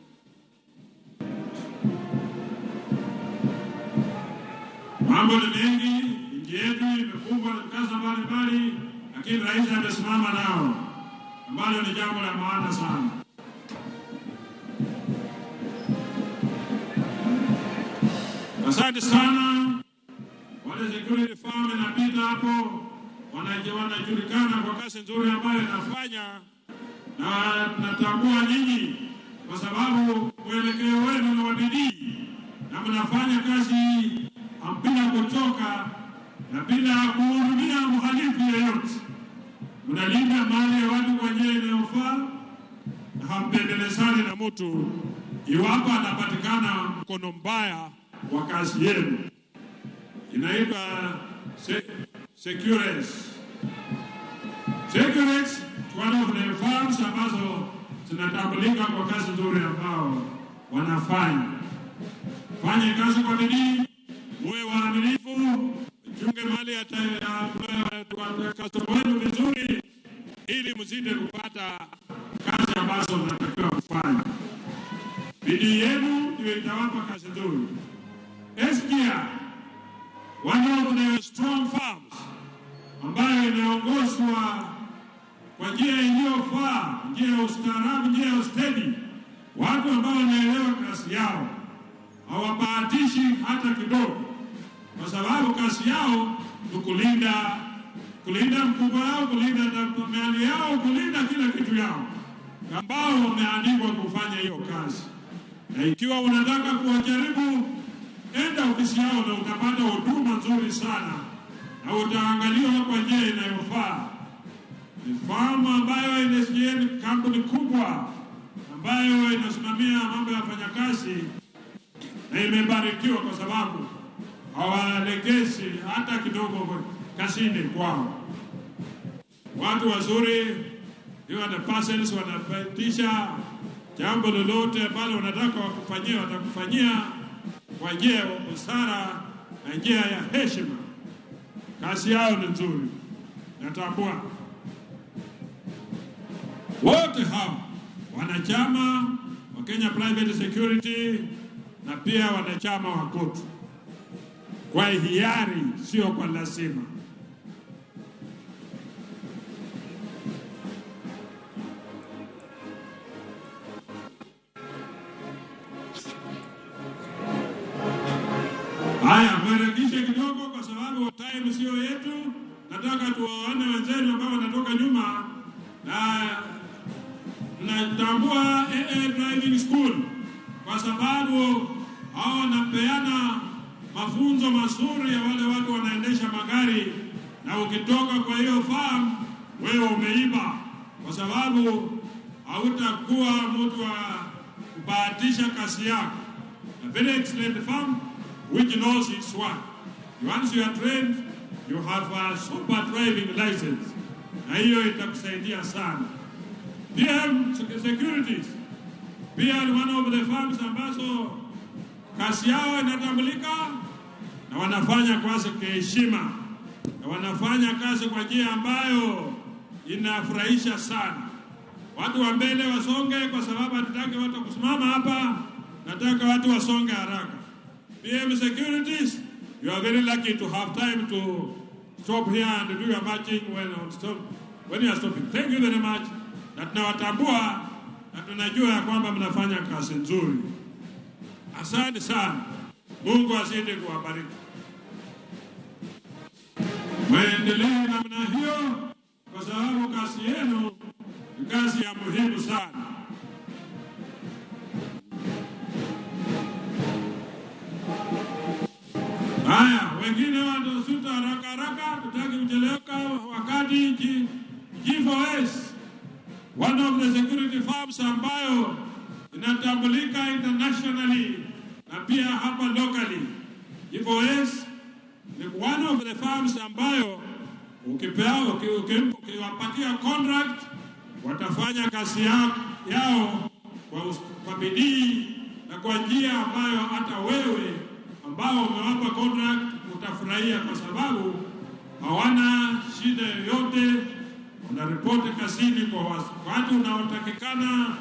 Mambo ni mengi, nchi yetu imekumbwa na kazi mbalimbali, lakini rais amesimama nao, ambalo ni jambo la maana sana. Asante sana. Wale security firm inapita hapo, wanajulikana kwa kazi nzuri ambayo inafanya, na tunatambua nyinyi kwa sababu mwelekeo wenu ni wa bidii na mnafanya kazi bila kuchoka na bila kuhurumia mhalifu yeyote. Mnalinda mali ya watu kwa njia inayofaa na hampendelezani na mtu iwapo anapatikana mkono mbaya wa kazi yenu. Inaitwa Securix. Securix, one of the firms ambazo zinatambulika kwa kazi nzuri ambao wanafanya. Fanye kazi kwa bidii, muwe waaminifu, chunge mali ya customer wenu vizuri, ili msije kupata kazi ambazo mnatakiwa kufanya. Bidii yenu ndio itawapa kazi nzuri. SGR, one of the strong farms, ambayo inaongozwa kwa njia iliyofaa, njia ya ustaarabu, njia ya ustedi, watu ambao wanaelewa kazi yao, hawabahatishi hata kidogo, kwa sababu kazi yao ni kulinda mfugo wao, kulinda mali yao, kulinda kila kitu yao, ambao wameandikwa kufanya hiyo kazi. Na ikiwa unataka kuwajaribu, enda ofisi yao na utapata huduma nzuri sana, na utaangaliwa kwa njia inayofaa. Ni farm ambayo ni kampuni kubwa ambayo inasimamia mambo ya wafanyakazi, na imebarikiwa kwa sababu hawalegezi hata kidogo kazini kwao. Watu wazuri, hiyo the persons wanapitisha jambo lolote ambalo wanataka wakufanyia, watakufanyia kwa njia ya busara na njia ya heshima. Kazi yao ni nzuri, natambua. Wote hao wanachama wa Kenya Private Security na pia wanachama wa KOTU, kwa hiari, sio kwa lazima. Haya, mharakishe kidogo kwa sababu time sio yetu. Nataka tuwaone wenzenu ambao wanatoka nyuma, na natambua AA Driving School kwa sababu hao wanapeana mafunzo mazuri ya wale watu wanaendesha magari, na ukitoka kwa hiyo farm wewe umeiba, kwa sababu hautakuwa mtu wa kubahatisha kazi yako. A very excellent farm which knows its work. Once you are trained, you have a super driving license, na hiyo itakusaidia sana. PM Securities pia ni one of the farms ambazo kazi yao inatambulika, na wanafanya kazi kwa heshima, na wanafanya kazi kwa njia ambayo inafurahisha sana. Watu wa mbele wasonge, kwa sababu hatutaki watu kusimama hapa, nataka watu wasonge haraka. PM Securities, you are very lucky to have time to stop here and do your marching when you are stopping. Thank you very much. Na tunawatambua na tunajua ya kwamba mnafanya kazi nzuri. Asante sana. Mungu azidi kuwabariki. Mwendelee namna hiyo, kwa sababu kazi yenu ni kazi ya muhimu sana. Haya, wengine wanasuta haraka haraka, tutaki kucheleweka wakati. G4S, one of the security firms ambayo inatambulika internationally na pia hapa locally. G4S ni one of the firms ambayo ukiwapatia contract watafanya kazi yao kwa bidii na kwa njia ambayo hata wewe ambao umewapa contract utafurahia, kwa sababu hawana shida yoyote. Wanaripoti kazini kwa watu unaotakikana,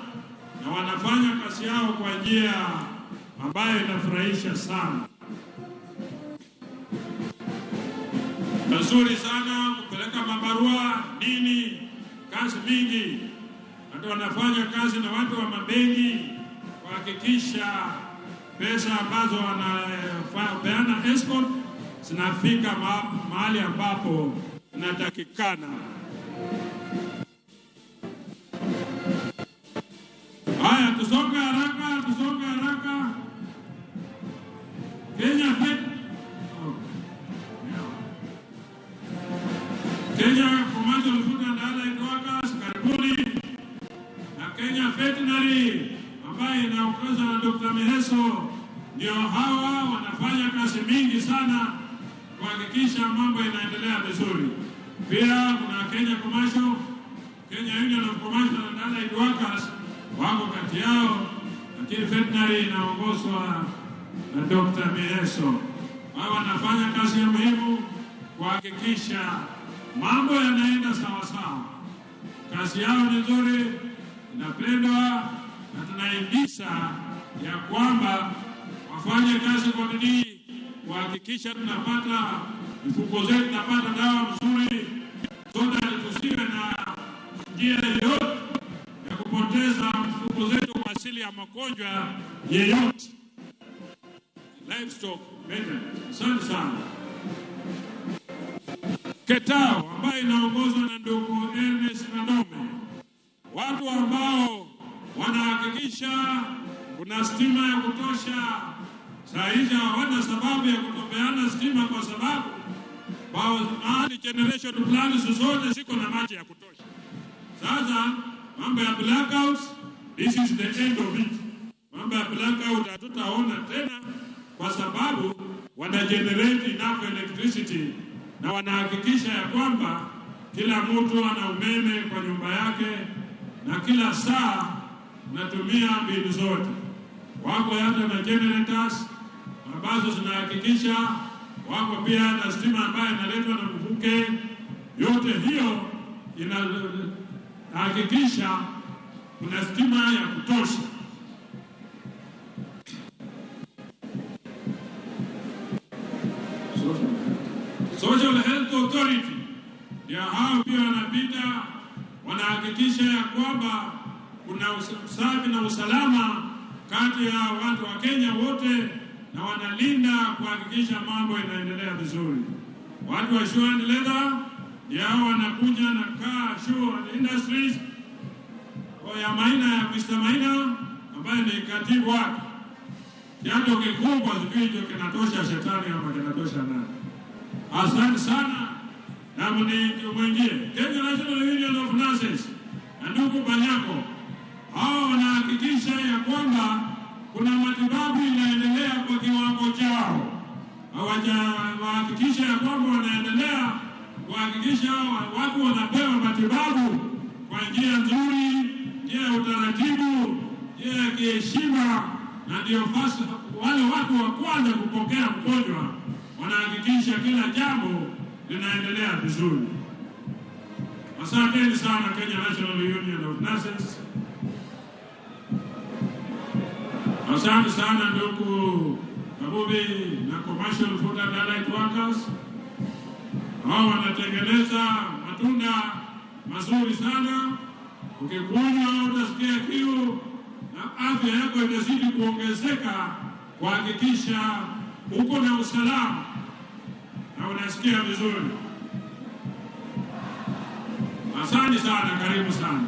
na wanafanya kazi yao kwa njia ambayo inafurahisha sana. Nzuri sana kupeleka mabarua nini, kazi mingi. Watu wanafanya kazi na watu wa mabenki kuhakikisha pesa ambazo wanapeana escort zinafika mahali ambapo inatakikana. Haya, tusonge haraka, tusonge haraka. Kenya Commercial Food and Allied Workers, karibuni. Na Kenya Veterinary ambaye inaongozwa na Dr. Miheso, ndio hawa wanafanya kazi mingi sana kuhakikisha mambo inaendelea vizuri. Pia kuna Kenya Commercial, Kenya Union of Commercial and Allied Workers wako kati yao, lakini Veterinary inaongozwa na Dr. Miheso. hawa wanafanya kazi ya muhimu kuhakikisha mambo yanaenda sawa sawa. Kazi yao ni nzuri, inapendwa, na tunahimiza ya kwamba wafanye kazi kwa bidii kuhakikisha tunapata mifugo zetu, tunapata dawa mzuri, sote tusiwe na njia yoyote ya kupoteza mifugo zetu kwa asili ya magonjwa yeyote. Livestock maintenance. Asante sana. Ketao ambayo inaongozwa na ndugu Ernest Nadome, watu ambao wanahakikisha kuna stima ya kutosha. Saa hizi hawana sababu ya kutopeana stima kwa sababu mahali generation plan zote ziko na maji ya kutosha. Sasa mambo ya blackouts, this is the end of it. Mambo ya blackout hatutaona tena kwa sababu wana generate enough electricity na wanahakikisha ya kwamba kila mtu ana umeme kwa nyumba yake na kila saa unatumia mbinu zote. Wako hata na generators ambazo zinahakikisha, wako pia na stima ambayo inaletwa na mvuke. Yote hiyo inahakikisha kuna stima ya kutosha. Social Health Authority ya hao pia wanapita, wanahakikisha ya kwamba kuna usafi na usalama kati ya watu wa Kenya wote, na wanalinda kuhakikisha mambo inaendelea vizuri. Watu wa Shoe and Leather yao wanakuja na Car Shoe and Industries ya Maina, ya Mr. Maina ambaye ni katibu wake. Kiatu kikubwa sijui hicho kinatosha shetani ama kinatosha nani. Asante sana. Na mwingie Kenya National Union of Nurses na ndugu Banyako, hao wanahakikisha ya kwamba kuna matibabu inaendelea kwa kiwango chao. Hawahakikisha ya kwamba wanaendelea kuhakikisha watu wanapewa matibabu kwa njia nzuri, njia ya utaratibu, njia ya kiheshima, na ndio wale watu wa kwanza kupokea mgonjwa wanahakikisha kila jambo linaendelea vizuri. Asanteni sana Kenya National Union of Nurses. Asante sana ndugu Kabubi na Commercial Food and Allied Workers. Hao wanatengeneza matunda mazuri sana. Ukikunywa utasikia kiu na afya yako inazidi kuongezeka, kuhakikisha uko na usalama na unasikia vizuri. Asante sana, karibu sana.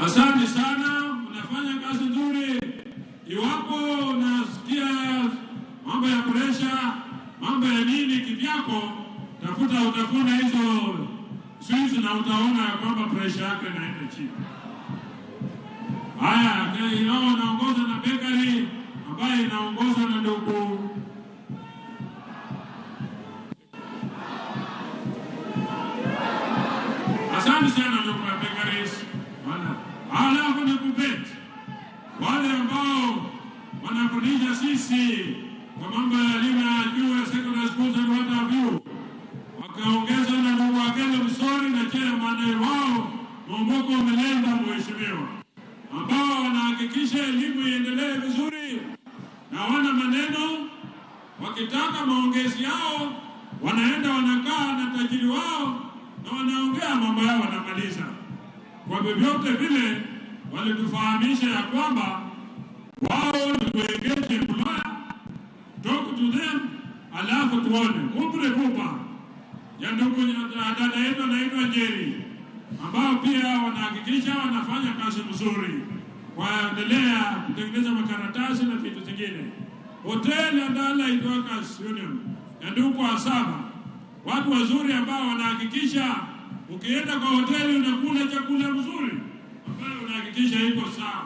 Asante sana, unafanya kazi nzuri. Iwapo unasikia mambo ya presha, mambo ya nini kivyako, utafuna hizo swings na utaona ya kwamba presha yake inaenda chini. Haya, hao wanaongoza na bakery ambayo inaongozwa na ndugu asante sana ndugu wa bakeries. Halafu ni kubet wale ambao wanafundisha sisi kwa mambo ya elimu ya juu ya secondary schools and what have you, wakaongeza na ndugu Wakele Msori na chairman wao Momboko Melemba mheshimiwa, ambao wanahakikisha elimu iendelee vizuri na wana maneno. Wakitaka maongezi yao wanaenda wanakaa na tajiri wao na wanaongea mambo yao wanamaliza. Kwa vyovyote vile walitufahamisha ya kwamba wao ni kuengage employer, talk to them, alafu tuone kumbre kupa ya ndugu dada yetu anaitwa Jerry, ambao pia wanahakikisha wanafanya kazi mzuri, waendelea kutengeneza makaratasi na vitu vingine. Hotel and Allied Workers Union ya ndugu Asaba, watu wazuri ambao wanahakikisha ukienda kwa hoteli unakula chakula mzuri ambayo unahakikisha iko sawa.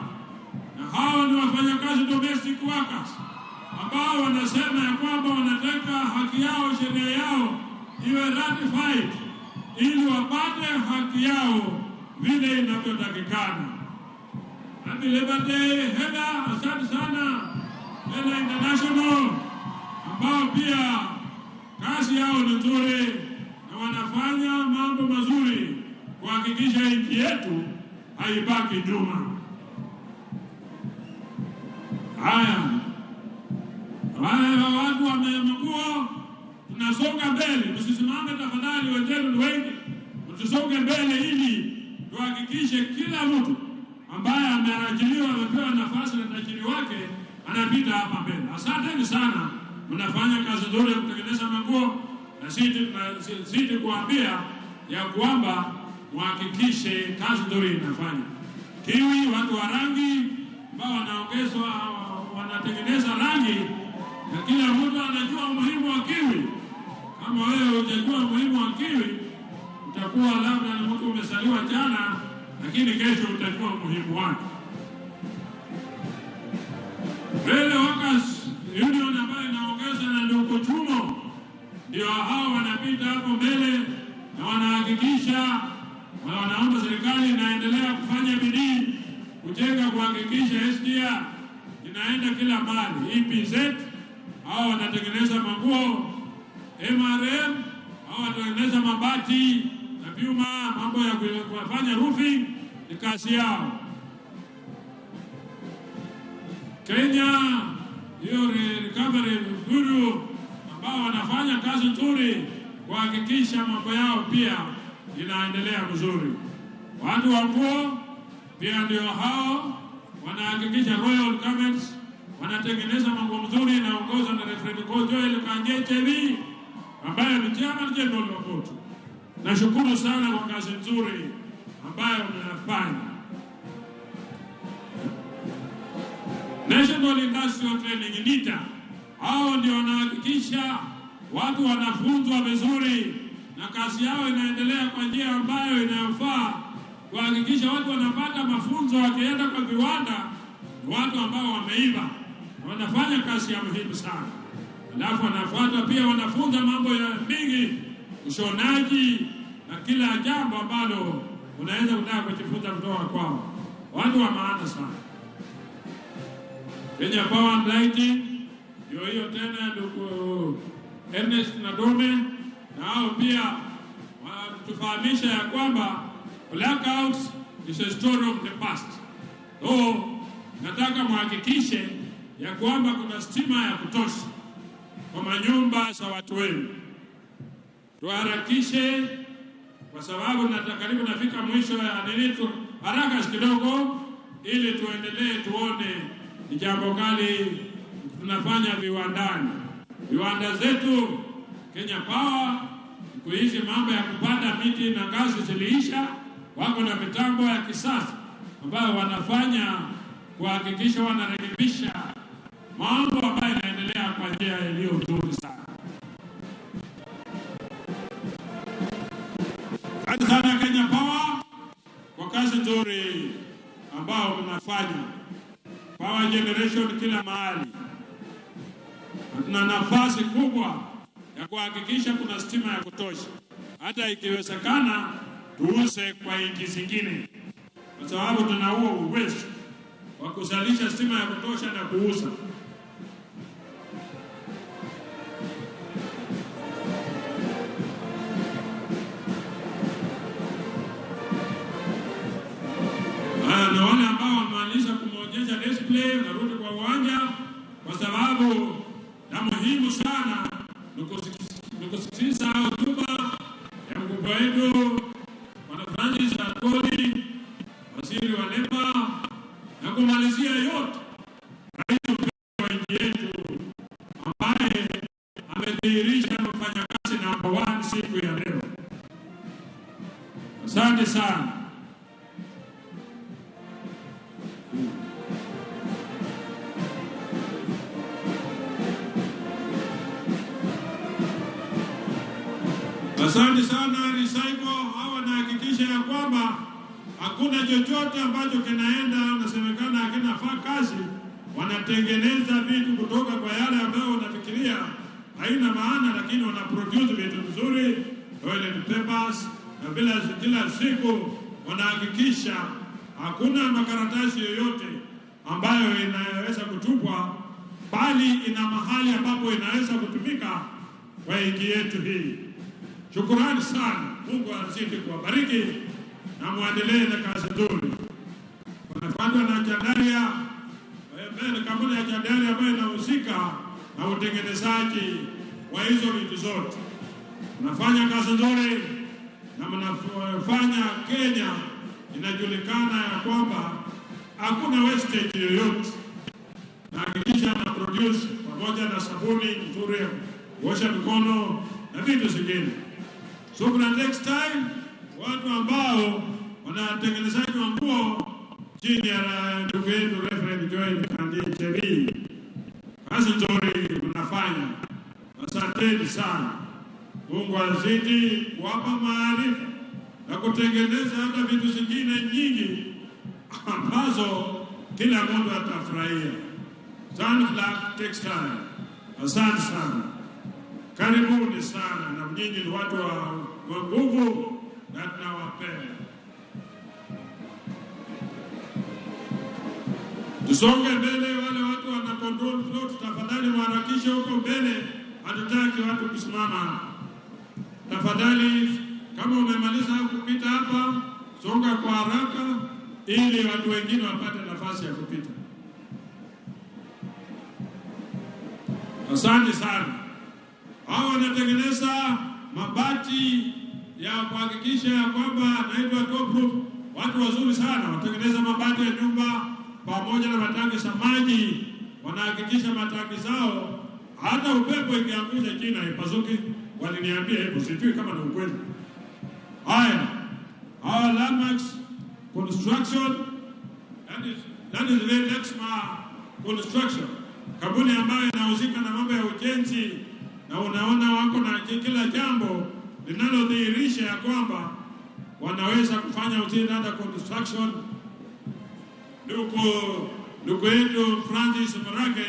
Na hao ni wafanyakazi domestic workers ambao wanasema ya kwamba wanataka haki yao, sheria yao iwe ratified ili wapate haki yao vile inavyotakikana. Happy Labor Day, Heda, asante sana. Stella International ambao pia kazi yao ni nzuri na wanafanya mambo mazuri kuhakikisha nchi yetu haibaki nyuma. Haya watu wamekuwa tunasonga mbele, msisimame tafadhali, wenzetu ni wengi, tusonge mbele ili tuhakikishe kila mtu ambaye ameajiriwa amepewa nafasi na tajiri wake anapita hapa mbele. Asanteni sana, mnafanya kazi nzuri ya kutengeneza manguo, na sisi kuambia ya kwamba muhakikishe kazi nzuri inafanya. Kiwi, watu wa rangi ambao wanaongezwa wanatengeneza rangi, na kila mtu anajua umuhimu wa kiwi. Kama wewe hujajua umuhimu wa kiwi, utakuwa labda ni mtu umesaliwa jana, lakini kesho utajua umuhimu wake. Railway Workers Union ambayo inaongeza na ndugu Chumo, ndio hao wanapita hapo mbele na wanahakikisha, wanaomba serikali inaendelea kufanya bidii kujenga, kuhakikisha SGR inaenda kila mahali. EPZ hao wanatengeneza manguo, MRM hao wanatengeneza mabati na vyuma, mambo ya kufanya roofing ni kazi yao. Kenya hiyo recovery bureau ambao wanafanya kazi nzuri kuhakikisha mambo yao pia inaendelea vizuri. Watu wa nguo pia ndio hao wanahakikisha Royal Garments wanatengeneza mambo mzuri, inaongozwa na Reverend Joel Kanyechevi ambaye ni chairman general wa koti. Nashukuru sana kwa kazi nzuri ambayo mnafanya. National Industrial Training NITA, hao ndio wanahakikisha watu wanafunzwa vizuri na kazi yao inaendelea kwa njia ambayo inayofaa, kuhakikisha watu wanapata mafunzo wakienda kwa viwanda, watu ambao wameiva wanafanya kazi ya muhimu sana. Alafu wanafuata pia wanafunza mambo ya mingi, ushonaji na kila jambo ambalo unaweza kutaka kujifunza kutoka kwao. Watu wa maana sana. Kenya Power and Lighting ndio hiyo tena, ndugu Ernest Nadome, na hao pia wanatufahamisha ya kwamba blackouts is a story of the past. So nataka muhakikishe ya kwamba kuna stima ya kutosha kwa manyumba za watu wenu. Tuharakishe kwa sababu karibu nafika mwisho ya nilitu, haraka kidogo ili tuendelee tuone ni jambo gani tunafanya viwandani. Viwanda zetu Kenya Power kuishi mambo ya kupanda miti na ngazi ziliisha, wako na mitambo ya kisasa ambayo wanafanya kuhakikisha wanarekebisha mambo ambayo yanaendelea kwa njia iliyo nzuri sana. Asante sana Kenya Power kwa kazi nzuri ambao mnafanya. Power generation kila mahali. Tuna nafasi kubwa ya kuhakikisha kuna stima ya kutosha. Hata ikiwezekana tuuze kwa nchi zingine, kwa sababu tuna huo uwezo wa kuzalisha stima ya kutosha na kuuza. Na wale ambao wamaanisha kumwonyesha display narudi kwa uwanja, kwa sababu na muhimu sana ni kusikiliza hotuba ya mkubwa wetu Bwana Francis Atwoli, waziri wa leba, na kumalizia yote rais wa nchi yetu ambaye amedhihirisha mfanyakazi namba 1 siku ya leo. Asante sana. Asante sana Recycle, hawa nahakikisha ya kwamba hakuna chochote ambacho kinaenda nasemekana hakinafaa kazi. Wanatengeneza vitu kutoka kwa yale ambayo unafikiria haina maana, lakini wanaproduce vitu vizuri, toilet papers, na kila siku wanahakikisha hakuna makaratasi yoyote ambayo inaweza kutupwa bali ina mahali ambapo inaweza kutumika kwa nchi yetu hii. Shukrani sana. Mungu azidi kuwabariki na muendelee na kazi nzuri. Wanafanywa na Chandaria, kampuni ya Chandaria ambayo inahusika na utengenezaji wa hizo vitu zote. Mnafanya kazi nzuri na mnafanya Kenya inajulikana ya kwamba hakuna wastage yoyote. Na hakikisha na produce pamoja na sabuni nzuri ya kuosha mikono na vitu zingine. So kuna next time watu ambao wanatengenezaji wa nguo chini ya ndugu yetu Reverend Joel Kandi, kazi nzuri mnafanya. Asanteni sana. Mungu azidi kuwapa maarifa na kutengeneza hata vitu zingine nyingi ambazo kila mtu atafurahia. Sunflower Textile. Asante sana. Karibuni sana, na nyinyi ni watu wa nguvu na tunawapenda. Tusonge mbele, wale watu wana control float, tafadhali mharakishe huko mbele. Hatutaki watu kusimama. Tafadhali kama umemaliza kupita hapa, songa kwa haraka ili watu wengine wapate nafasi ya kupita. Asante sana. Hao wanatengeneza mabati ya kuhakikisha ya kwamba naitwa top roof. Watu wazuri sana, watengeneza mabati ya nyumba pamoja na matangi za maji. Wanahakikisha matangi zao hata upepo ikiangusha chini haipasuki. Waliniambia hivyo, sijui kama ni ukweli. Haya, our Landmax Construction, that is very Lexma Construction, kampuni ambayo inahusika na mambo ya ujenzi, na unaona wako na kila jambo linalodhihirisha ya kwamba wanaweza kufanya ujenzi na construction. Ndugu yetu Francis Marake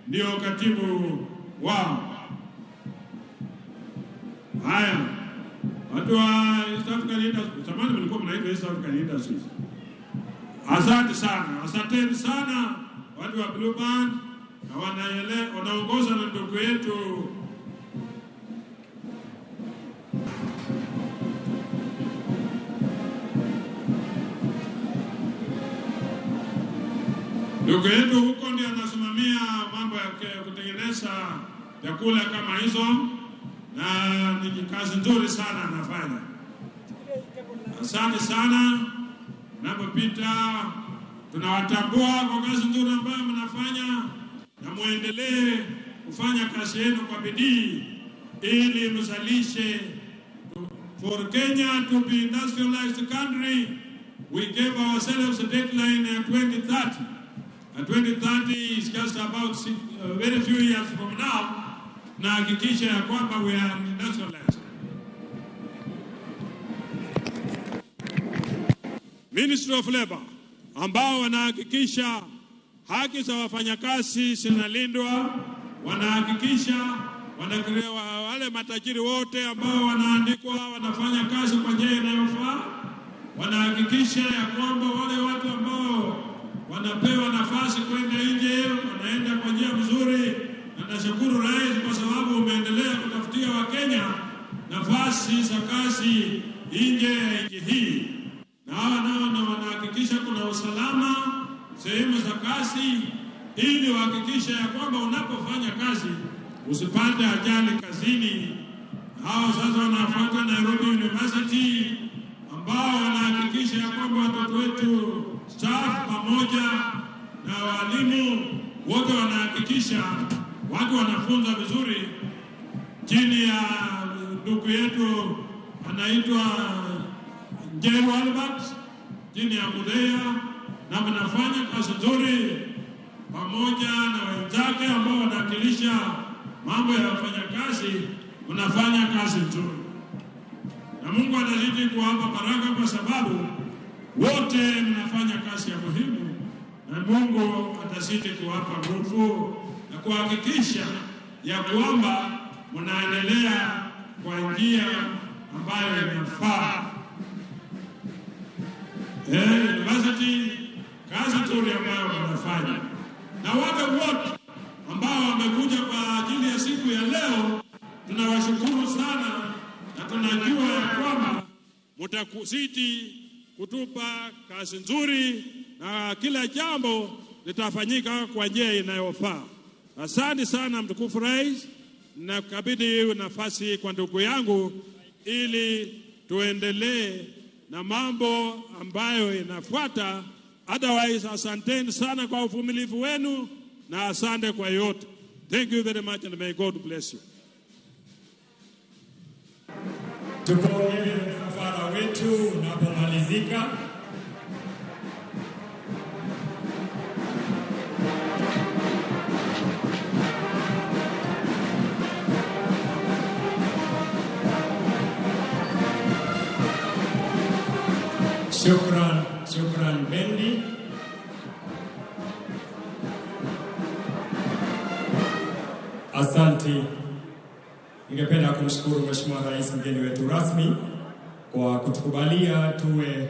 ndio katibu wao. Haya, watu wa East African Industries, zamani mlikuwa mnaitwa East African Industries. Asante sana, asanteni sana watu wa Blue Band, na wanaongozwa na ndugu yetu huko, ndio anasimamia mambo ya kutengeneza vyakula kama hizo, na ni kazi nzuri sana anafanya. Asante sana. Napopita tunawatambua kwa kazi nzuri ambayo mnafanya, na muendelee kufanya kazi yenu kwa bidii ili mzalishe. For Kenya to be industrialized country, we gave ourselves a deadline at 2030. And 2030 is just about very few years from now. Na hakikisha ya kwamba we are industrialized. Ministry of Labor ambao wanahakikisha haki za wafanyakazi zinalindwa, wanahakikisha wanakirewa wale matajiri wote ambao wanaandikwa wanafanya kazi kwa njia inayofaa, wanahakikisha ya kwamba wale watu ambao wanapewa nafasi kwenda nje wanaenda kwa njia mzuri. Na nashukuru rais kwa sababu umeendelea kutafutia Wakenya nafasi za kazi nje ya nchi hii. Na hawa nao wanahakikisha kuna usalama sehemu za kazi, ili wahakikisha ya kwamba unapofanya kazi usipate ajali kazini. Hao sasa wanafuata Nairobi University ambao wanahakikisha ya kwamba watoto wetu staff pamoja na walimu wote wanahakikisha watu wanafunza vizuri chini ya ndugu yetu anaitwa Njeru Albert, chini ya Mudhea, na mnafanya kazi nzuri pamoja na wenzake ambao wanawakilisha mambo ya wafanyakazi. Mnafanya kazi nzuri na Mungu atazidi kuwapa baraka, kwa sababu wote mnafanya kazi ya muhimu, na Mungu atazidi kuwapa nguvu na kuhakikisha ya kwamba mnaendelea kwa njia ambayo inafaa. University, kazi nzuri ambayo wanafanya, na wale wote ambao mtakuzidi kutupa kazi nzuri na kila jambo litafanyika kwa njia inayofaa. Asante sana mtukufu rais, na kukabidhi nafasi kwa ndugu yangu ili tuendelee na mambo ambayo inafuata. Otherwise, asanteni sana kwa uvumilivu wenu na asante kwa yote. Thank you very much and may God bless you. Tupongeze msafara wetu unapomalizika. Shukran Bendi. Asante. Ningependa kumshukuru Mheshimiwa Rais, mgeni wetu rasmi, kwa kutukubalia tuwe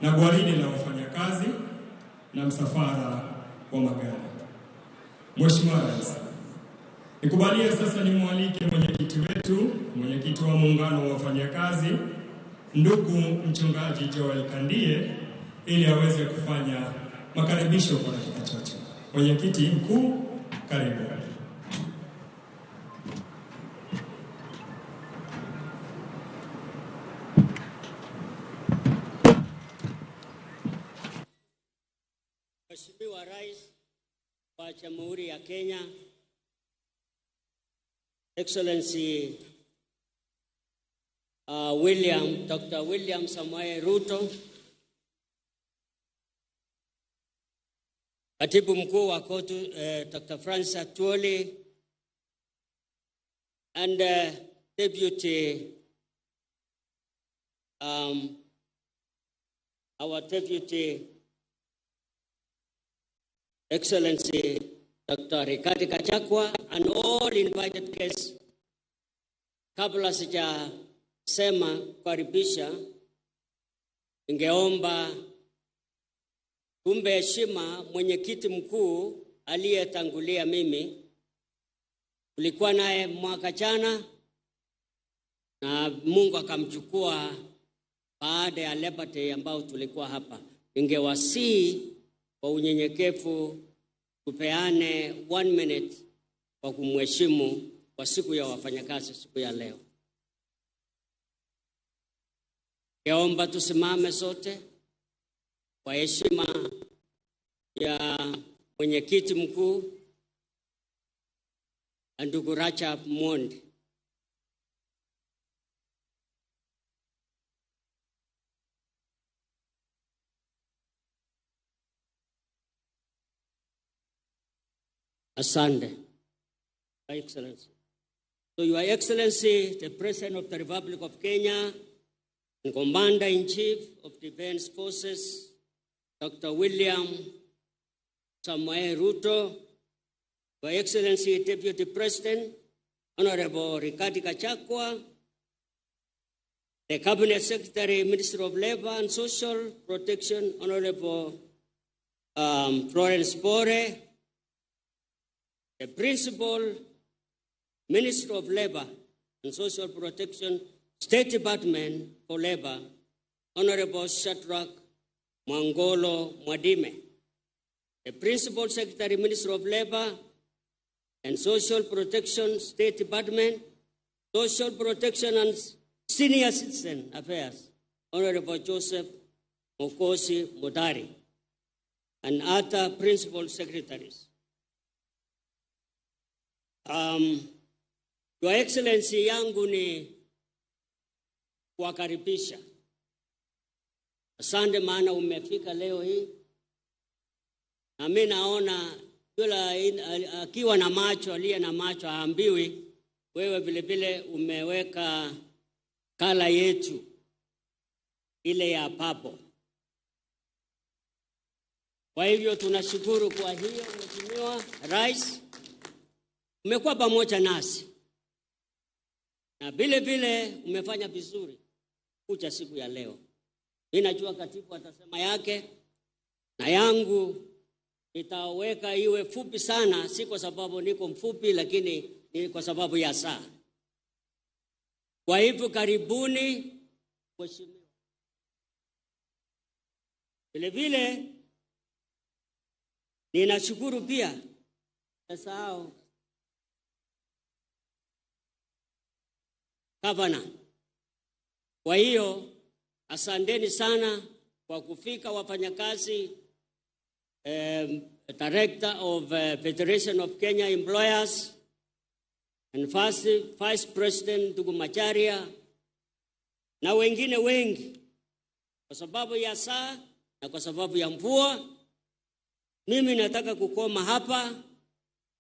na gwaride la wafanyakazi na msafara wa magari. Mheshimiwa Rais, nikubalie sasa nimwalike mwenyekiti wetu, mwenyekiti wa muungano wa wafanyakazi, ndugu mchungaji Joel Kandie, ili aweze kufanya makaribisho kwa dakika chache. Mwenyekiti mkuu, karibu. Mheshimiwa Rais wa Jamhuri ya Kenya, Excellency Dr. William Samoei Ruto, Katibu Mkuu wa KOTU Dr. Francis Atwoli, and our Deputy Excellency Dr. Rigathi Gachagua, and all invited guests. Kabla sijasema kukaribisha, ningeomba tumpe heshima mwenyekiti mkuu aliyetangulia mimi. Tulikuwa naye mwaka jana na Mungu akamchukua baada ya Labor Day ambao tulikuwa hapa. Ningewasihi kwa unyenyekevu tupeane 1 minute kwa kumheshimu kwa siku ya wafanyakazi siku ya leo. Ningeomba tusimame sote kwa heshima ya mwenyekiti mkuu ndugu Rachab Mondi. Asante, Your Excellency. So, Your Excellency, the President of the Republic of Kenya and Commander-in-Chief of Defense Forces, Dr. William Samoei Ruto, Your Excellency, Deputy President, Honorable Rigathi Gachagua, the Cabinet Secretary, Minister of Labor and Social Protection, Honorable Florence Bore, the Principal Minister of Labor and Social Protection, State Department for Labor, Honorable Shadrach Mwangolo Mwadime, the Principal Secretary, Minister of Labor and Social Protection, State Department, Social Protection and Senior Citizen Affairs, Honorable Joseph Mokosi Modari, and other Principal Secretaries. Your Excellency, yangu ni kuwakaribisha. Asante maana umefika leo hii. Na mimi naona yule akiwa na macho, aliye na macho haambiwi. Wewe vile vile umeweka kala yetu ile ya papo. Kwa hivyo tunashukuru kwa hiyo, Mheshimiwa Rais. Umekuwa pamoja nasi. Na vile vile umefanya vizuri kuja siku ya leo. Mimi najua katibu atasema yake na yangu nitaweka iwe fupi sana, si kwa sababu niko mfupi, lakini ni kwa sababu ya saa. Kwa hivyo karibuni Mheshimiwa. Vile vile ninashukuru pia sasa Gavana. Kwa hiyo asanteni sana kwa kufika wafanyakazi. Director of Federation of Kenya Employers and Vice President Ndugu Macharia na wengine wengi, kwa sababu ya saa na kwa sababu ya mvua, mimi nataka kukoma hapa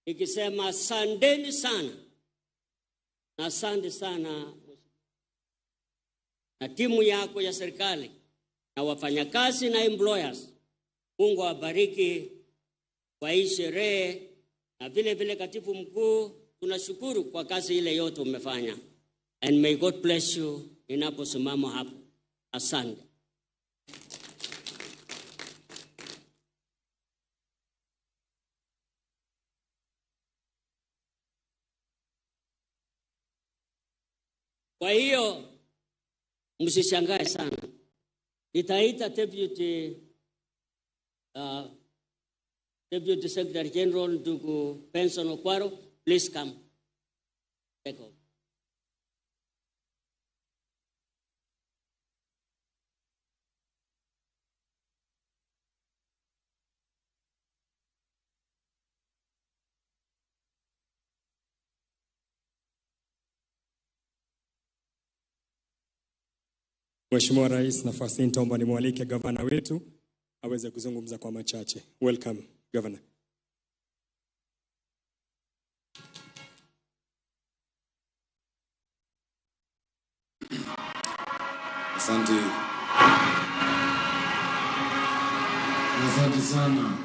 nikisema asanteni sana na asante sana na timu yako ya serikali na wafanyakazi na employers. Mungu awabariki kwa hii sherehe, na vile vile katibu mkuu, tunashukuru kwa kazi ile yote umefanya, and may God bless you ninaposimama hapo. Asante. Kwa hiyo msishangae sana, nitaita Deputy Secretary General Ndugu Benson Okwaro, please come. Take over. Mheshimiwa Rais, nafasi nitaomba nimwalike gavana wetu aweze kuzungumza kwa machache. Welcome, Governor. Asante. Asante sana.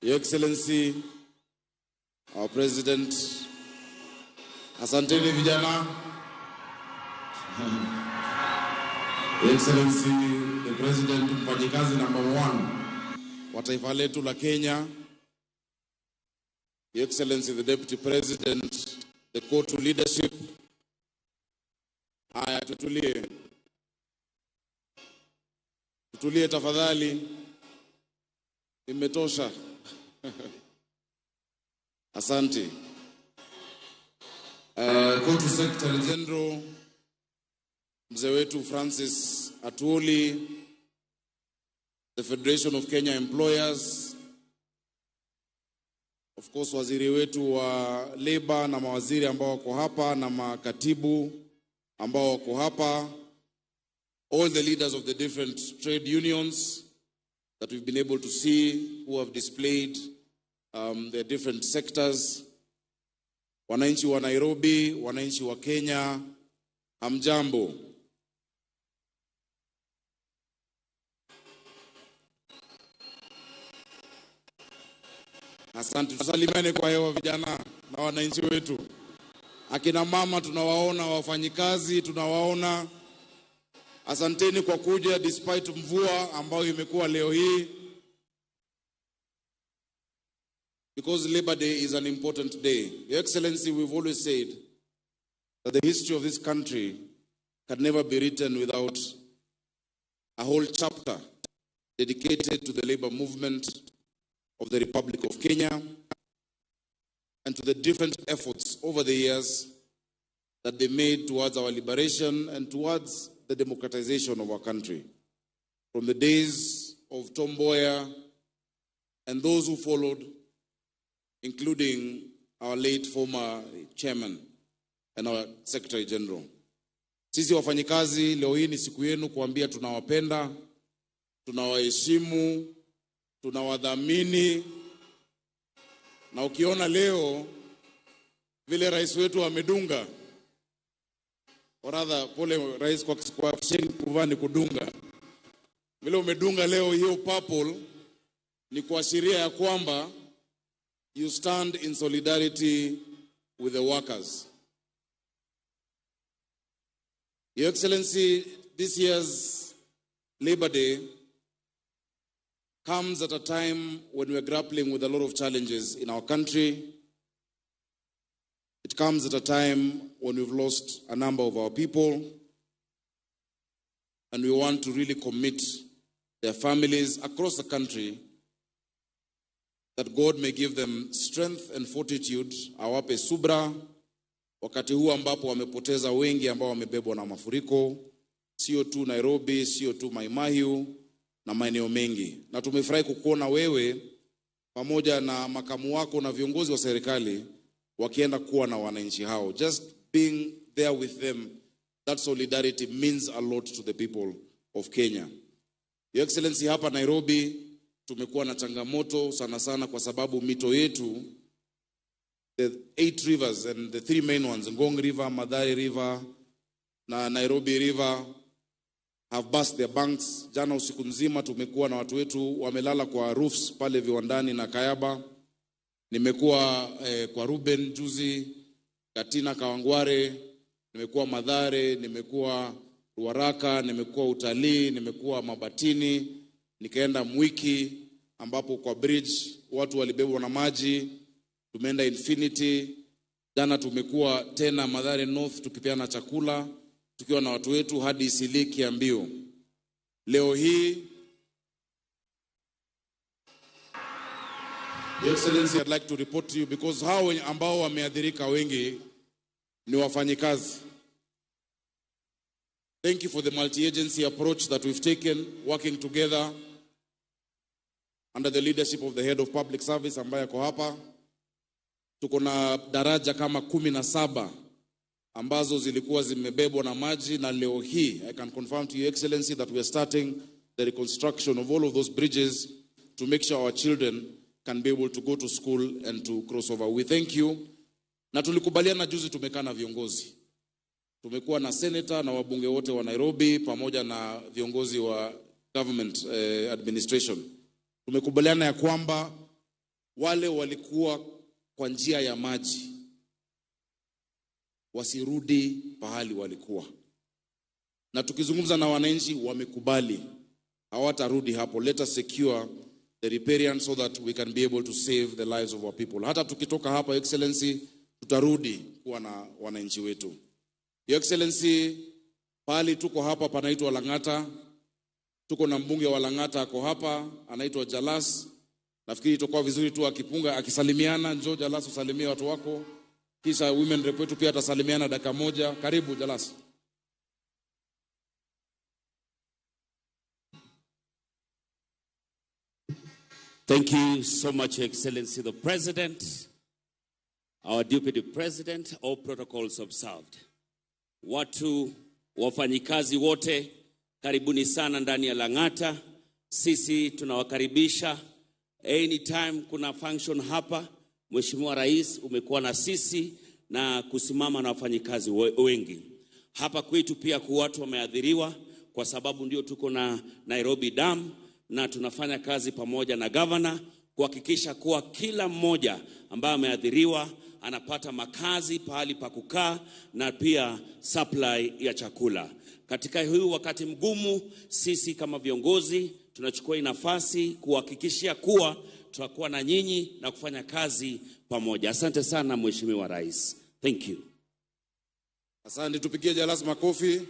Your Excellency, our President, asanteni vijana. Your Excellency, the President, mfanyikazi number 1 wa taifa letu la Kenya. Your Excellency, the Deputy President, the Court of Leadership. Haya, tutulie. Tutulie tafadhali. Imetosha. Asante. Court Secretary General mzee wetu Francis Atwoli, the Federation of Kenya Employers, of course waziri wetu wa labor na mawaziri ambao wako hapa na makatibu ambao wako hapa, all the leaders of the different trade unions that we've been able to see who have displayed their different sectors, wananchi wa Nairobi, wananchi wa Kenya, hamjambo. Asante. Tusalimiane kwa hewa vijana na wananchi wetu. Akina mama tunawaona, wafanyikazi tunawaona. Asanteni kwa kuja despite mvua ambayo imekuwa leo hii. Because Labor Day is an important day. Your Excellency, we've always said that the history of this country can never be written without a whole chapter dedicated to the labor movement of the Republic of Kenya and to the different efforts over the years that they made towards our liberation and towards the democratization of our country. From the days of Tom Mboya and those who followed, including our late former chairman and our Secretary General. Sisi wafanyikazi, leo hii ni siku yenu kuambia tunawapenda, tunawaheshimu, tunawadhamini. Na ukiona leo vile rais wetu amedunga, or rather pole rais kwa kishengi kuvani kudunga, vile umedunga leo hiyo purple ni kuashiria ya kwamba you stand in solidarity with the workers. Your Excellency, this year's Labor Day comes at a time when we're grappling with a lot of challenges in our country. It comes at a time when we've lost a number of our people, and we want to really commit their families across the country, that God may give them strength and fortitude, awape subra wakati huu ambapo wamepoteza wengi ambao wamebebwa na mafuriko, sio tu Nairobi, sio tu Mai Mahiu na maeneo mengi. Na tumefurahi kukuona wewe pamoja na makamu wako na viongozi wa serikali wakienda kuwa na wananchi hao. Just being there with them, that solidarity means a lot to the people of Kenya. Your Excellency, hapa Nairobi tumekuwa na changamoto sana sana kwa sababu mito yetu, the 8 rivers and the 3 main ones, Ngong River, Madari River na Nairobi River, have burst their banks. Jana usiku nzima tumekuwa na watu wetu wamelala kwa roofs pale viwandani na Kayaba. Nimekuwa kwa Ruben juzi, Katina Kawangware, nimekuwa Madhare, nimekuwa Ruaraka, nimekuwa Utalii, nimekuwa Mabatini, nikaenda Mwiki ambapo kwa bridge watu walibebwa na maji. Tumeenda Infinity. Jana tumekuwa tena Madhare North tukipeana chakula tukiwa na watu wetu hadi Isili Kiambio. Leo hii, Your Excellency, I'd like to report to you because hao ambao wameathirika wengi ni wafanyikazi. Thank you for the multi-agency approach that we've taken, working together under the leadership of the head of public service ambaye ako hapa. Tuko na daraja kama 17 ambazo zilikuwa zimebebwa na maji, na leo hii I can confirm to Your Excellency that we are starting the reconstruction of all of those bridges to make sure our children can be able to go to school and to cross over. We thank you. Na tulikubaliana juzi, tumekaa na viongozi. Tumekuwa na senator na wabunge wote wa Nairobi pamoja na viongozi wa government administration. Tumekubaliana ya kwamba wale walikuwa kwa njia ya maji wasirudi pahali walikuwa. Na tukizungumza na wananchi wamekubali hawatarudi hapo. Let us secure the riparian so that we can be able to save the lives of our people. Hata tukitoka hapa, Excellency, tutarudi kuwa na wananchi wetu. Your Excellency, pahali tuko hapa panaitwa Lang'ata. Tuko na mbunge wa Lang'ata ako hapa, anaitwa Jalas. Nafikiri itakuwa vizuri tu akipunga akisalimiana. Njoo Jalas usalimie watu wako. Kisha women rep wetu pia atasalimiana dakika moja. Karibu Jalas. Thank you so much, Your Excellency, the President, our Deputy President, all protocols observed. Watu wafanyikazi wote, karibuni sana ndani ya Lang'ata. Sisi tunawakaribisha. Anytime kuna function hapa, Mheshimiwa Rais umekuwa na sisi na kusimama na wafanyikazi wengi. Hapa kwetu pia kwa watu wameathiriwa kwa sababu ndio tuko na Nairobi Dam, na tunafanya kazi pamoja na governor kuhakikisha kuwa kila mmoja ambaye ameathiriwa anapata makazi, pahali pa kukaa na pia supply ya chakula. Katika huu wakati mgumu, sisi kama viongozi tunachukua nafasi kuhakikishia kuwa tutakuwa na nyinyi na kufanya kazi pamoja. Asante sana Mheshimiwa Rais. Thank you. Asante, tupigie Jalas makofi.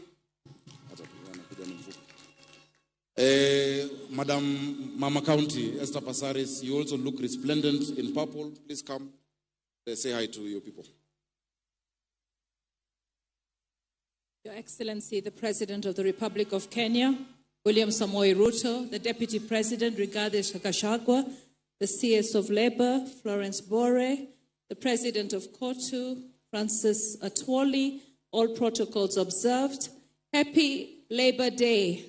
Madam Mama County, Esther Passaris, you also look resplendent in purple. Please come. Say hi to your people. Your Excellency, the President of the Republic of Kenya, William Samoei Ruto, the Deputy President, Rigathi Gachagua, the CS of Labour, Florence Bore, the President of KOTU, Francis Atwoli, all protocols observed. Happy Labour Day.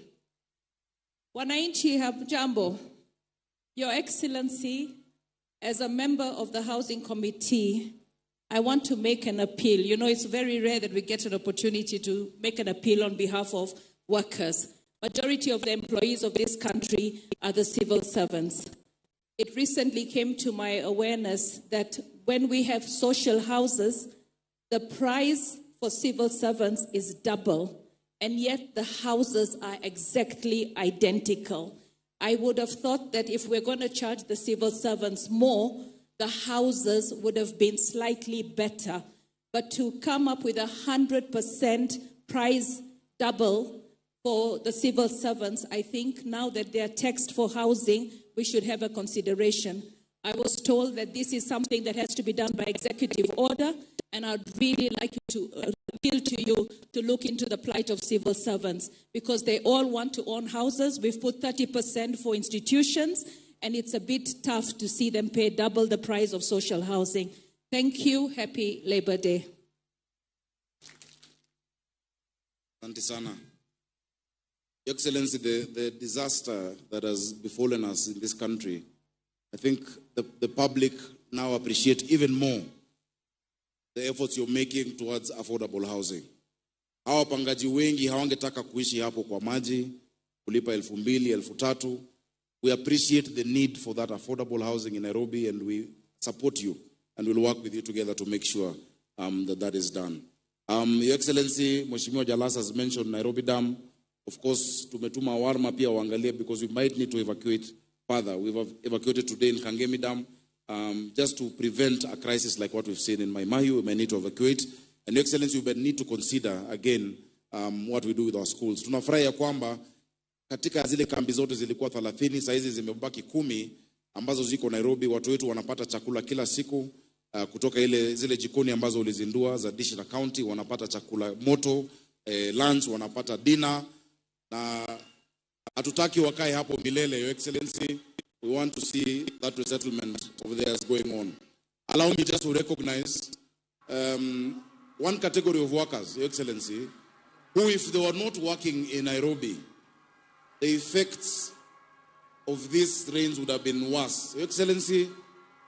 Wananchi hamjambo. Your Excellency, as a member of the Housing Committee, I want to make an appeal. You know, it's very rare that we get an opportunity to make an appeal on behalf of workers. Majority of the employees of this country are the civil servants. It recently came to my awareness that when we have social houses, the price for civil servants is double, and yet the houses are exactly identical. I would have thought that if we're going to charge the civil servants more, the houses would have been slightly better. But to come up with 100% price double for the civil servants, I think now that they are taxed for housing, we should have a consideration. I was told that this is something that has to be done by executive order, and I'd really like you to appeal to you to look into the plight of civil servants, because they all want to own houses. We've put 30% for institutions, and it's a bit tough to see them pay double the price of social housing. Thank you. Happy Labor Day. Asante sana. Your Excellency, the disaster that has befallen us in this country, I think the public now appreciate even more the efforts you're making towards affordable housing. Hawa wapangaji wengi hawangetaka kuishi hapo kwa maji, kulipa 2,000, 3,000. We appreciate the need for that affordable housing in Nairobi, and we support you and we'll work with you together to make sure that is done. Your Excellency, Mheshimiwa Jalasa has mentioned Nairobi Dam. Of course, tumetuma warma pia waangalie, because we might need to evacuate further. We've evacuated today in Kangemi Dam, just to prevent a crisis like what we've seen in Mai Mahiu. We may need to evacuate. And Your Excellency, we may need to consider again what we do with our schools. Tunafurahi ya kwamba katika zile kambi zote zilikuwa 30, saa hizi zimebaki 10 ambazo ziko Nairobi. Watu wetu wanapata chakula kila siku kutoka zile jikoni ambazo ulizindua za Dish na County, wanapata chakula moto, lunch, wanapata dinner, na hatutaki wakae hapo milele. Your Excellency, we want to see that resettlement over there is going on. Allow me just to recognize one category of workers, Your Excellency, who, if they were not working in Nairobi, the effects of these rains would have been worse. Your Excellency,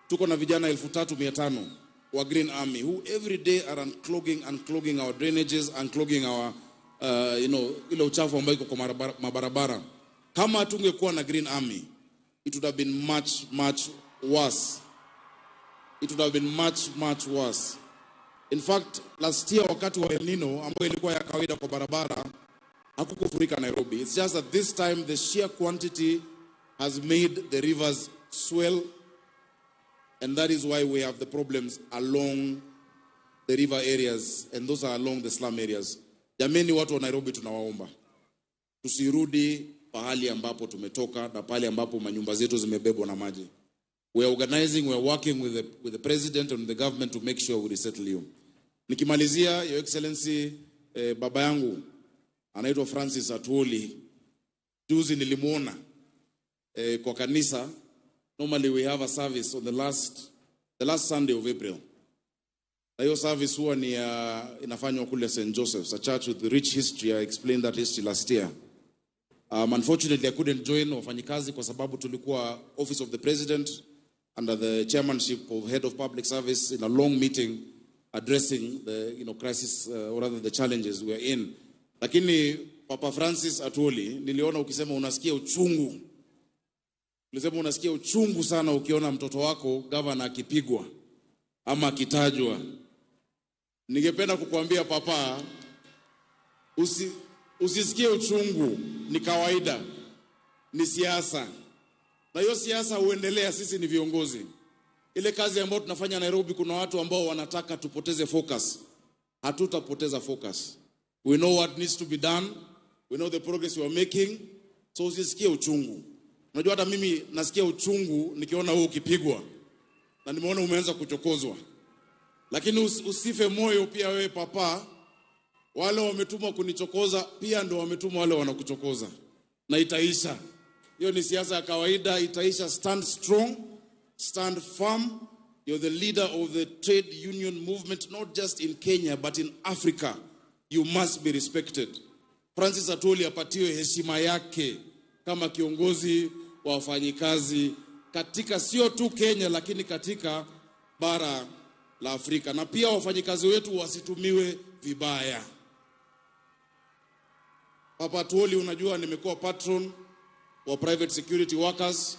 tuko na vijana 3,500 wa Green Army who every day are unclogging our drainages, unclogging our ile uchafu ambayo iko kwa mabarabara. Kama tungekuwa na Green Army, it would have been much worse. It would have been much worse. In fact, last year wakati wa El Nino ambayo ilikuwa ya kawaida kwa barabara, hakukufurika Nairobi. It's just that this time the sheer quantity has made the rivers swell, and that is why we have the problems along the river areas, and those are along the slum areas. Jameni, watu wa Nairobi tunawaomba tusirudi pahali ambapo tumetoka na pahali ambapo manyumba zetu zimebebwa na maji. We are organizing, we are working with the president and the government to make sure we resettle you. Nikimalizia, Your Excellency, baba yangu anaitwa Francis Atwoli. Juzi nilimuona kwa kanisa. Normally we have a service on the last Sunday of April. Na hiyo service huwa ni inafanywa kule St. Joseph's, a church with rich history. I explained that history last year. Unfortunately, I couldn't join wafanyikazi kwa sababu tulikuwa Office of the President under the chairmanship of Head of Public Service in a long meeting addressing the crisis, or rather the challenges we are in. Lakini Papa Francis Atwoli, niliona ukisema unasikia uchungu. Ulisema unasikia uchungu sana ukiona mtoto wako governor akipigwa ama akitajwa. Ningependa kukuambia Papa, usisikie uchungu, ni kawaida, ni siasa. Na hiyo siasa huendelea, sisi ni viongozi. Ile kazi ambayo tunafanya Nairobi, kuna watu ambao wanataka tupoteze focus. Hatutapoteza focus. We know what needs to be done. We know the progress we are making. So usisikie uchungu. Unajua hata mimi nasikia uchungu nikiona wewe ukipigwa. Na nimeona umeanza kuchokozwa. Lakini usife moyo pia wewe Papa. Wale wametumwa kunichokoza pia ndio wametumwa wale wanakuchokoza. Na itaisha. Hiyo ni siasa ya kawaida, itaisha. Stand strong, stand firm. You're the leader of the trade union movement, not just in Kenya but in Africa. You must be respected. Francis Atwoli apatiwe heshima yake kama kiongozi wa wafanyikazi katika sio tu Kenya lakini katika bara la Afrika, na pia wafanyikazi wetu wasitumiwe vibaya. Papa Atwoli, unajua nimekuwa patron wa private security workers.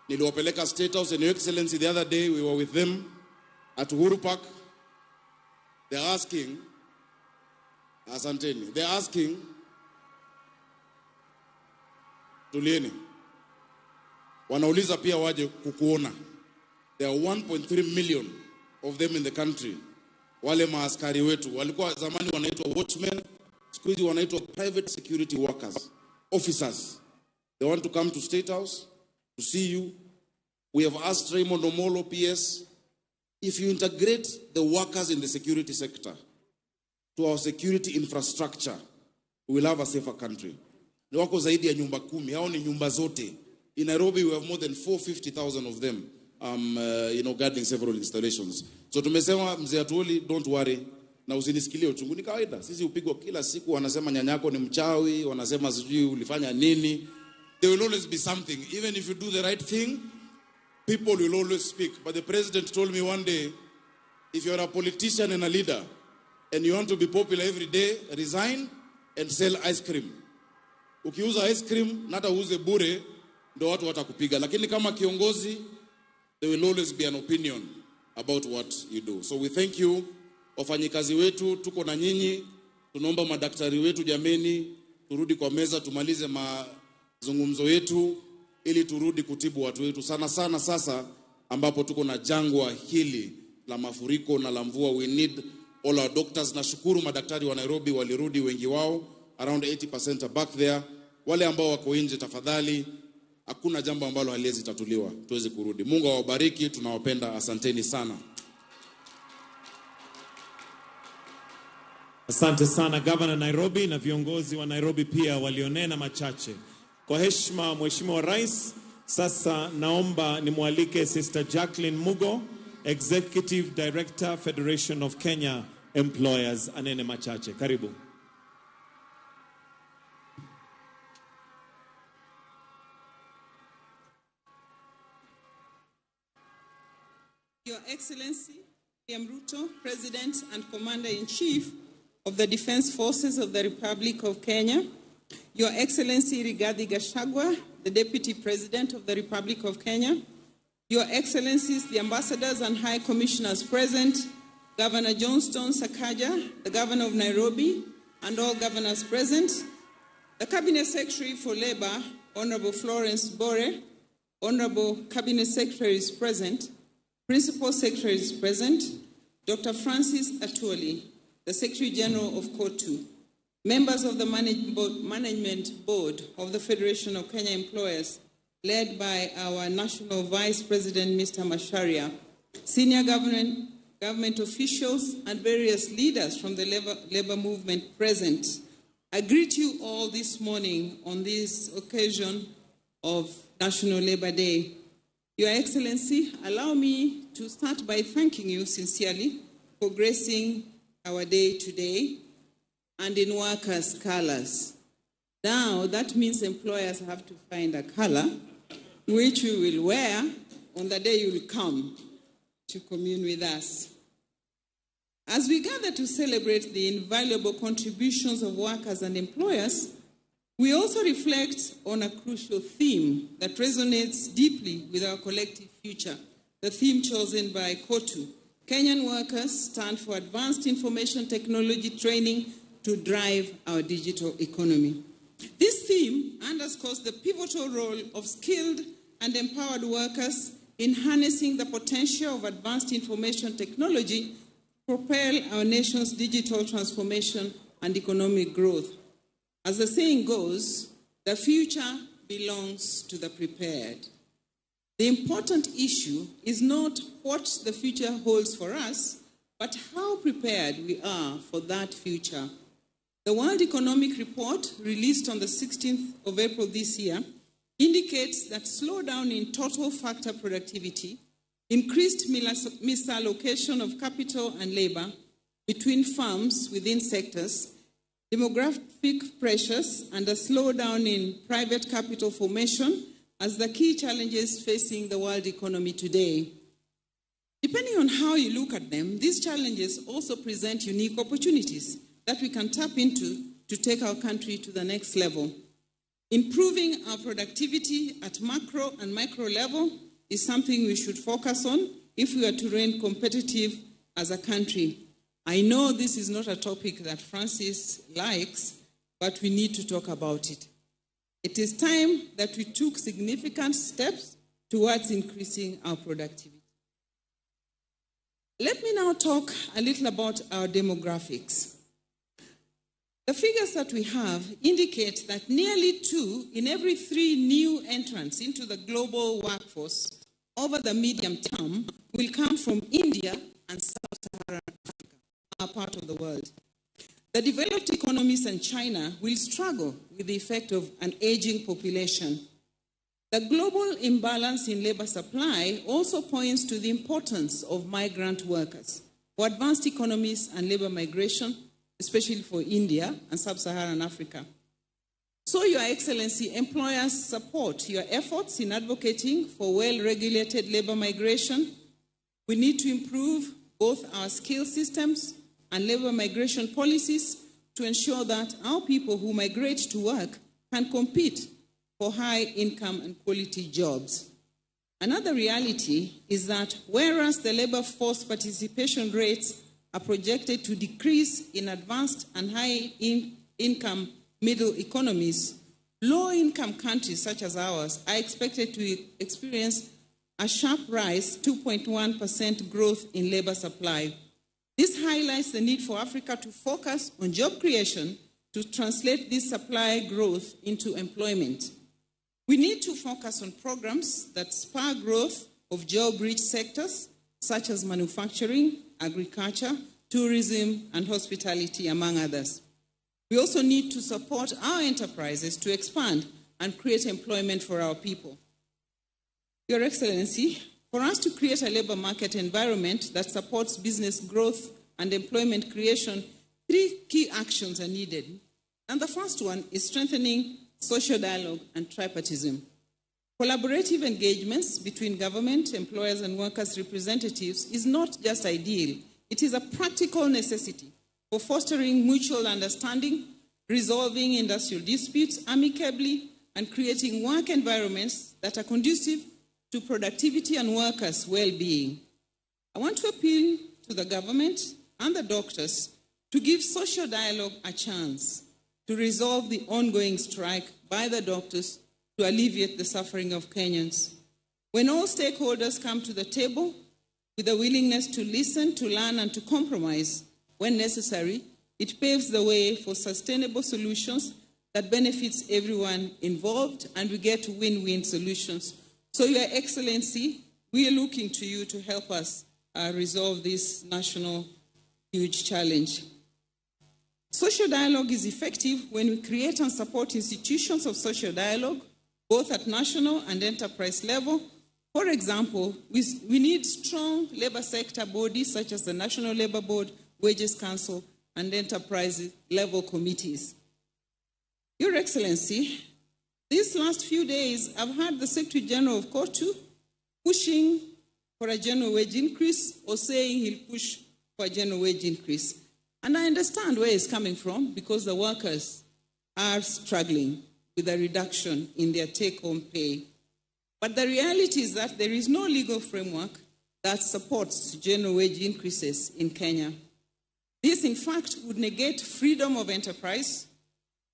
Niliwapeleka State House, and Your Excellency, the other day we were with them at Uhuru Park. They're asking, asanteni, they're asking, tulieni, wanauliza pia waje kukuona. There are 1.3 million of them in the country. Wale maaskari wetu walikuwa zamani wanaitwa watchmen, siku hizi wanaitwa private security workers, officers. They want to come to State House to see you. We have asked Raymond Omolo, PS, if you integrate the workers in the security sector to our security infrastructure, we will have a safer country. Ni wako zaidi ya nyumba 10, hao ni nyumba zote. In Nairobi, we have more than 450,000 of them, guarding several installations. So tumesema mzee Atuoli, don't worry, na usinisikilie uchungu. Ni kawaida, sisi upigwa kila siku, wanasema nyanyako ni mchawi, wanasema sijui ulifanya nini. There will always be something. Even if you do the right thing, people will always speak. But the president told me one day, if you're a politician and a leader, and you want to be popular every day, resign and sell ice cream. Ukiuza ice cream, nata uuze bure, ndo watu watakupiga. Lakini kama kiongozi, there will always be an opinion about what you do. So we thank you, wafanyikazi wetu, tuko na nyinyi, tunaomba madaktari wetu jameni, turudi kwa meza, tumalize mazungumzo yetu, ili turudi kutibu watu wetu. Sana sana sasa, ambapo tuko na jangwa hili, la mafuriko na la mvua, we need all our doctors. Nashukuru madaktari wa Nairobi walirudi wengi wao, around 80% are back there. Wale ambao wako nje tafadhali, hakuna jambo ambalo haliwezi tatuliwa, tuweze kurudi. Mungu awabariki, tunawapenda, asanteni sana. Asante sana Governor Nairobi na viongozi wa Nairobi pia walionena machache. Kwa heshima Mheshimiwa Rais, sasa naomba nimwalike Sister Jacqueline Mugo, Executive Director, Federation of Kenya Employers, anene machache. Karibu. Your Excellency, William Ruto, President and Commander-in-Chief of the Defense Forces of the Republic of Kenya, Your Excellency Rigathi Gachagua, the Deputy President of the Republic of Kenya, Your Excellencies, the Ambassadors and High Commissioners present, Governor Johnston Sakaja, the Governor of Nairobi, and all governors present, the Cabinet Secretary for Labor, Honorable Florence Bore, Honorable Cabinet Secretary is present, Principal Secretary is present, Dr. Francis Atuoli, the Secretary General of COTU, members of the Management Board of the Federation of Kenya Employers, led by our National Vice President, Mr. Macharia, senior government officials, and various leaders from the labor movement present. I greet you all this morning on this occasion of National Labor Day. Your Excellency, allow me to start by thanking you sincerely for gracing our day today and in workers' colors. Now, that means employers have to find a color which we will wear on the day you will come to commune with us. As we gather to celebrate the invaluable contributions of workers and employers, we also reflect on a crucial theme that resonates deeply with our collective future, the theme chosen by COTU. Kenyan workers stand for advanced information technology training to drive our digital economy. This theme underscores the pivotal role of skilled and empowered workers in harnessing the potential of advanced information technology to propel our nation's digital transformation and economic growth. As the saying goes, the future belongs to the prepared. The important issue is not what the future holds for us, but how prepared we are for that future. The World Economic Report, released on the 16th of April this year, indicates that slowdown in total factor productivity, increased misallocation of capital and labor between firms within sectors, demographic pressures, and a slowdown in private capital formation as the key challenges facing the world economy today. Depending on how you look at them, these challenges also present unique opportunities that we can tap into to take our country to the next level. Improving our productivity at macro and micro level is something we should focus on if we are to remain competitive as a country. I know this is not a topic that Francis likes, but we need to talk about it. It is time that we took significant steps towards increasing our productivity. Let me now talk a little about our demographics. The figures that we have indicate that nearly 2 in every 3 new entrants into the global workforce over the medium term will come from India and Sub-Saharan Africa, our part of the world. The developed economies and China will struggle with the effect of an aging population. The global imbalance in labor supply also points to the importance of migrant workers for advanced economies and labor migration, especially for India and Sub-Saharan Africa. So, Your Excellency, employers support your efforts in advocating for well-regulated labor migration. We need to improve both our skill systems and labor migration policies to ensure that our people who migrate to work can compete for high income and quality jobs. Another reality is that whereas the labor force participation rates are projected to decrease in advanced and high-income middle economies, low-income countries such as ours are expected to experience a sharp rise, 2.1% growth in labor supply. This highlights the need for Africa to focus on job creation to translate this supply growth into employment. We need to focus on programs that spur growth of job-rich sectors such as manufacturing, agriculture, tourism, and hospitality, among others. We also need to support our enterprises to expand and create employment for our people. Your Excellency, for us to create a labor market environment that supports business growth and employment creation, 3 key actions are needed. And the first one is strengthening social dialogue and tripartism. Collaborative engagements between government, employers, and workers' representatives is not just ideal, it is a practical necessity for fostering mutual understanding, resolving industrial disputes amicably, and creating work environments that are conducive to productivity and workers' well-being. I want to appeal to the government and the doctors to give social dialogue a chance to resolve the ongoing strike by the doctors to alleviate the suffering of Kenyans. When all stakeholders come to the table with a willingness to listen, to learn, and to compromise when necessary, it paves the way for sustainable solutions that benefits everyone involved, and we get win-win solutions. So, Your Excellency, we are looking to you to help us resolve this national huge challenge. Social dialogue is effective when we create and support institutions of social dialogue, both at national and enterprise level. For example, we need strong labor sector bodies such as the National Labor Board, Wages Council, and enterprise level committees. Your Excellency, these last few days, I've heard the Secretary General of KOTU pushing for a general wage increase or saying he'll push for a general wage increase. And I understand where he's coming from because the workers are struggling with a reduction in their take-home pay. But the reality is that there is no legal framework that supports general wage increases in Kenya. This, in fact, would negate freedom of enterprise.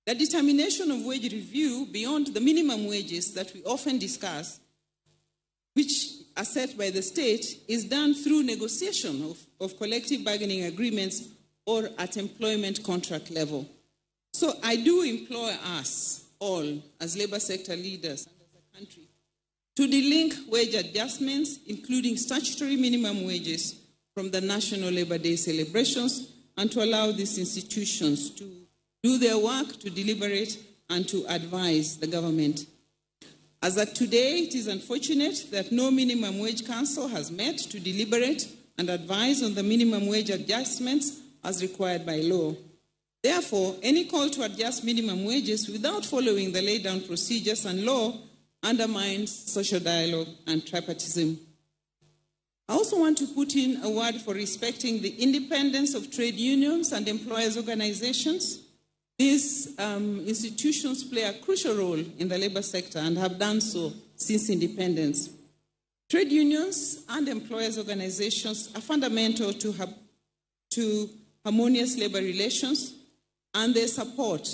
The determination of wage review beyond the minimum wages that we often discuss, which are set by the state, is done through negotiation of collective bargaining agreements or at employment contract level. So I do implore us all as labor sector leaders and as a country to delink wage adjustments, including statutory minimum wages, from the National Labor Day celebrations, and to allow these institutions to do their work, to deliberate, and to advise the government. As of today, it is unfortunate that no minimum wage council has met to deliberate and advise on the minimum wage adjustments as required by law. Therefore, any call to adjust minimum wages without following the laid-down procedures and law undermines social dialogue and tripartism. I also want to put in a word for respecting the independence of trade unions and employers' organizations. These institutions play a crucial role in the labor sector and have done so since independence. Trade unions and employers' organizations are fundamental to harmonious labor relations, and they support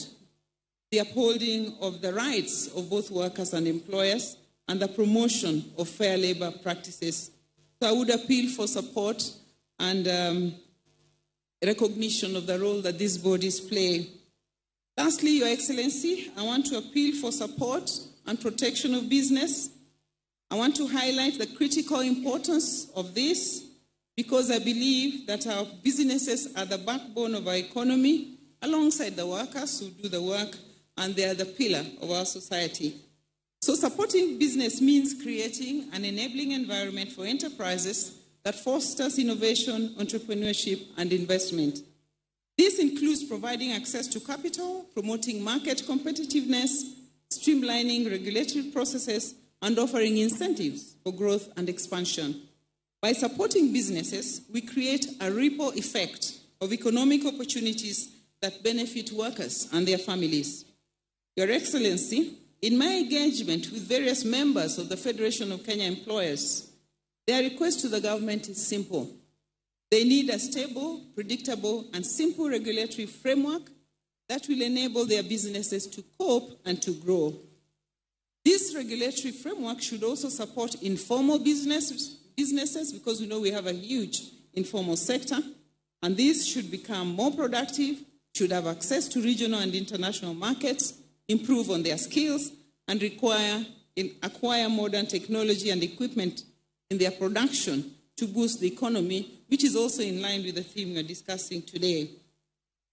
the upholding of the rights of both workers and employers and the promotion of fair labor practices. So I would appeal for support and recognition of the role that these bodies play. Lastly, Your Excellency, I want to appeal for support and protection of business. I want to highlight the critical importance of this because I believe that our businesses are the backbone of our economy alongside the workers who do the work, and they are the pillar of our society. So supporting business means creating an enabling environment for enterprises that fosters innovation, entrepreneurship, and investment. This includes providing access to capital, promoting market competitiveness, streamlining regulatory processes, and offering incentives for growth and expansion. By supporting businesses, we create a ripple effect of economic opportunities that benefit workers and their families. Your Excellency, in my engagement with various members of the Federation of Kenya Employers, their request to the government is simple. They need a stable, predictable, and simple regulatory framework that will enable their businesses to cope and to grow. This regulatory framework should also support informal businesses because we know we have a huge informal sector, and these should become more productive, should have access to regional and international markets, improve on their skills, and acquire modern technology and equipment in their production to boost the economy, which is also in line with the theme we are discussing today.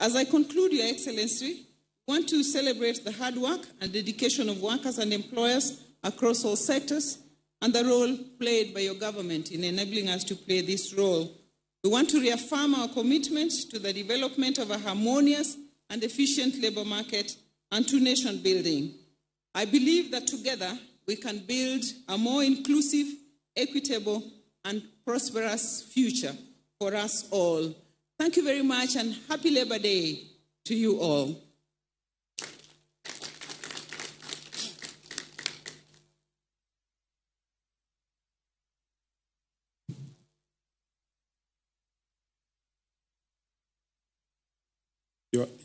As I conclude, Your Excellency, I want to celebrate the hard work and dedication of workers and employers across all sectors and the role played by your government in enabling us to play this role. We want to reaffirm our commitment to the development of a harmonious and efficient labor market and to nation building. I believe that together we can build a more inclusive, equitable, and prosperous future for us all. Thank you very much, and happy Labor Day to you all.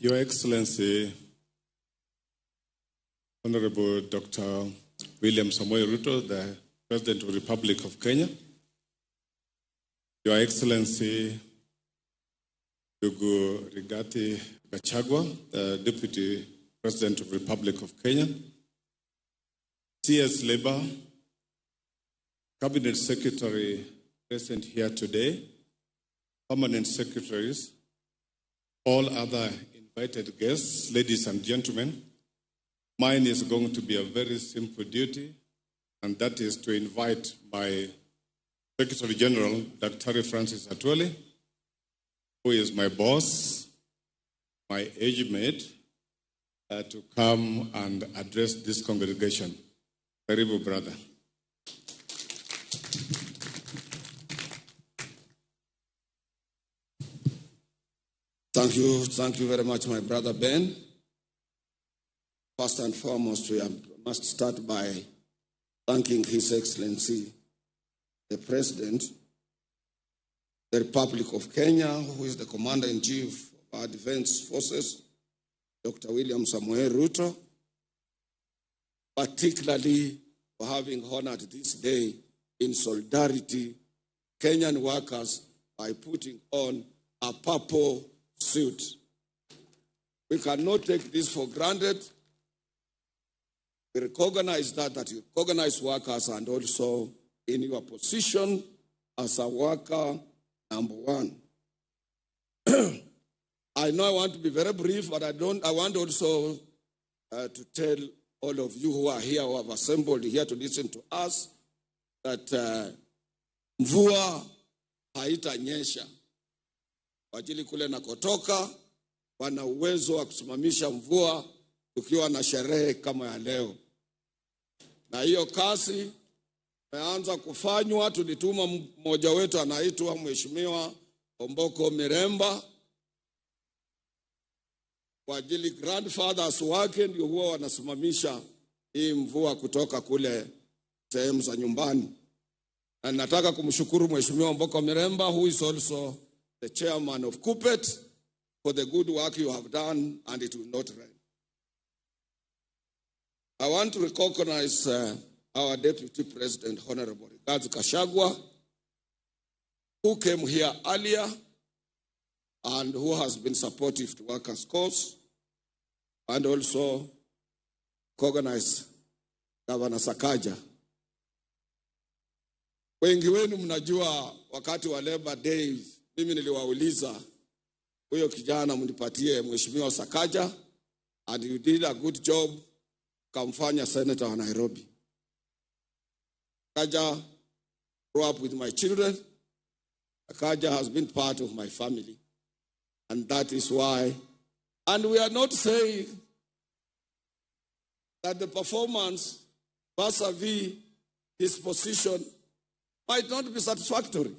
Your Excellency, Honorable Dr. William Samoei Ruto, the President of the Republic of Kenya, Your Excellency, Ndugu Rigathi Gachagua, the Deputy President of the Republic of Kenya, CS Labor, Cabinet Secretary present here today, Permanent Secretaries, all other invited guests, ladies and gentlemen, mine is going to be a very simple duty, and that is to invite my Secretary General, Dr. Francis Atwoli, who is my boss, my age mate, to come and address this congregation. Karibu, brother. Thank you very much, my brother Ben. First and foremost, we must start by thanking His Excellency, the President, the Republic of Kenya, who is the Commander-in-Chief of our Defense Forces, Dr. William Samoei Ruto, particularly for having honored this day in solidarity Kenyan workers by putting on a purple suit. We cannot take this for granted. We recognize that you recognize workers, and also in your position as a worker number one. I know I want to be very brief, but I want also to tell all of you who are here, who have assembled here to listen to us, that mvua haitanyesha. Kwa ajili kule nakotoka, wana uwezo wa kusimamisha mvua tukiwa na sherehe kama ya leo. Na hiyo kazi imeanza kufanywa. Tulituma mmoja wetu anaitwa Mheshimiwa Omboko Miremba kwa ajili grandfathers wake ndio huwa wanasimamisha hii mvua kutoka kule sehemu za nyumbani. Na nataka kumshukuru Mheshimiwa Omboko Miremba, who is also the chairman of KUPPET, for the good work you have done, and it will not rain. I want to recognize our Deputy President, Honorable Rigathi Gachagua, who came here earlier and who has been supportive to workers' cause. and also recognize Governor Sakaja. Wengi wenu mnajua wakati wa Labor Day mimi niliwauliza huyo kijana mnipatie Mheshimiwa Sakaja, and you did a good job kamfanya senator wa Nairobi. Sakaja grew up with my children. Sakaja has been part of my family, and that is why. And we are not saying that the performance vis-a-vis his position might not be satisfactory,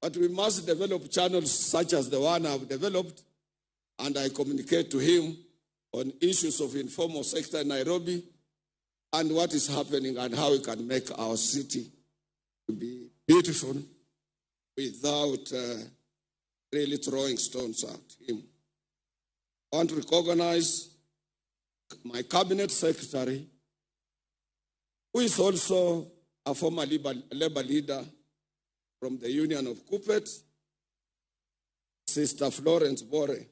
but we must develop channels such as the one I've developed, and I communicate to him on issues of informal sector in Nairobi and what is happening and how we can make our city to be beautiful without really throwing stones at him. I want to recognize my cabinet secretary, who is also a former labor leader from the Union of Kupet, Sister Florence Bore,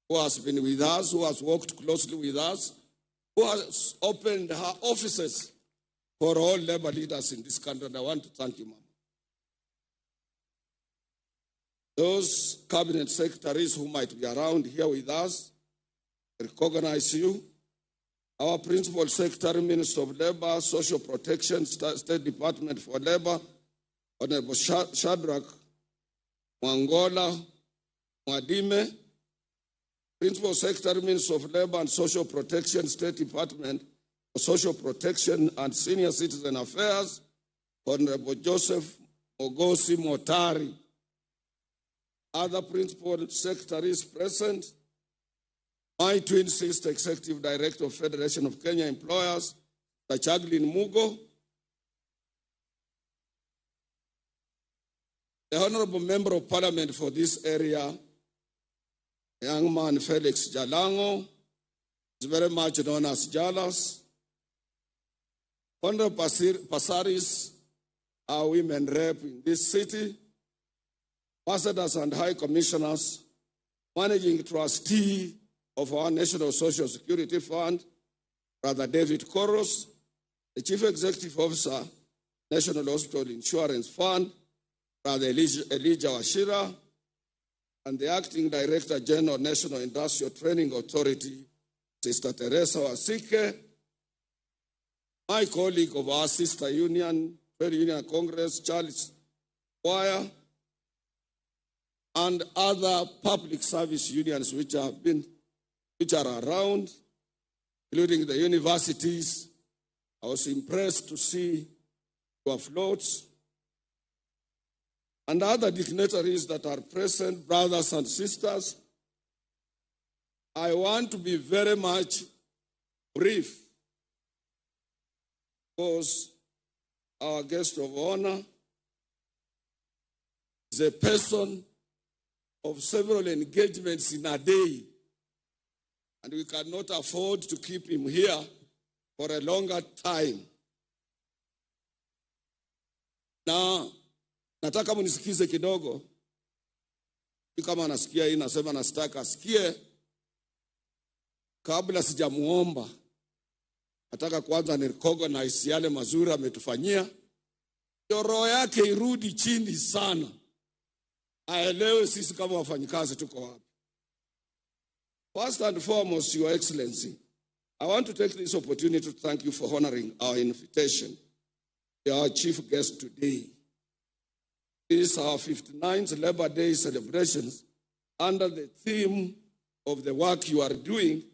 who has been with us, who has worked closely with us, who has opened her offices for all labor leaders in this country, and I want to thank you, Mama. Those cabinet secretaries who might be around here with us, recognize you. Our principal secretary, Minister of Labor, Social Protection, State Department for Labor, Honorable Shadrach Mwangola Mwadime, Principal Secretary, Minister of Labor and Social Protection, State Department for Social Protection and Senior Citizen Affairs, Honorable Joseph Ogosi Motari. Other principal secretaries present, my twin sister, Executive Director of Federation of Kenya Employers, Chaglin Mugo, the Honorable Member of Parliament for this area, young man Felix Jalango, is very much known as Jalas. Honorable Pasaris, our women rep in this city, ambassadors and high commissioners, managing trustee of our National Social Security Fund, Brother David Koros, the Chief Executive Officer, National Hospital Insurance Fund, Brother Elijah Washira, and the Acting Director General, National Industrial Training Authority, Sister Teresa Wasike, my colleague of our sister union, Trade Union Congress, Charles Wire, and other public service unions which are around, including the universities. I was impressed to see your floats and other dignitaries that are present, brothers and sisters. I want to be very much brief because our guest of honor is a person of several engagements in a day, and we cannot afford to keep him here for a longer time. Na nataka munisikize kidogo. Kama nasikia hii nasema nasitaka asikie. Kabla sijamuomba, nataka kwanza ni recognize yale mazuri ametufanyia. Roho yake irudi chini sana. Aelewe sisi kama wafanyikazi tuko wapi. First and foremost, Your Excellency, I want to take this opportunity to thank you for honoring our invitation. You are our chief guest today. This is our 59th Labor Day celebrations under the theme of the work you are doing,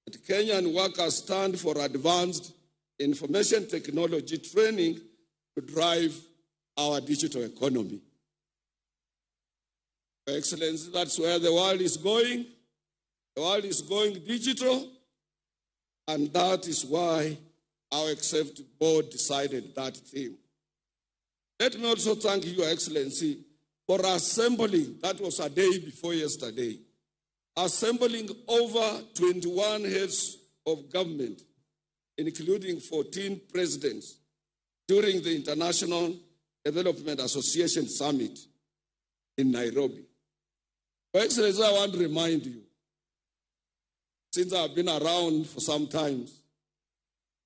that Kenyan workers stand for advanced information technology training to drive our digital economy. Your Excellency, that's where the world is going. The world is going digital, and that is why our executive board decided that theme. Let me also thank you, Your Excellency, for assembling, that was a day before yesterday, assembling over 21 heads of government, including 14 presidents, during the International Development Association Summit in Nairobi. Your Excellency, I want to remind you since I've been around for some time,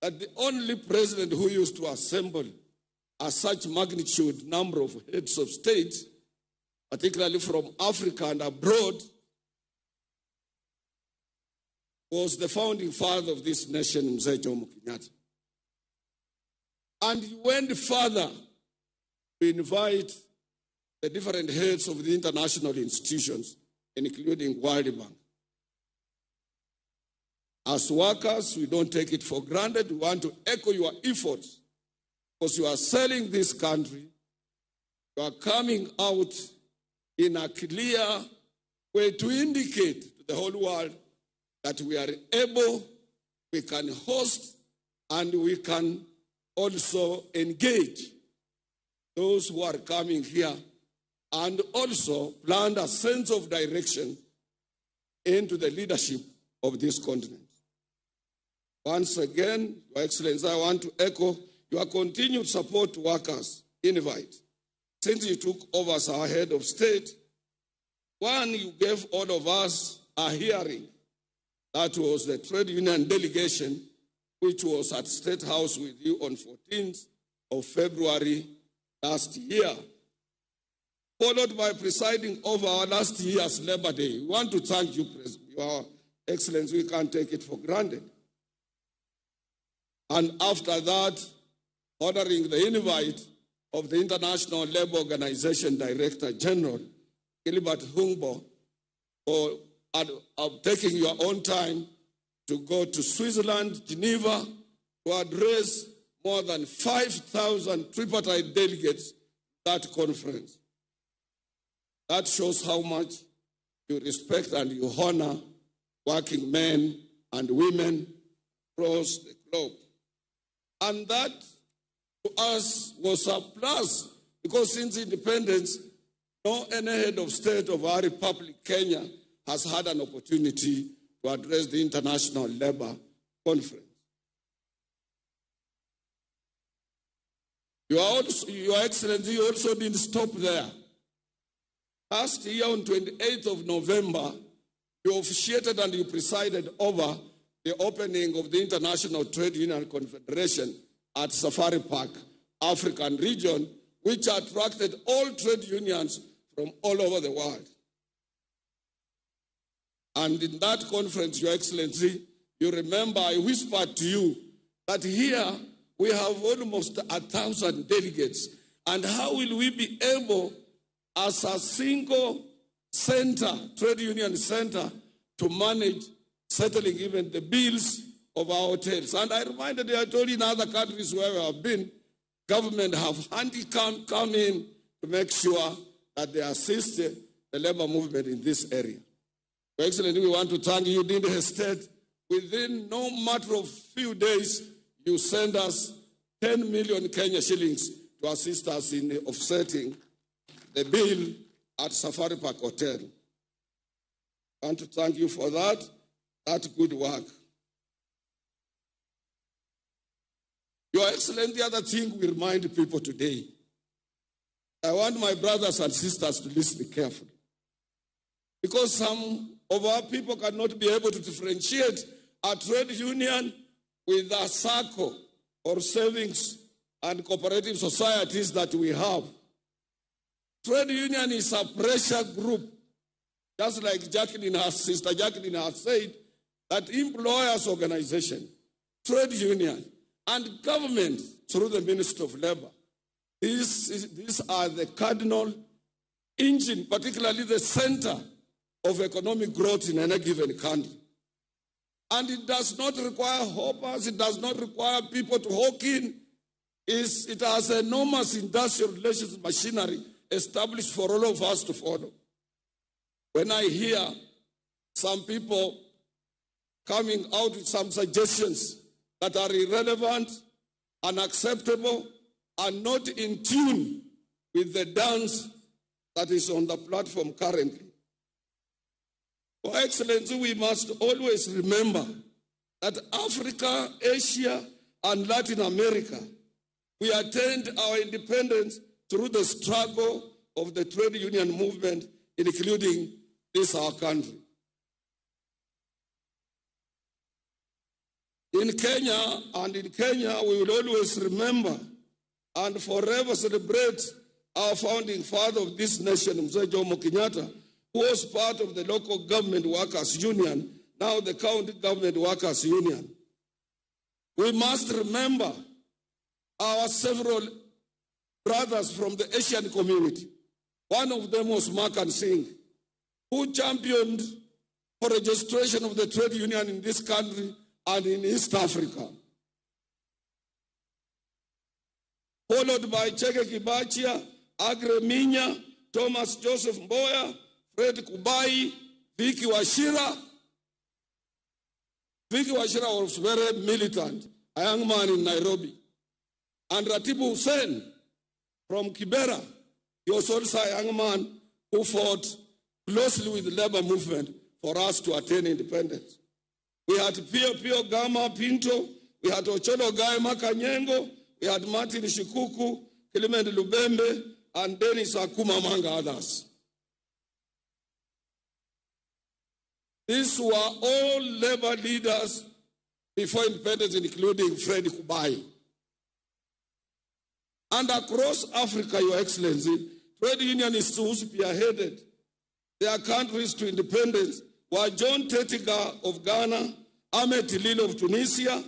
that the only president who used to assemble a such magnitude number of heads of state, particularly from Africa and abroad, was the founding father of this nation, Mzee Jomo Kenyatta. And he went further to invite the different heads of the international institutions, including World Bank. As workers, we don't take it for granted. We want to echo your efforts because you are selling this country. You are coming out in a clear way to indicate to the whole world that we are able, we can host, and we can also engage those who are coming here and also plant a sense of direction into the leadership of this continent. Once again, Your Excellency, I want to echo your continued support to workers' invite. Since you took over as our head of state, one, you gave all of us a hearing. That was the trade union delegation, which was at State House with you on 14th of February last year, followed by presiding over our last year's Labor Day. We want to thank you, Your Excellency. We can't take it for granted. And after that, honoring the invite of the International Labour Organization Director General, Gilbert Humbo, for taking your own time to go to Switzerland, Geneva, to address more than 5,000 tripartite delegates at that conference. That shows how much you respect and you honor working men and women across the globe. And that, to us, was a plus, because since independence, no any head of state of our republic, Kenya, has had an opportunity to address the International Labour Conference. Your Excellency, you also didn't stop there. Last year, on 28th of November, you officiated and you presided over the opening of the International Trade Union Confederation at Safari Park, African region, which attracted all trade unions from all over the world. And in that conference, Your Excellency, you remember I whispered to you that here we have almost 1,000 delegates. And how will we be able, as a single center, trade union center, to manage settling even the bills of our hotels? And I reminded you, I told you in other countries where we have been, government have handicap come in to make sure that they assist the labor movement in this area. Your Excellency, we want to thank you. You didn't hesitate. Within no matter of few days, you send us 10 million Kenya shillings to assist us in offsetting the bill at Safari Park Hotel. I want to thank you for that good work. Your Excellency, the other thing we remind people today, I want my brothers and sisters to listen carefully, because some of our people cannot be able to differentiate a trade union with a SACCO or savings and cooperative societies that we have. Trade union is a pressure group, just like Sister Jacqueline has said, that employers' organization, trade union, and government through the Ministry of Labor, these are the cardinal engine, particularly the center of economic growth in any given country. And it does not require hoppers, it does not require people to hawk in. It has enormous industrial relations machinery established for all of us to follow. When I hear some people coming out with some suggestions that are irrelevant, unacceptable, and not in tune with the dance that is on the platform currently, Your Excellency, we must always remember that Africa, Asia, and Latin America, we attained our independence through the struggle of the trade union movement, including this our country. In Kenya, we will always remember and forever celebrate our founding father of this nation, Mzee Jomo Kenyatta, who was part of the local government workers union, now the county government workers union. We must remember our several brothers from the Asian community. One of them was Makan Singh, who championed for registration of the trade union in this country and in East Africa. Followed by Chege Kibachia, Agre Minya, Thomas Joseph Mboya, Fred Kubai, Vicky Wachira. Vicky Wachira was very militant, a young man in Nairobi. And Ratibu Hussein from Kibera, he was also a young man who fought closely with the labor movement for us to attain independence. We had Pio Gama Pinto, we had Ocholo Gaima Kanyengo, we had Martin Shikuku, Clement Lubembe, and Dennis Akuma, among others. These were all labor leaders before independence, including Fred Kubai. And across Africa, Your Excellency, trade unionists who spearheaded their countries to independence were John Tetiga of Ghana, Ahmed Tilil of Tunisia,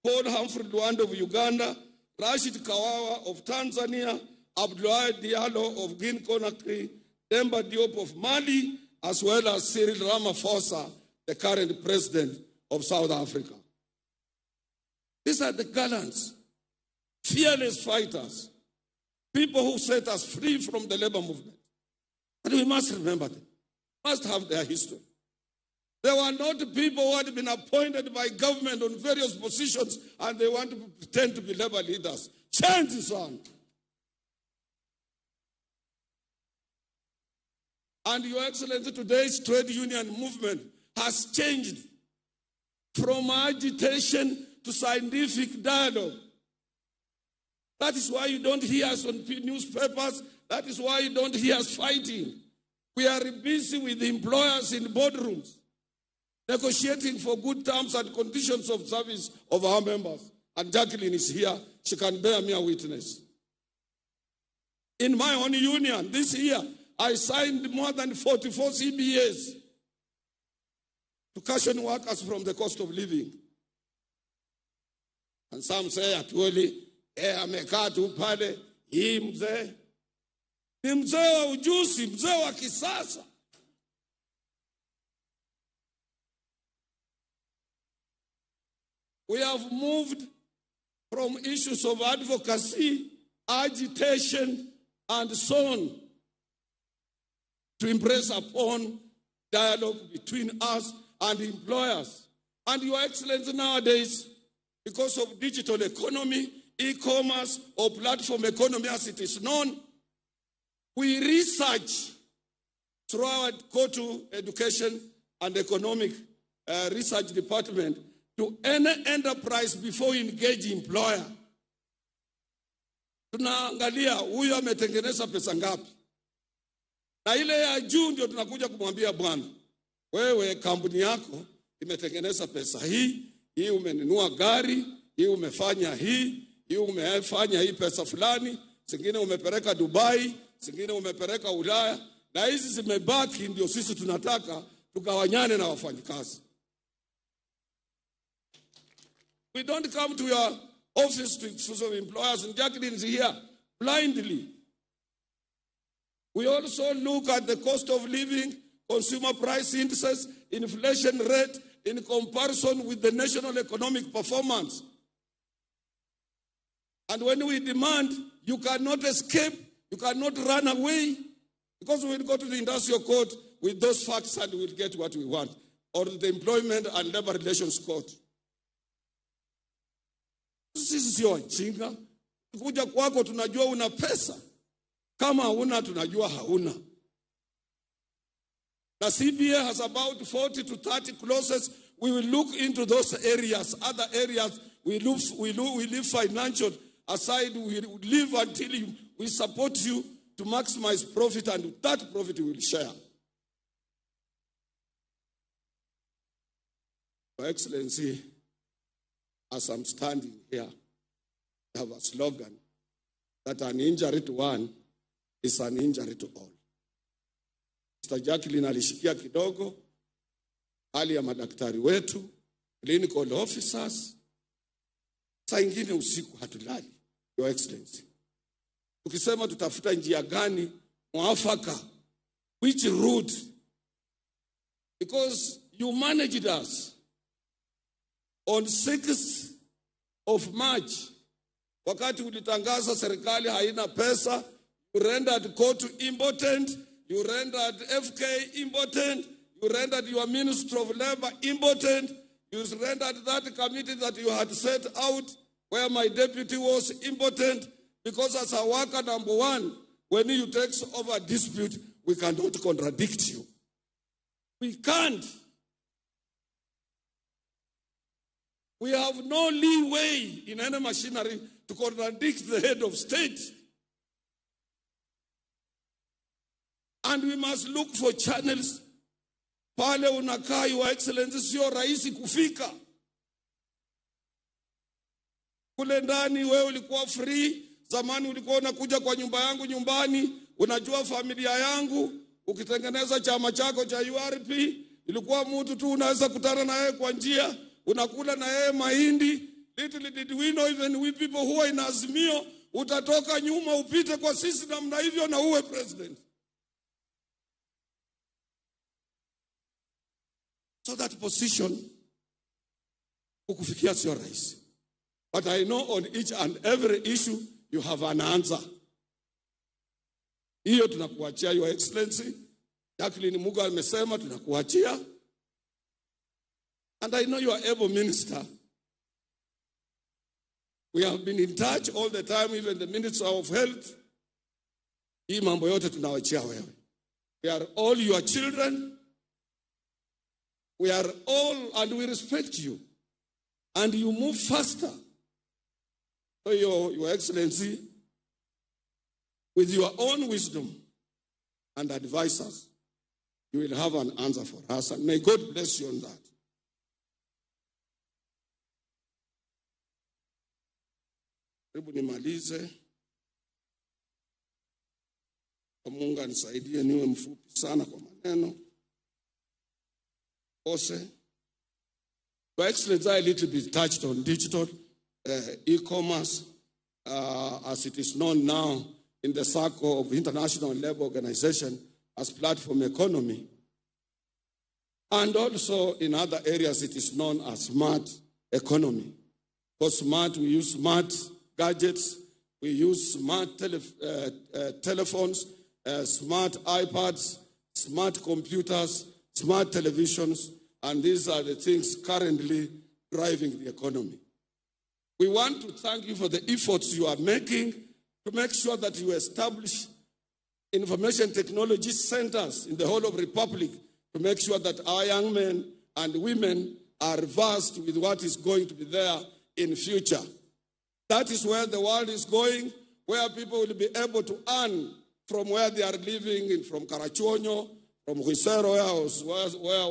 Paul Humphrey Luanda of Uganda, Rashid Kawawa of Tanzania, Abdoulaye Diallo of Guinea-Conakry, Demba Diop of Mali, as well as Cyril Ramaphosa, the current president of South Africa. These are the gallants, fearless fighters, people who set us free from the labor movement. And we must remember them, must have their history. They were not people who had been appointed by government on various positions and they want to pretend to be labor leaders. Change is on. And Your Excellency, today's trade union movement has changed from agitation to scientific dialogue. That is why you don't hear us on newspapers. That is why you don't hear us fighting. We are busy with the employers in boardrooms, negotiating for good terms and conditions of service of our members. And Jacqueline is here. She can bear me a witness. In my own union this year, I signed more than 44 CBAs to cushion workers from the cost of living. And some say, atuoli, amekaa tu pale, hii mzee. Ni mzee wa ujuzi, mzee wa kisasa. We have moved from issues of advocacy, agitation, and so on to impress upon dialogue between us and employers. And Your Excellency, nowadays, because of digital economy, e-commerce, or platform economy as it is known, we research through our Kotu Education and Economic Research Department to any enterprise before we engage employer. Tunaangalia huyu ametengeneza pesa ngapi. Na ile ya juu ndio tunakuja kumwambia bwana, wewe kampuni yako imetengeneza pesa hii, hii umenunua gari, hii umefanya hii umefanya hii pesa fulani, zingine umepeleka Dubai, zingine umepeleka Ulaya, na hizi zimebaki ndio sisi tunataka tugawanyane na wafanyikazi. We don't come to your office to excuse of employers, and Jacqueline is here, blindly. We also look at the cost of living, consumer price indices, inflation rate in comparison with the national economic performance. And when we demand, you cannot escape, you cannot run away, because we'll go to the industrial court with those facts and we'll get what we want, or the employment and labor relations court. Sisi sio wajinga. Kuja kwako tunajua una pesa. Kama hauna tunajua hauna. The CBA has about 40 to 30 clauses. We will look into those areas. Other areas we leave financial aside. We leave until we support you to maximize profit, and that profit we will share. Your Excellency, as I'm standing here, I have a slogan that an injury to one is an injury to all. Mr. Jacqueline alishikia kidogo hali ya madaktari wetu, clinical officers. Saa ingine usiku hatulali, Your Excellency. Tukisema tutafuta njia gani mwafaka, which route, because you managed us on 6th of March. Wakati ulitangaza serikali haina pesa, you rendered court impotent, you rendered FK impotent, you rendered your Minister of Labor impotent, you rendered that committee that you had set out where my deputy was impotent, because as a worker number one, when you take over a dispute, we cannot contradict you. We can't. We have no leeway in any machinery to contradict the head of state. And we must look for channels. Pale unakaa, Your Excellency, sio rahisi kufika. Kule ndani wewe ulikuwa free. Zamani ulikuwa unakuja kwa nyumba yangu nyumbani, unajua familia yangu, ukitengeneza chama chako cha URP, ilikuwa mtu tu unaweza kutana na yeye kwa njia, unakula na yeye mahindi. Little did we know, even we people who are in Azimio, utatoka nyuma upite kwa sisi namna hivyo na uwe president. So that position ukufikia sio rahisi. But I know on each and every issue you have an answer. Hiyo tunakuachia, Your Excellency. Jacqueline Muga amesema tunakuachia. And I know you are able minister. We have been in touch all the time, even the Minister of Health. Hii mambo yote tunawachia wewe. We are all your children. We are all, and we respect you. And you move faster. So Your Excellency, with your own wisdom and advisors, you will have an answer for us. And may God bless you on that. Hebu nimalize. Mungu anisaidie niwe mfupi sana kwa maneno. Ose. Your Excellency, I a little bit touched on digital e-commerce, as it is known now in the circle of International Labour Organization as platform economy. And also in other areas it is known as smart economy. For smart, we use smart gadgets, we use smart telephones, smart iPads, smart computers, smart televisions, and these are the things currently driving the economy. We want to thank you for the efforts you are making to make sure that you establish information technology centers in the whole of the Republic to make sure that our young men and women are versed with what is going to be there in future. That is where the world is going, where people will be able to earn from where they are living, from Karachuonyo, from Huisero,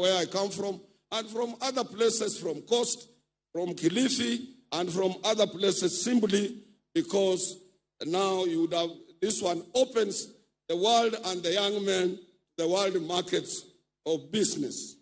where I come from, and from other places, from Coast, from Kilifi, and from other places, simply because now you would have, this one opens the world and the young men, the world markets of business.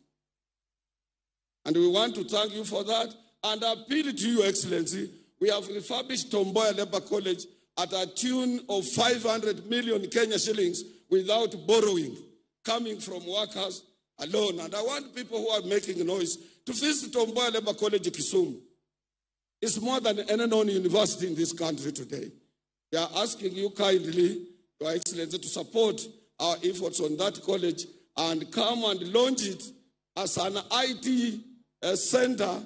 And we want to thank you for that and appeal to you, Excellency. We have refurbished Tomboya Labour College at a tune of 500 million Kenya shillings without borrowing, coming from workers alone. And I want people who are making noise to visit Tomboya Labour College Kisumu. It's more than any known university in this country today. We are asking you kindly, Your Excellency, to support our efforts on that college and come and launch it as an IT center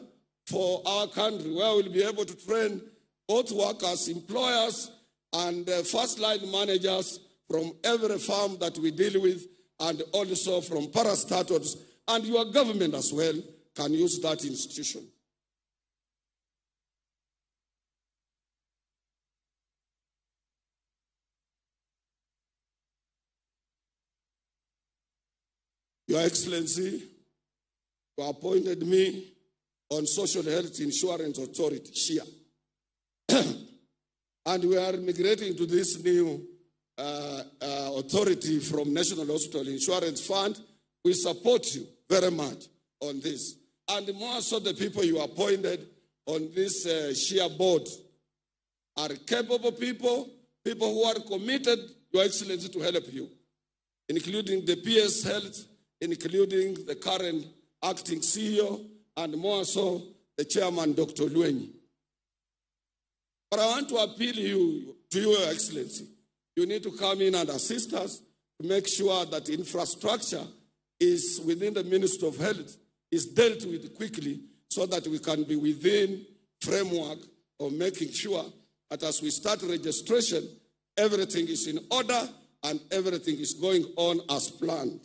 for our country, where we'll be able to train both workers, employers, and first-line managers from every farm that we deal with, and also from parastatals, and your government as well can use that institution. Your Excellency, you appointed me on Social Health Insurance Authority, SHIA. And we are migrating to this new authority from National Hospital Insurance Fund. We support you very much on this. And more so the people you appointed on this SHIA board are capable people, people who are committed, Your Excellency, to help you, including the PS Health, including the current acting CEO, and more so the chairman, Dr. Luenyi. But I want to appeal to you, Your Excellency. You need to come in and assist us to make sure that infrastructure is within the Ministry of Health, is dealt with quickly so that we can be within framework of making sure that as we start registration, everything is in order and everything is going on as planned.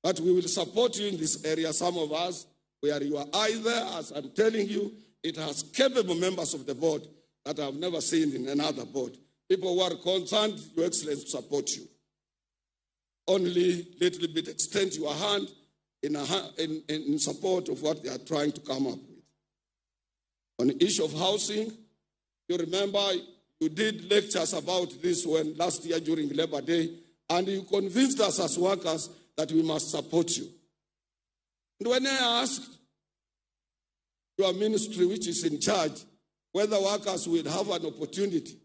But we will support you in this area. Some of us, we are your eye there, as I'm telling you, it has capable members of the board that I've never seen in another board. People who are concerned, Your Excellency, to support you. Only little bit extend your hand in support of what they are trying to come up with. On the issue of housing, you remember you did lectures about this when last year during Labor Day, and you convinced us as workers that we must support you. And when I asked your ministry, which is in charge, whether workers will have an opportunity to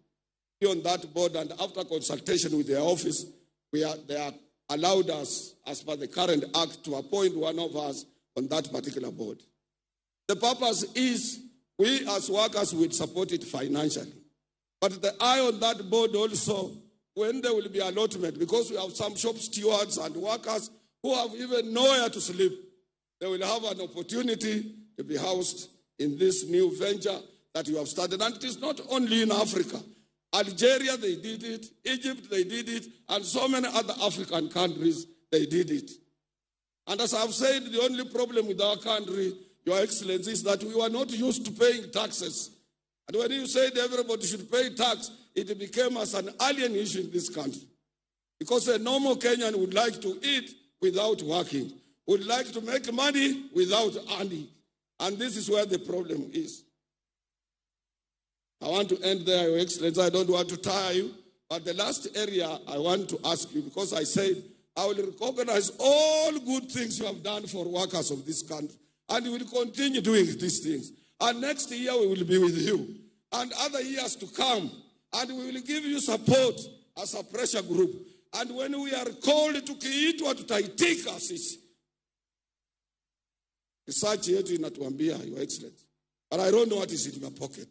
be on that board, and after consultation with their office, they are allowed us, as per the current act, to appoint one of us on that particular board. The purpose is we as workers will support it financially. But the eye on that board also, when there will be allotment, because we have some shop stewards and workers who have even nowhere to sleep, they will have an opportunity to be housed in this new venture that you have started. And it is not only in Africa. Algeria, they did it. Egypt, they did it. And so many other African countries, they did it. And as I've said, the only problem with our country, Your Excellency, is that we were not used to paying taxes. And when you said everybody should pay tax, it became as an alien issue in this country. Because a normal Kenyan would like to eat without working, would like to make money without earning. And this is where the problem is. I want to end there, Your Excellency. I don't want to tire you. But the last area I want to ask you, because I said I will recognize all good things you have done for workers of this country. And you will continue doing these things. And next year we will be with you. And other years to come. And we will give you support as a pressure group. And when we are called to kiitwa tutaitika sisi. Research yetu inatuambia, Your Excellency. But I don't know what is in your pocket.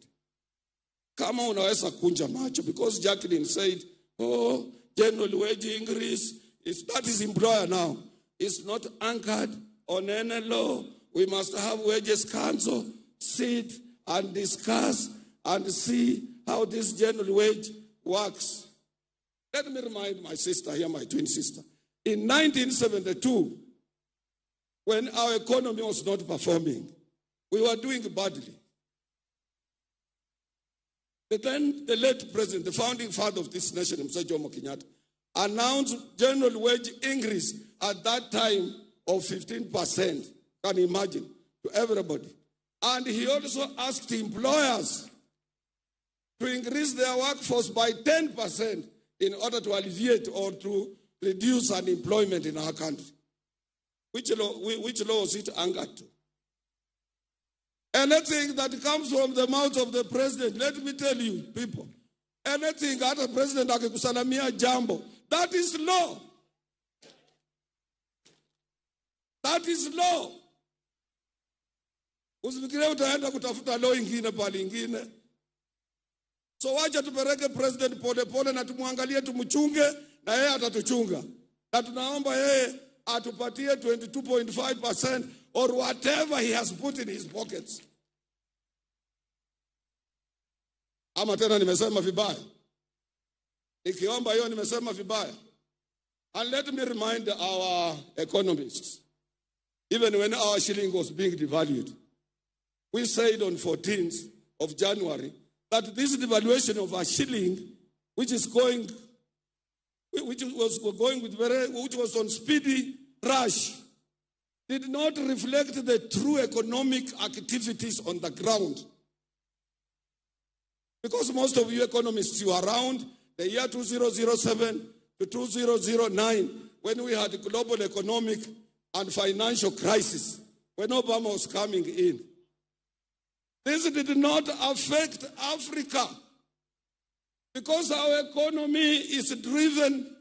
Kama unaweza kunja macho, because Jacqueline said, oh, general wage increase, that is employer now. It's not anchored on any law. We must have wages council, sit and discuss and see how this general wage works. Let me remind my sister here, my twin sister. In 1972, when our economy was not performing, we were doing badly. But then the late president, the founding father of this nation, Mzee Jomo Kenyatta, announced general wage increase at that time of 15%. Can you imagine? To everybody. And he also asked employers to increase their workforce by 10% in order to alleviate or to reduce unemployment in our country. Which law was it anchored to? Anything that comes from the mouth of the president, let me tell you, people, anything that the president akikusalamia jambo, that is law. That is law. Usifikirie utaenda kutafuta law ingine pale ingine. So wacha tupeleke president pole pole na tumwangalie tumchunge na yeye atatuchunga. Na tunaomba yeye atupatie 22.5% or whatever he has put in his pockets. Ama tena nimesema vibaya. Nikiomba hiyo nimesema vibaya. And let me remind our economists, even when our shilling was being devalued, we said on 14th of January that this devaluation of our shilling, which was on speedy rush, did not reflect the true economic activities on the ground. Because most of you economists, you are around the year 2007 to 2009, when we had a global economic and financial crisis, when Obama was coming in. This did not affect Africa because our economy is driven,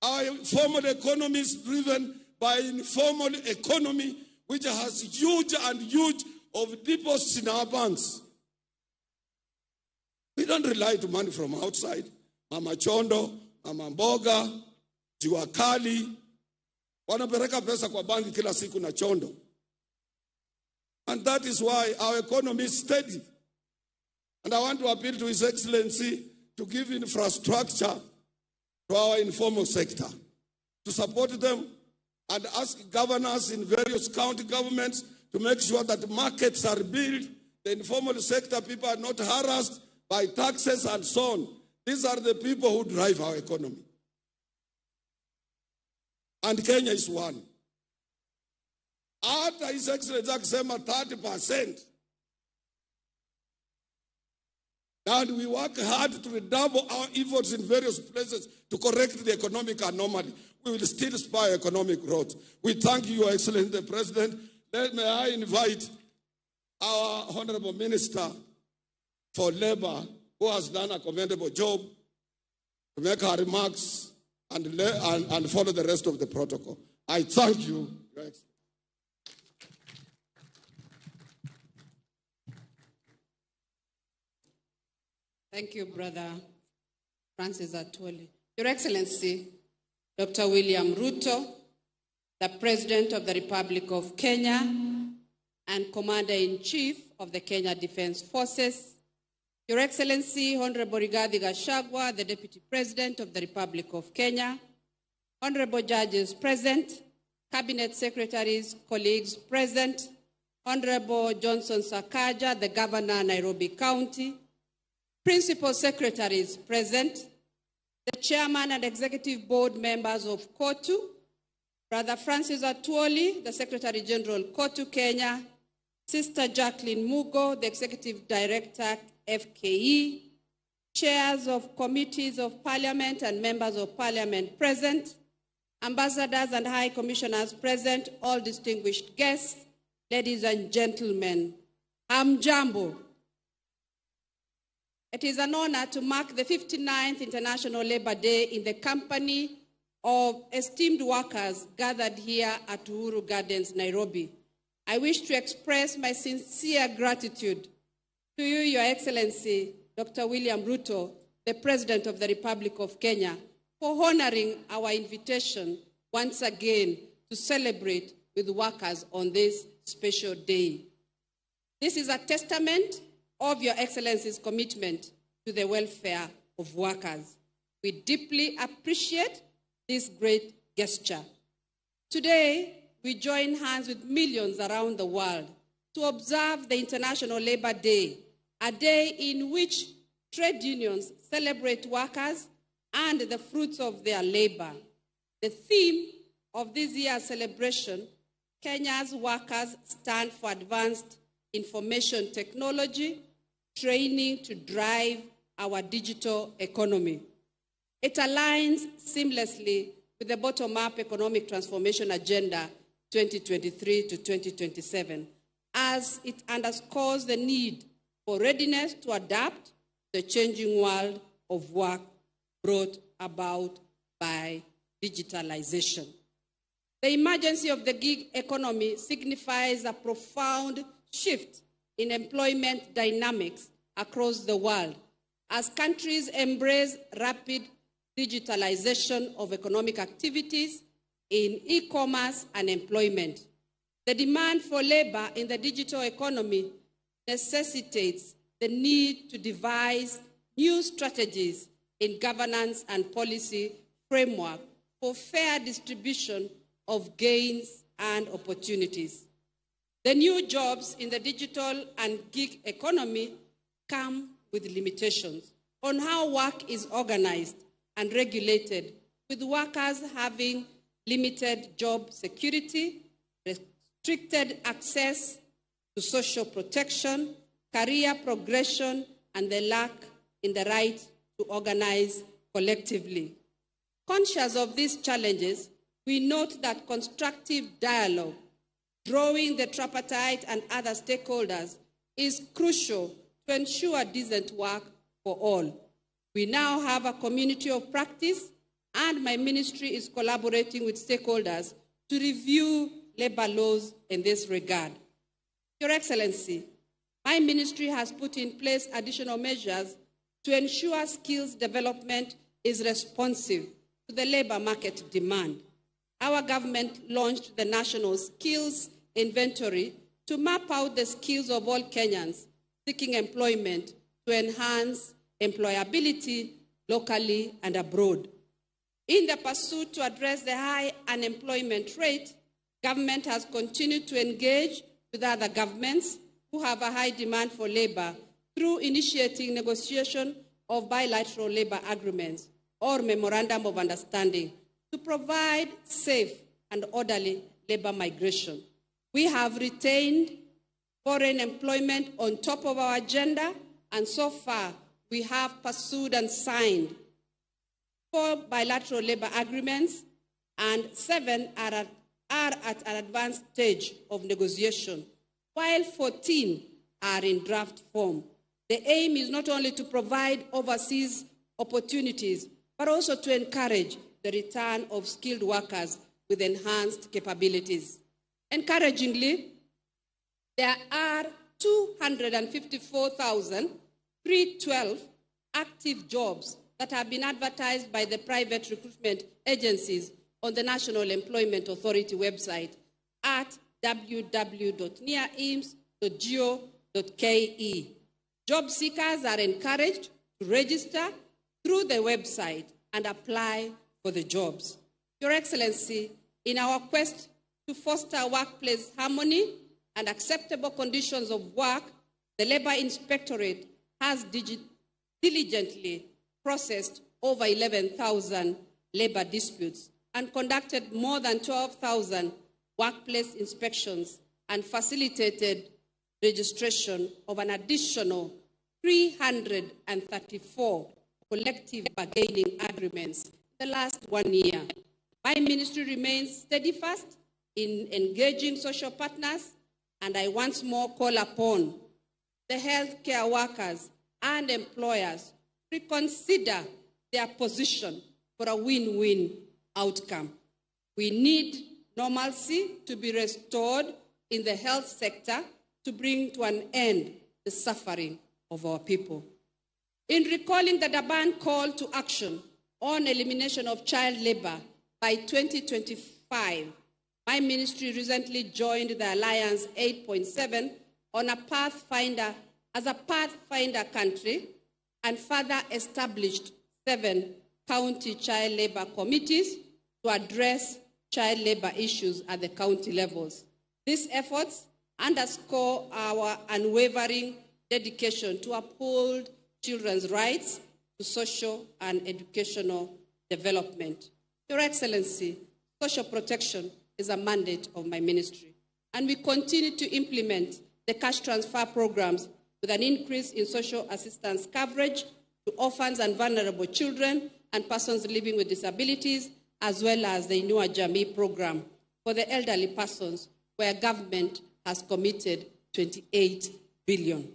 our formal economy is driven by informal economy, which has huge of deposits in our banks. We don't rely on money from outside. Mama Chondo, Mama Mboga, Jua Kali, wanapeleka pesa kwa banki kila siku na Chondo. And that is why our economy is steady. And I want to appeal to His Excellency to give infrastructure to our informal sector, to support them and ask governors in various county governments to make sure that markets are built, the informal sector, people are not harassed by taxes and so on. These are the people who drive our economy. And Kenya is one. After His Excellency akisema 30%. And we work hard to redouble our efforts in various places to correct the economic anomaly. We will still spur economic growth. We thank you, Your Excellency, the President. May I invite our Honorable Minister for Labor, who has done a commendable job, to make her remarks and follow the rest of the protocol. I thank you, Your Excellency. Thank you, Brother Francis Atwoli. Your Excellency, Dr. William Ruto, the President of the Republic of Kenya and Commander-in-Chief of the Kenya Defense Forces, Your Excellency, Honorable Rigathi Gachagua, the Deputy President of the Republic of Kenya, Honorable Judges present, Cabinet Secretaries, colleagues present, Honorable Johnson Sakaja, the Governor, Nairobi County, Principal Secretaries present, the Chairman and Executive Board members of KOTU, Brother Francis Atwoli, the Secretary General, KOTU Kenya, Sister Jacqueline Mugo, the Executive Director, FKE, Chairs of Committees of Parliament and Members of Parliament present, Ambassadors and High Commissioners present, all distinguished guests, ladies and gentlemen, Hamjambo. It is an honor to mark the 59th International Labour Day in the company of esteemed workers gathered here at Uhuru Gardens, Nairobi. I wish to express my sincere gratitude to you, Your Excellency, Dr. William Ruto, the President of the Republic of Kenya, for honoring our invitation once again to celebrate with workers on this special day. This is a testament of Your Excellency's commitment to the welfare of workers. We deeply appreciate this great gesture. Today, we join hands with millions around the world to observe the International Labour Day, a day in which trade unions celebrate workers and the fruits of their labor. The theme of this year's celebration, Kenya's workers stand for advanced information technology, training to drive our digital economy. It aligns seamlessly with the bottom-up economic transformation agenda 2023 to 2027, as it underscores the need for readiness to adapt to the changing world of work brought about by digitalization. The emergence of the gig economy signifies a profound shift in employment dynamics across the world as countries embrace rapid digitalization of economic activities in e-commerce and employment. The demand for labor in the digital economy necessitates the need to devise new strategies in governance and policy framework for fair distribution of gains and opportunities. The new jobs in the digital and gig economy come with limitations on how work is organized and regulated, with workers having limited job security restricted access to social protection, career progression, and the lack in the right to organize collectively. Conscious of these challenges, we note that constructive dialogue, drawing the tripartite and other stakeholders, is crucial to ensure decent work for all. We now have a community of practice, and my ministry is collaborating with stakeholders to review labor laws in this regard. Your Excellency, my ministry has put in place additional measures to ensure skills development is responsive to the labor market demand. Our government launched the National Skills Inventory to map out the skills of all Kenyans seeking employment to enhance employability locally and abroad. In the pursuit to address the high unemployment rate, government has continued to engage with other governments who have a high demand for labor through initiating negotiation of bilateral labor agreements or memorandum of understanding to provide safe and orderly labor migration. We have retained foreign employment on top of our agenda, and so far we have pursued and signed 4 bilateral labor agreements, and 7 are at an advanced stage of negotiation, while 14 are in draft form. The aim is not only to provide overseas opportunities, but also to encourage the return of skilled workers with enhanced capabilities. Encouragingly, there are 254,312 active jobs that have been advertised by the private recruitment agencies on the National Employment Authority website at www.nearims.go.ke. Job seekers are encouraged to register through the website and apply for the jobs. Your Excellency, in our quest to foster workplace harmony and acceptable conditions of work, the Labor Inspectorate has diligently processed over 11,000 labor disputes and conducted more than 12,000 workplace inspections and facilitated registration of an additional 334 collective bargaining agreements in the last 1 year. My ministry remains steadfast in engaging social partners, and I once more call upon the healthcare workers and employers to reconsider their position for a win-win outcome. We need normalcy to be restored in the health sector to bring to an end the suffering of our people. In recalling the Durban call to action on elimination of child labor by 2025, my ministry recently joined the Alliance 8.7 on a pathfinder country and further established 7 county child labor committees to address child labor issues at the county levels. These efforts underscore our unwavering dedication to uphold children's rights to social and educational development. Your Excellency, social protection is a mandate of my ministry, and we continue to implement the cash transfer programs with an increase in social assistance coverage to orphans and vulnerable children and persons living with disabilities, as well as the Inua Jamii program for the elderly persons, where government has committed 28 billion.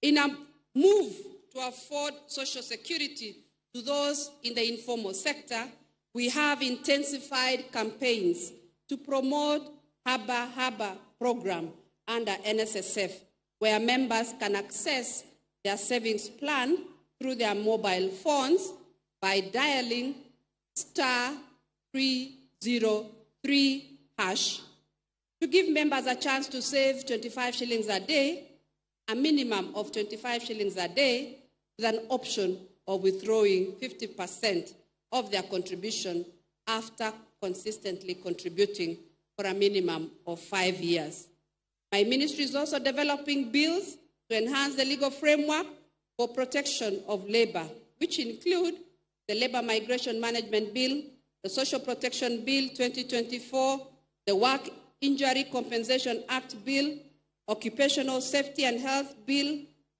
In a move to afford social security to those in the informal sector, we have intensified campaigns to promote Haba Haba program under NSSF, where members can access their savings plan through their mobile phones by dialing *303# to give members a chance to save 25 shillings a day, a minimum of 25 shillings a day, with an option of withdrawing 50% of their contribution after consistently contributing for a minimum of 5 years. My ministry is also developing bills to enhance the legal framework for protection of labor, which include the Labor Migration Management Bill, the Social Protection Bill 2024, the Work Injury Compensation Act Bill, Occupational Safety and Health Bill,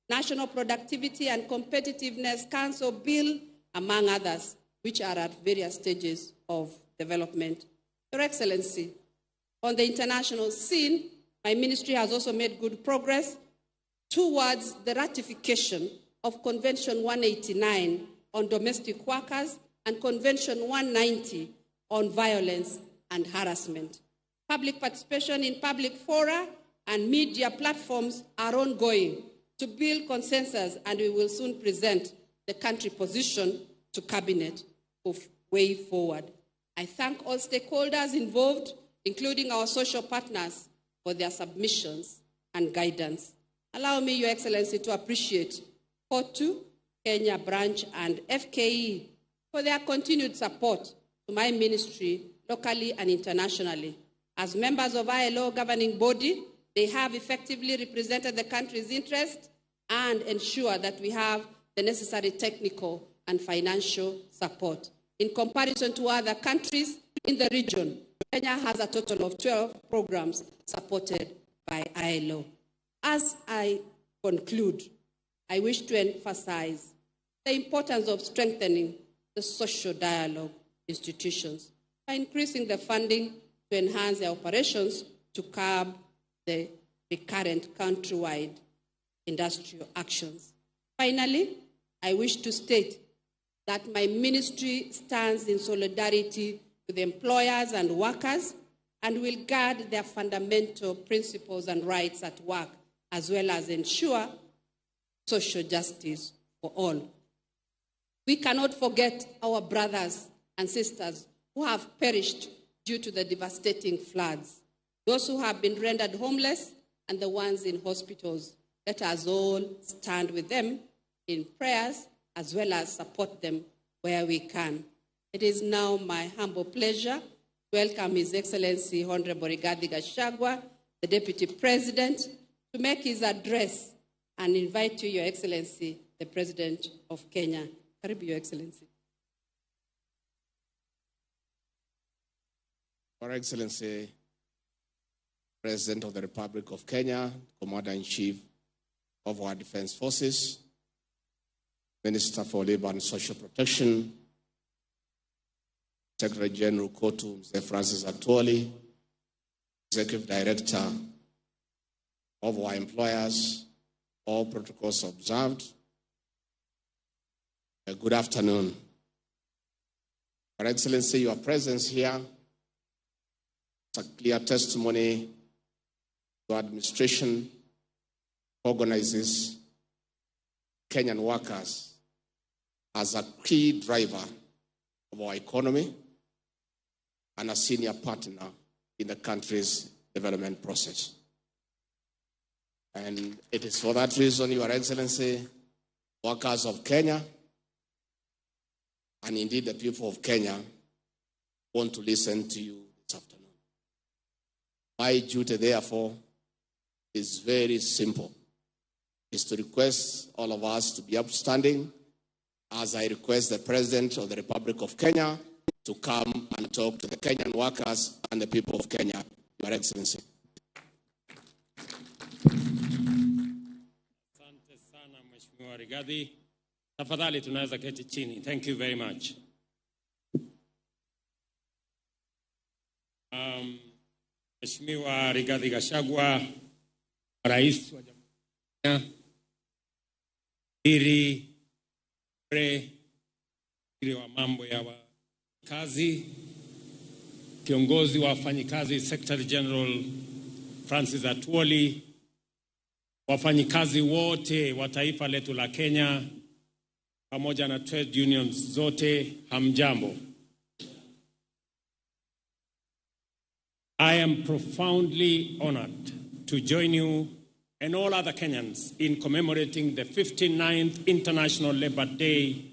National Productivity and Competitiveness Council Bill, among others, which are at various stages of development. Your Excellency, on the international scene, my ministry has also made good progress towards the ratification of Convention 189 on domestic workers and Convention 190 on violence and harassment. Public participation in public fora and media platforms are ongoing to build consensus, and we will soon present the country position to Cabinet of way forward. I thank all stakeholders involved, including our social partners, for their submissions and guidance. Allow me, Your Excellency, to appreciate COTU, Kenya Branch, and FKE for their continued support to my ministry locally and internationally. As members of ILO governing body, they have effectively represented the country's interests and ensure that we have the necessary technical and financial support. In comparison to other countries in the region, Kenya has a total of 12 programs supported by ILO. As I conclude, I wish to emphasize the importance of strengthening the social dialogue institutions by increasing the funding to enhance their operations to curb the recurrent countrywide industrial actions. Finally, I wish to state that my ministry stands in solidarity with employers and workers and will guard their fundamental principles and rights at work, as well as ensure social justice for all. We cannot forget our brothers and sisters who have perished due to the devastating floods, those who have been rendered homeless, and the ones in hospitals. Let us all stand with them in prayers as well as support them where we can. It is now my humble pleasure to welcome His Excellency Honorable Rigathi Gachagua, the Deputy President, to make his address and invite you, Your Excellency, the President of Kenya. Karibu, Your Excellency. Your Excellency, President of the Republic of Kenya, Commander-in-Chief of our Defense Forces, Minister for Labor and Social Protection, Secretary General COTU, Mr. Francis Atwoli, Executive Director of our employers, all protocols observed. Good afternoon. Your Excellency, your presence here is a clear testimony to administration organizes Kenyan workers as a key driver of our economy and a senior partner in the country's development process. And it is for that reason, Your Excellency, workers of Kenya, and indeed the people of Kenya, want to listen to you this afternoon. My duty, therefore, is very simple. Is to request all of us to be upstanding as I request the President of the Republic of Kenya to come and talk to the Kenyan workers and the people of Kenya, Your Excellency. Asante sana Mheshimiwa Rigathi. Tafadhali tunaweza keti chini. Thank you very much. Mheshimiwa Rigathi Gachagua, Rais wa Jamhuri ya Kenya, Waziri wa mambo ya kazi, kiongozi wa wafanyikazi Secretary General Francis Atwoli, wafanyikazi wote wa taifa letu la Kenya pamoja na trade unions zote, hamjambo. I am profoundly honored to join you and all other Kenyans in commemorating the 59th International Labour Day,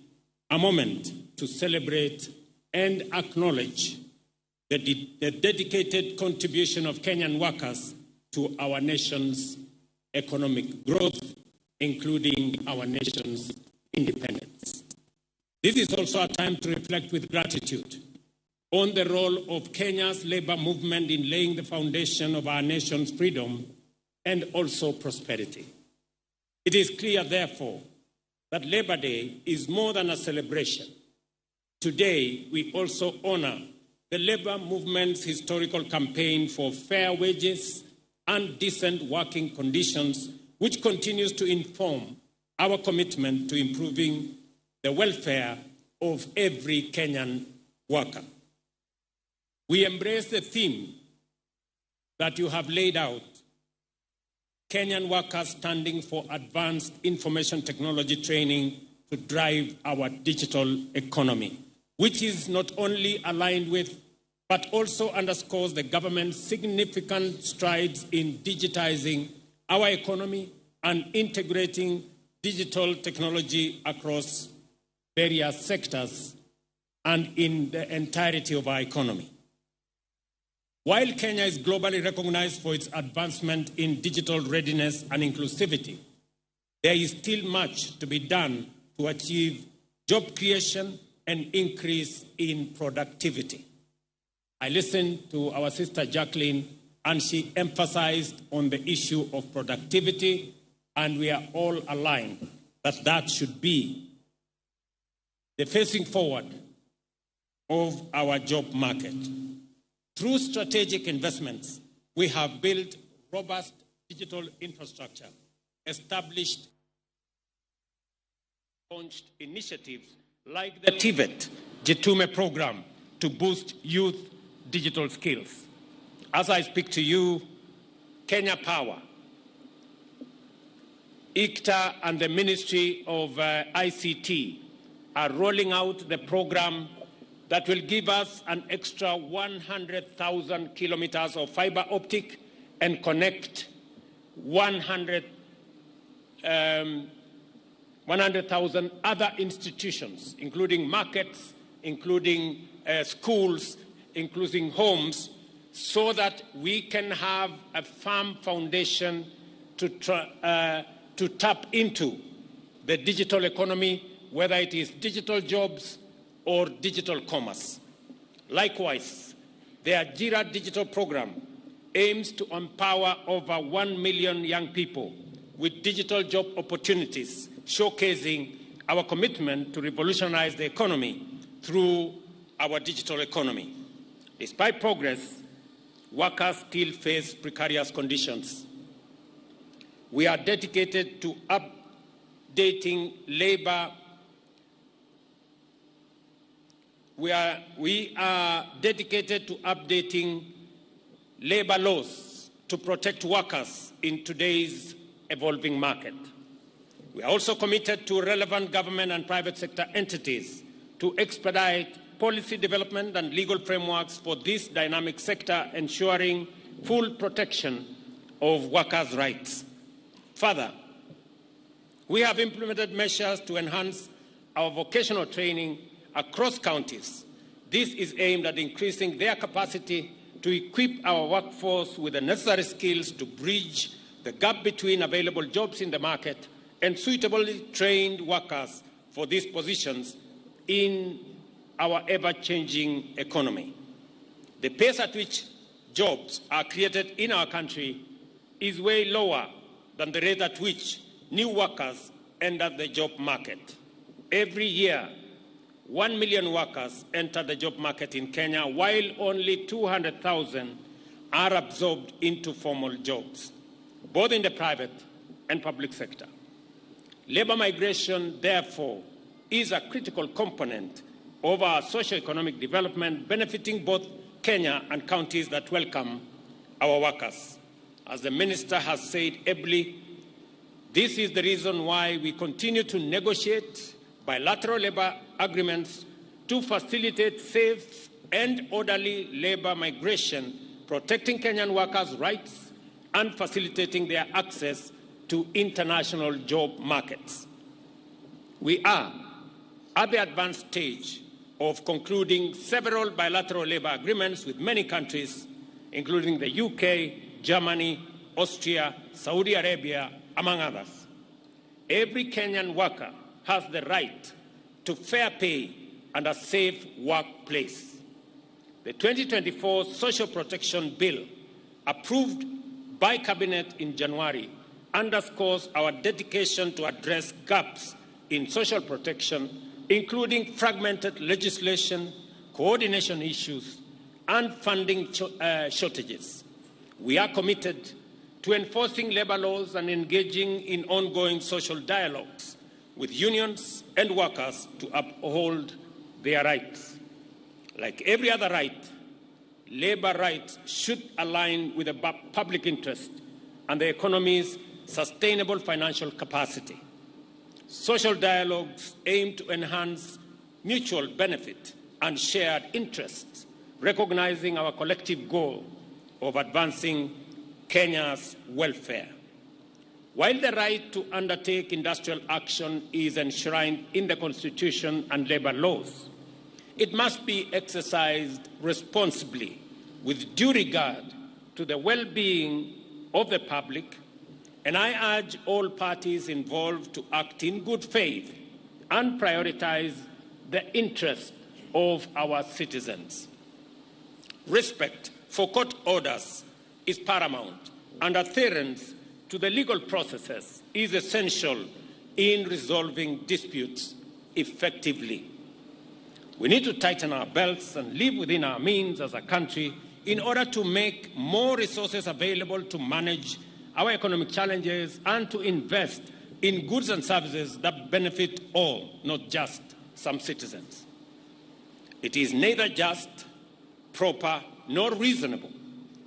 a moment to celebrate and acknowledge the dedicated contribution of Kenyan workers to our nation's economic growth, including our nation's independence. This is also a time to reflect with gratitude on the role of Kenya's labor movement in laying the foundation of our nation's freedom and also prosperity. It is clear, therefore, that Labor Day is more than a celebration. Today, we also honor the labor movement's historical campaign for fair wages and decent working conditions, which continues to inform our commitment to improving the welfare of every Kenyan worker. We embrace the theme that you have laid out, Kenyan workers standing for advanced information technology training to drive our digital economy, which is not only aligned with, but also underscores the government's significant strides in digitizing our economy and integrating digital technology across various sectors and in the entirety of our economy. While Kenya is globally recognized for its advancement in digital readiness and inclusivity, there is still much to be done to achieve job creation and increase in productivity. I listened to our sister Jacqueline, and she emphasized on the issue of productivity, and we are all aligned that that should be the facing forward of our job market. Through strategic investments, we have built robust digital infrastructure, established, launched initiatives like the TVET Jitume program to boost youth digital skills. As I speak to you, Kenya Power, ICTA and the Ministry of ICT are rolling out the program that will give us an extra 100,000 kilometers of fiber optic and connect 100,000 other institutions, including markets, including schools, including homes, so that we can have a firm foundation to tap into the digital economy, whether it is digital jobs or digital commerce. Likewise, the Ajira digital program aims to empower over 1 million young people with digital job opportunities, showcasing our commitment to revolutionize the economy through our digital economy. Despite progress, workers still face precarious conditions. We are dedicated to updating labor. We are dedicated to updating labor laws to protect workers in today's evolving market. We are also committed to relevant government and private sector entities to expedite policy development and legal frameworks for this dynamic sector, ensuring full protection of workers' rights. Further, we have implemented measures to enhance our vocational training across counties. This is aimed at increasing their capacity to equip our workforce with the necessary skills to bridge the gap between available jobs in the market and suitably trained workers for these positions in our ever-changing economy. The pace at which jobs are created in our country is way lower than the rate at which new workers enter the job market. Every year, 1 million workers enter the job market in Kenya, while only 200,000 are absorbed into formal jobs, both in the private and public sector. Labor migration, therefore, is a critical component of our socio-economic development, benefiting both Kenya and counties that welcome our workers. As the Minister has said ably, this is the reason why we continue to negotiate bilateral labor agreements to facilitate safe and orderly labor migration, protecting Kenyan workers' rights and facilitating their access to international job markets. We are at the advanced stage of concluding several bilateral labor agreements with many countries, including the UK, Germany, Austria, Saudi Arabia, among others. Every Kenyan worker has the right to fair pay and a safe workplace. The 2024 Social Protection Bill, approved by Cabinet in January, underscores our dedication to address gaps in social protection, including fragmented legislation, coordination issues, and funding shortages. We are committed to enforcing labor laws and engaging in ongoing social dialogues with unions and workers to uphold their rights. Like every other right, labor rights should align with the public interest and the economy's sustainable financial capacity. Social dialogues aim to enhance mutual benefit and shared interests, recognizing our collective goal of advancing Kenya's welfare. While the right to undertake industrial action is enshrined in the Constitution and labor laws, it must be exercised responsibly with due regard to the well-being of the public, and I urge all parties involved to act in good faith and prioritize the interests of our citizens. Respect for court orders is paramount, and adherence to the legal processes is essential in resolving disputes effectively. We need to tighten our belts and live within our means as a country in order to make more resources available to manage our economic challenges and to invest in goods and services that benefit all, not just some citizens. It is neither just, proper, nor reasonable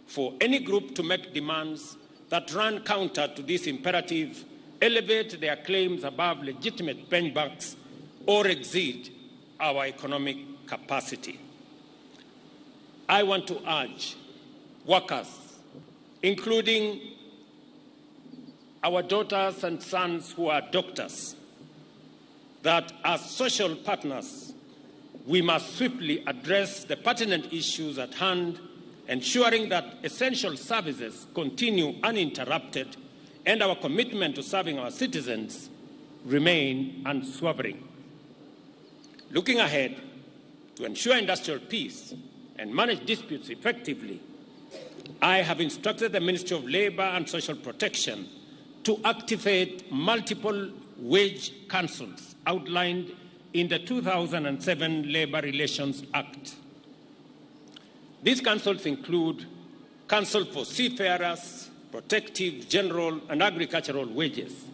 for any group to make demands that run counter to this imperative, elevate their claims above legitimate benchmarks, or exceed our economic capacity. I want to urge workers, including our daughters and sons who are doctors, that as social partners, we must swiftly address the pertinent issues at hand, ensuring that essential services continue uninterrupted and our commitment to serving our citizens remain unswerving. Looking ahead, to ensure industrial peace and manage disputes effectively, I have instructed the Ministry of Labour and Social Protection to activate multiple wage councils outlined in the 2007 Labour Relations Act. These councils include Council for Seafarers, Protective, General and Agricultural Wages.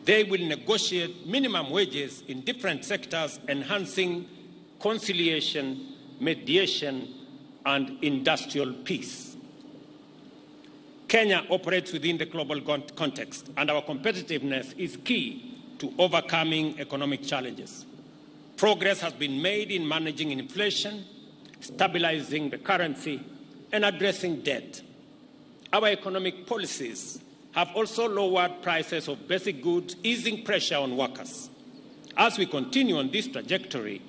They will negotiate minimum wages in different sectors, enhancing conciliation, mediation, and industrial peace. Kenya operates within the global context, and our competitiveness is key to overcoming economic challenges. Progress has been made in managing inflation, stabilizing the currency, and addressing debt. Our economic policies have also lowered prices of basic goods, easing pressure on workers. As we continue on this trajectory,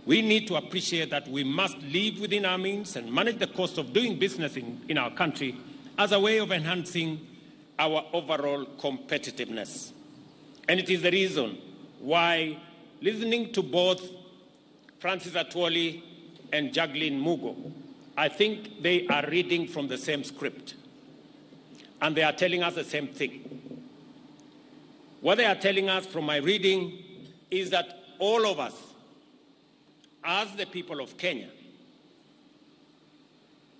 we need to appreciate that we must live within our means and manage the cost of doing business in our country as a way of enhancing our overall competitiveness. And it is the reason why, listening to both Francis Atwoli and Jacqueline Mugo, I think they are reading from the same script. And they are telling us the same thing. What they are telling us from my reading is that all of us, as the people of Kenya,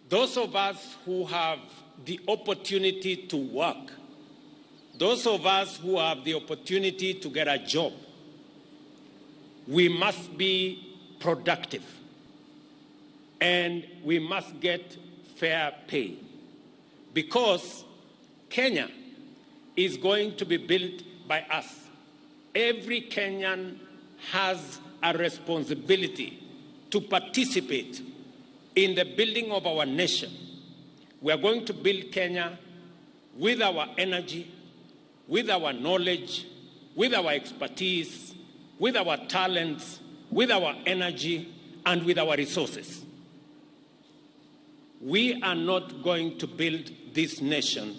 those of us who have the opportunity to work, those of us who have the opportunity to get a job, we must be productive and we must get fair pay, because Kenya is going to be built by us. Every Kenyan has a responsibility to participate in the building of our nation. We are going to build Kenya with our energy, with our knowledge, with our expertise, with our talents, with our energy, and with our resources. We are not going to build this nation,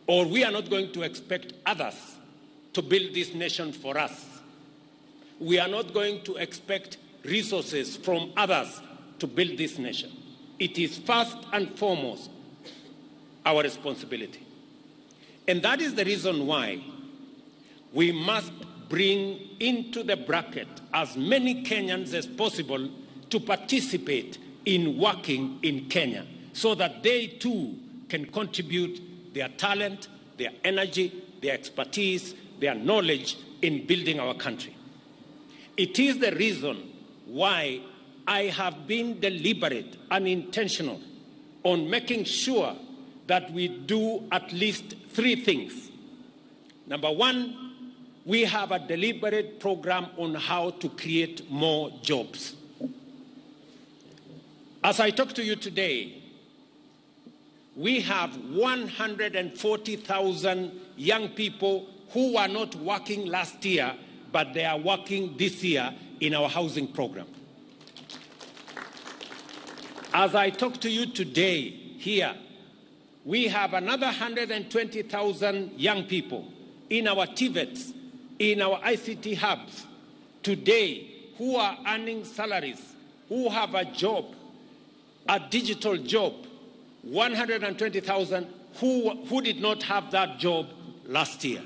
or we are not going to expect others to build this nation for us. We are not going to expect resources from others to build this nation. It is first and foremost our responsibility. And that is the reason why we must bring into the bracket as many Kenyans as possible to participate in working in Kenya, so that they too can contribute their talent, their energy, their expertise, their knowledge in building our country. It is the reason why I have been deliberate and intentional on making sure that we do at least 3 things. Number one, we have a deliberate program on how to create more jobs. As I talk to you today, we have 140,000 young people who were not working last year, but they are working this year in our housing program. As I talk to you today here, we have another 120,000 young people in our TVETs, in our ICT hubs today who are earning salaries, who have a job, a digital job, 120,000 who did not have that job last year.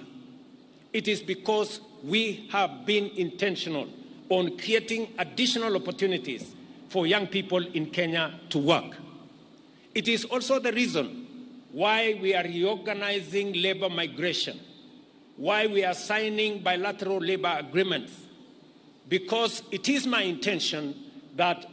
It is because we have been intentional on creating additional opportunities for young people in Kenya to work. It is also the reason why we are reorganizing labor migration, why we are signing bilateral labor agreements, because it is my intention that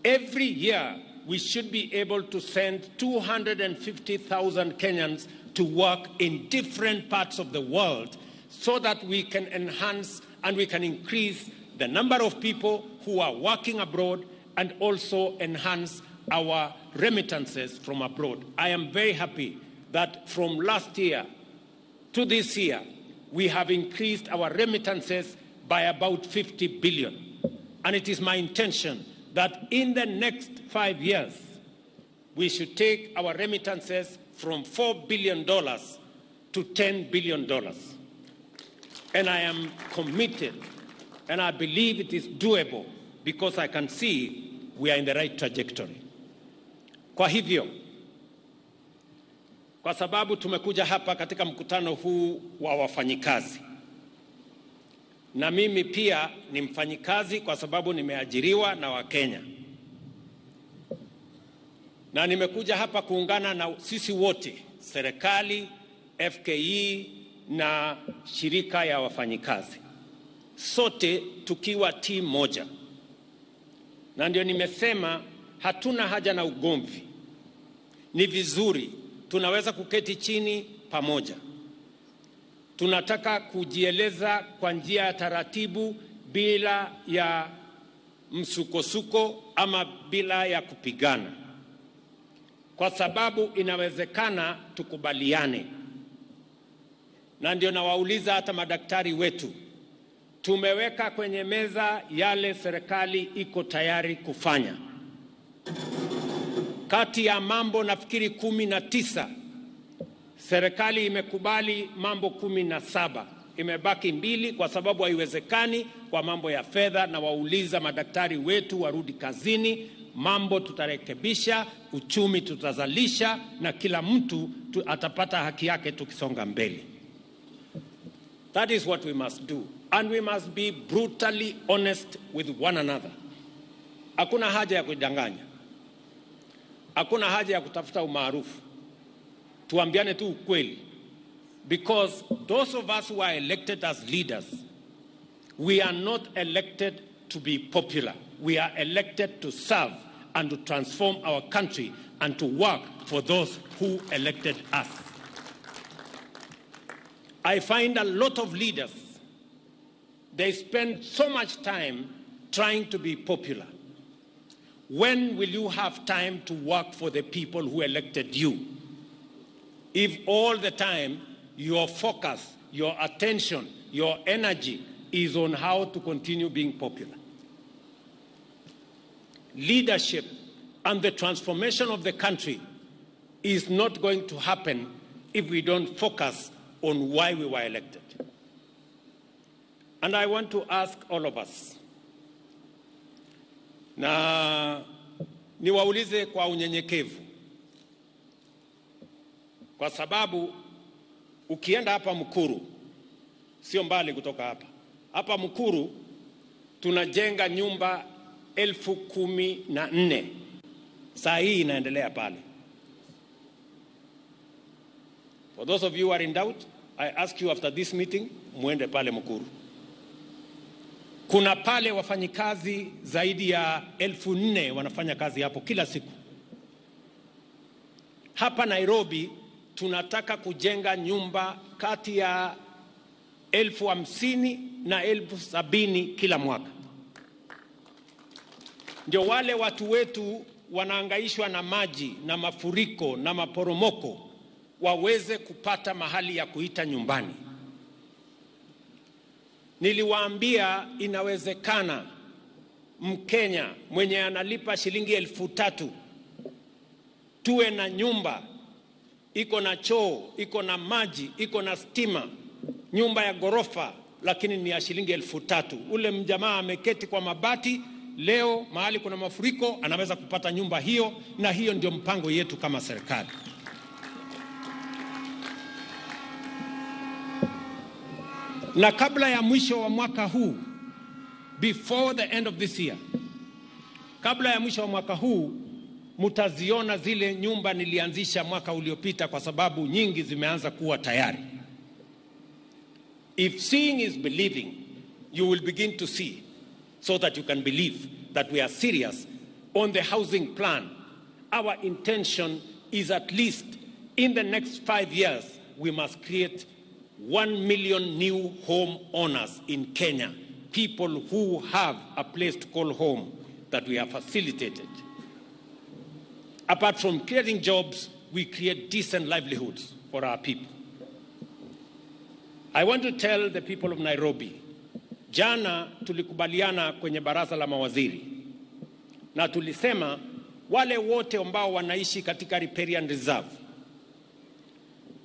every year we should be able to send 250,000 Kenyans to work in different parts of the world, so that we can enhance and we can increase the number of people who are working abroad and also enhance our remittances from abroad. I am very happy that from last year to this year, we have increased our remittances by about 50 billion. And it is my intention that in the next 5 years, we should take our remittances from $4 billion to $10 billion. And I am committed, and I believe it is doable, because I can see we are in the right trajectory. Kwa hivyo, kwa sababu tumekuja hapa katika mkutano huu wa wafanyikazi, na mimi pia ni mfanyikazi kwa sababu nimeajiriwa na Wakenya, na nimekuja hapa kuungana na sisi wote, serikali, FKE na shirika ya wafanyikazi, sote tukiwa timu moja. Na ndio nimesema hatuna haja na ugomvi. Ni vizuri tunaweza kuketi chini pamoja. Tunataka kujieleza kwa njia ya taratibu, bila ya msukosuko ama bila ya kupigana, kwa sababu inawezekana tukubaliane. Na ndio nawauliza hata madaktari wetu, tumeweka kwenye meza yale serikali iko tayari kufanya. Kati ya mambo nafikiri 19, serikali imekubali mambo 17. Imebaki 2 kwa sababu haiwezekani kwa mambo ya fedha, na wauliza madaktari wetu warudi kazini. Mambo tutarekebisha, uchumi tutazalisha, na kila mtu atapata haki yake tukisonga mbele. That is what we must do. And we must be brutally honest with one another. Hakuna haja ya kudanganya. Hakuna haja ya kutafuta umaarufu. Tuambiane tu ukweli. Because those of us who are elected as leaders, we are not elected to be popular. We are elected to serve and to transform our country and to work for those who elected us. I find a lot of leaders, they spend so much time trying to be popular. When will you have time to work for the people who elected you? If all the time your focus, your attention, your energy is on how to continue being popular. Leadership and the transformation of the country is not going to happen if we don't focus on why we were elected. And I want to ask all of us, na niwaulize kwa unyenyekevu, kwa sababu ukienda hapa Mukuru, sio mbali kutoka hapa Mukuru tunajenga nyumba 14,000 saa hii inaendelea pale. For those of you who are in doubt, I ask you after this meeting, muende pale Mukuru. Kuna pale wafanyikazi zaidi ya 4,000 wanafanya kazi hapo kila siku. Hapa Nairobi tunataka kujenga nyumba kati ya 50,000 na 70,000 kila mwaka. Ndio wale watu wetu wanaangaishwa na maji na mafuriko na maporomoko waweze kupata mahali ya kuita nyumbani. Niliwaambia inawezekana Mkenya mwenye analipa shilingi 3,000 tuwe na nyumba iko na choo, iko na maji, iko na stima, nyumba ya gorofa, lakini ni ya shilingi 3,000. Ule mjamaa ameketi kwa mabati, leo mahali kuna mafuriko anaweza kupata nyumba hiyo, na hiyo ndio mpango yetu kama serikali. Na kabla ya mwisho wa mwaka huu, before the end of this year, kabla ya mwisho wa mwaka huu, mutaziona zile nyumba nilianzisha mwaka uliopita, kwa sababu nyingi zimeanza kuwa tayari. If seeing is believing, you will begin to see, so that you can believe that we are serious on the housing plan. Our intention is at least in the next 5 years, we must create 1 million new home owners in Kenya, people who have a place to call home that we have facilitated. Apart from creating jobs, we create decent livelihoods for our people. I want to tell the people of Nairobi, jana tulikubaliana kwenye baraza la mawaziri na tulisema wale wote ambao wanaishi katika riparian reserve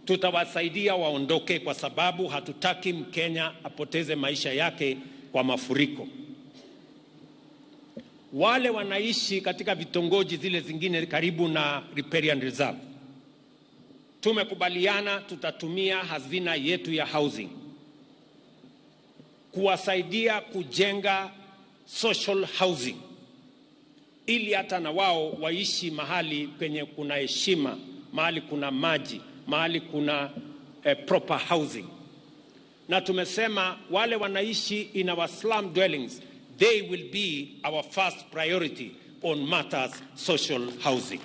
tutawasaidia waondoke, kwa sababu hatutaki Mkenya apoteze maisha yake kwa mafuriko. Wale wanaishi katika vitongoji zile zingine karibu na riparian reserve, tumekubaliana tutatumia hazina yetu ya housing kuwasaidia kujenga social housing, ili hata na wao waishi mahali penye kuna heshima, mahali kuna maji, mahali kuna proper housing. Na tumesema wale wanaishi in our slum dwellings, they will be our first priority on matters social housing.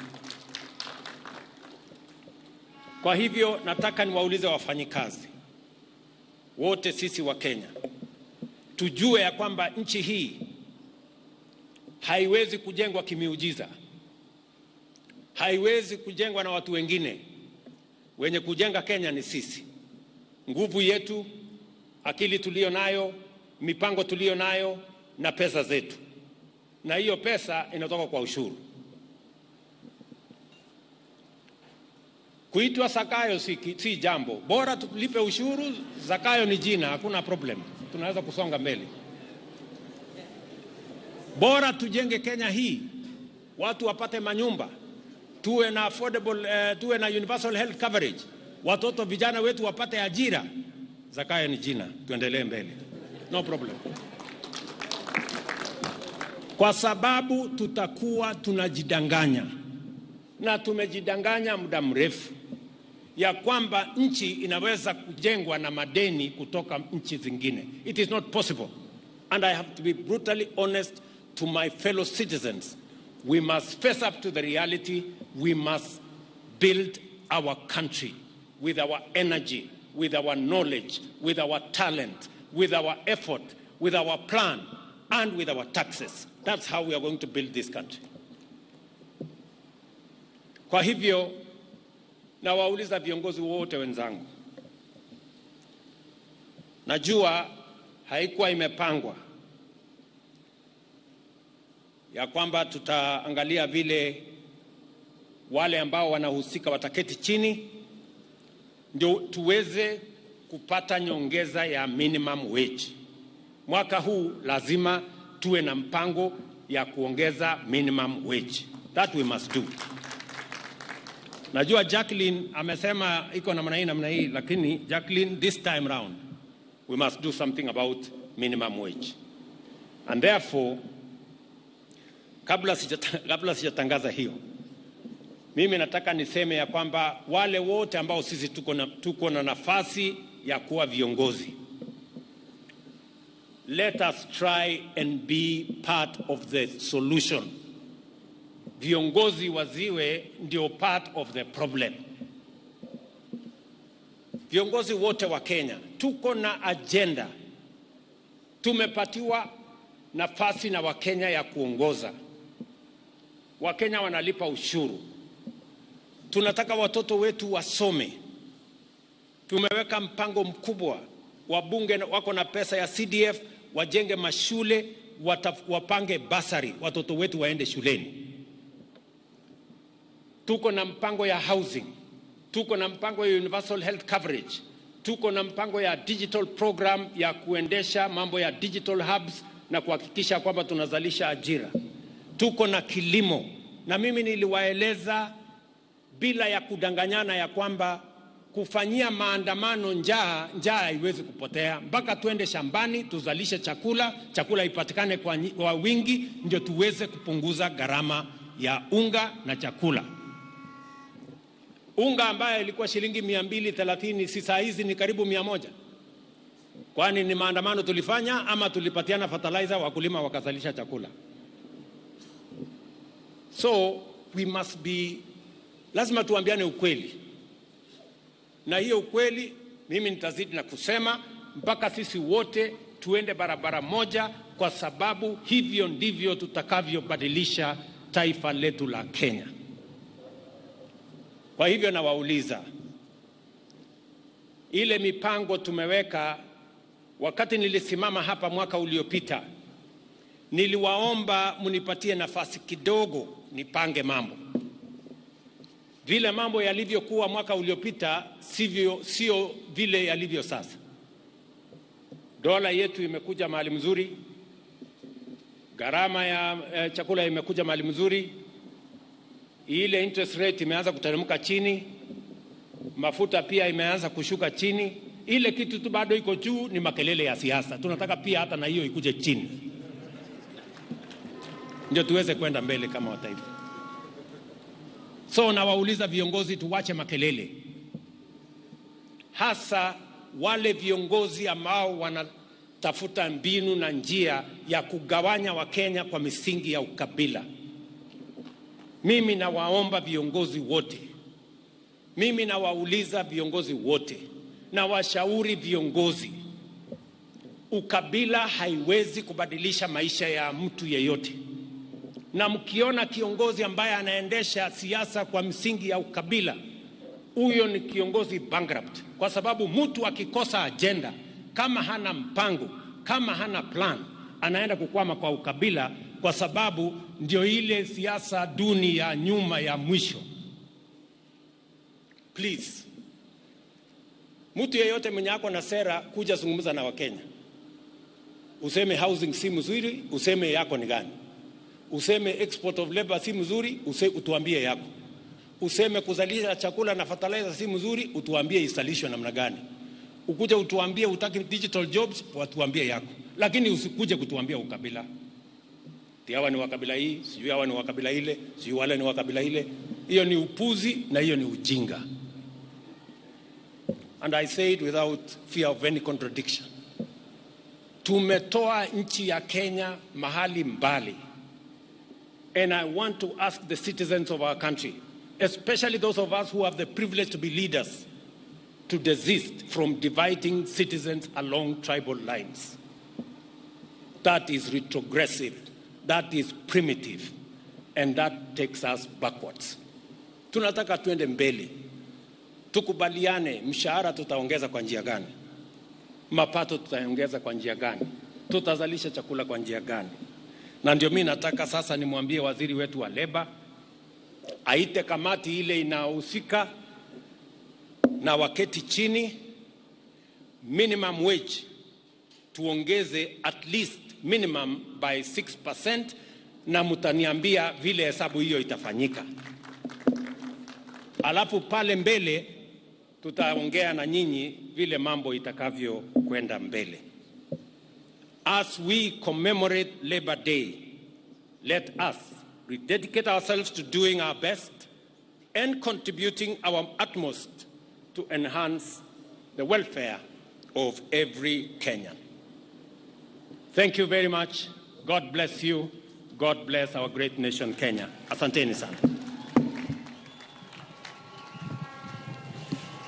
Kwa hivyo nataka niwaulize wafanyikazi wote, sisi wa Kenya tujue ya kwamba nchi hii haiwezi kujengwa kimiujiza, haiwezi kujengwa na watu wengine. Wenye kujenga Kenya ni sisi. Nguvu yetu, akili tulio nayo, mipango tulio nayo, na pesa zetu. Na hiyo pesa inatoka kwa ushuru. Kuitwa Zakayo si jambo. Bora tulipe ushuru, Zakayo ni jina, hakuna problem. Tunaweza kusonga mbele. Bora tujenge Kenya hii, watu wapate manyumba, tuwe na affordable, tuwe na universal health coverage, watoto vijana wetu wapate ajira. Zakayo ni jina, tuendelee mbele. No problem. Kwa sababu tutakuwa tunajidanganya, na tumejidanganya muda mrefu, ya kwamba nchi inaweza kujengwa na madeni kutoka nchi zingine. It is not possible. And I have to be brutally honest to my fellow citizens. We must face up to the reality. We must build our country with our energy, with our knowledge, with our talent, with our effort, with our plan, and with our taxes. That's how we are going to build this country. Kwa hivyo, na wauliza viongozi wote wenzangu, najua haikuwa imepangwa ya kwamba tutaangalia vile wale ambao wanahusika wataketi chini ndio tuweze kupata nyongeza ya minimum wage. Mwaka huu lazima tuwe na mpango ya kuongeza minimum wage. That we must do. Najua Jacqueline amesema iko namna hii, lakini Jacqueline, this time round we must do something about minimum wage. And therefore, kabla sijatangaza hiyo, mimi nataka niseme ya kwamba wale wote ambao sisi tuko na nafasi ya kuwa viongozi, let us try and be part of the solution. Viongozi waziwe ndio part of the problem. Viongozi wote wa Kenya tuko na agenda. Tumepatiwa nafasi na Wakenya ya kuongoza. Wakenya wanalipa ushuru. Tunataka watoto wetu wasome. Tumeweka mpango mkubwa. Wabunge wako na pesa ya CDF, wajenge mashule, wapange basari, watoto wetu waende shuleni. Tuko na mpango ya housing. Tuko na mpango ya universal health coverage. Tuko na mpango ya digital program ya kuendesha mambo ya digital hubs na kuhakikisha kwamba tunazalisha ajira. Tuko na kilimo. Na mimi niliwaeleza bila ya kudanganyana ya kwamba kufanyia maandamano njaa haiwezi kupotea. Mpaka tuende shambani, tuzalishe chakula ipatikane kwa wingi, ndio tuweze kupunguza gharama ya unga na chakula. Unga ambaye ilikuwa shilingi 230 si saa hizi ni karibu 100. Kwani ni maandamano tulifanya ama tulipatiana fertilizer wakulima wakazalisha chakula? So we must be, lazima tuambiane ukweli. Na hiyo ukweli mimi nitazidi na kusema mpaka sisi wote tuende barabara moja, kwa sababu hivyo ndivyo tutakavyobadilisha taifa letu la Kenya. Kwa hivyo nawauliza, ile mipango tumeweka, wakati nilisimama hapa mwaka uliopita, niliwaomba munipatie nafasi kidogo nipange mambo. Vile mambo yalivyokuwa mwaka uliopita sio vile yalivyo sasa. Dola yetu imekuja mahali mzuri, gharama ya chakula imekuja mahali mzuri, ile interest rate imeanza kuteremka chini, mafuta pia imeanza kushuka chini. Ile kitu tu bado iko juu ni makelele ya siasa. Tunataka pia hata na hiyo ikuje chini, ndio tuweze kwenda mbele kama wataifa. So nawauliza viongozi, tuwache makelele, hasa wale viongozi ambao wanatafuta mbinu na njia ya kugawanya Wakenya kwa misingi ya ukabila. Mimi nawaomba viongozi wote, mimi nawauliza viongozi wote, na washauri viongozi, ukabila haiwezi kubadilisha maisha ya mtu yeyote. Na mkiona kiongozi ambaye anaendesha siasa kwa msingi ya ukabila, huyo ni kiongozi bankrupt, kwa sababu mtu akikosa agenda, kama hana mpango, kama hana plan, anaenda kukwama kwa ukabila, kwa sababu ndio ile siasa duni ya nyuma ya mwisho. Please, mtu yeyote mwenye ako na sera kuja zungumza na Wakenya. Useme housing si mzuri, useme yako ni gani. Useme export of labor si mzuri, utuambie yako. Useme kuzalisha chakula na fertilizer si mzuri, utuambie isalishwe namna gani. Ukuje utuambie utaki digital jobs, watuambie yako. Lakini usikuje kutuambia ukabila. Hawa ni wakabila hii, sijui hawa ni wakabila ile, sijui wale ni wakabila ile. Hiyo ni upuzi na hiyo ni ujinga. And I say it without fear of any contradiction. Tumetoa nchi ya Kenya mahali mbali. And I want to ask the citizens of our country, especially those of us who have the privilege to be leaders, to desist from dividing citizens along tribal lines. That is retrogressive, that is primitive, and that takes us backwards. Tunataka tuende mbele. Tukubaliane, mshahara tutaongeza kwa njia gani? Mapato tutaongeza kwa njia gani? Tutazalisha chakula kwa njia gani? Na ndio mimi nataka sasa nimwambie waziri wetu wa Labor aite kamati ile inahusika na waketi chini, minimum wage tuongeze at least minimum by 6%, na mtaniambia vile hesabu hiyo itafanyika. Alafu pale mbele tutaongea na nyinyi vile mambo itakavyo kwenda mbele. As we commemorate Labor Day, let us rededicate ourselves to doing our best and contributing our utmost to enhance the welfare of every Kenyan. Thank you very much. God bless you. God bless our great nation, Kenya. Asanteni sana.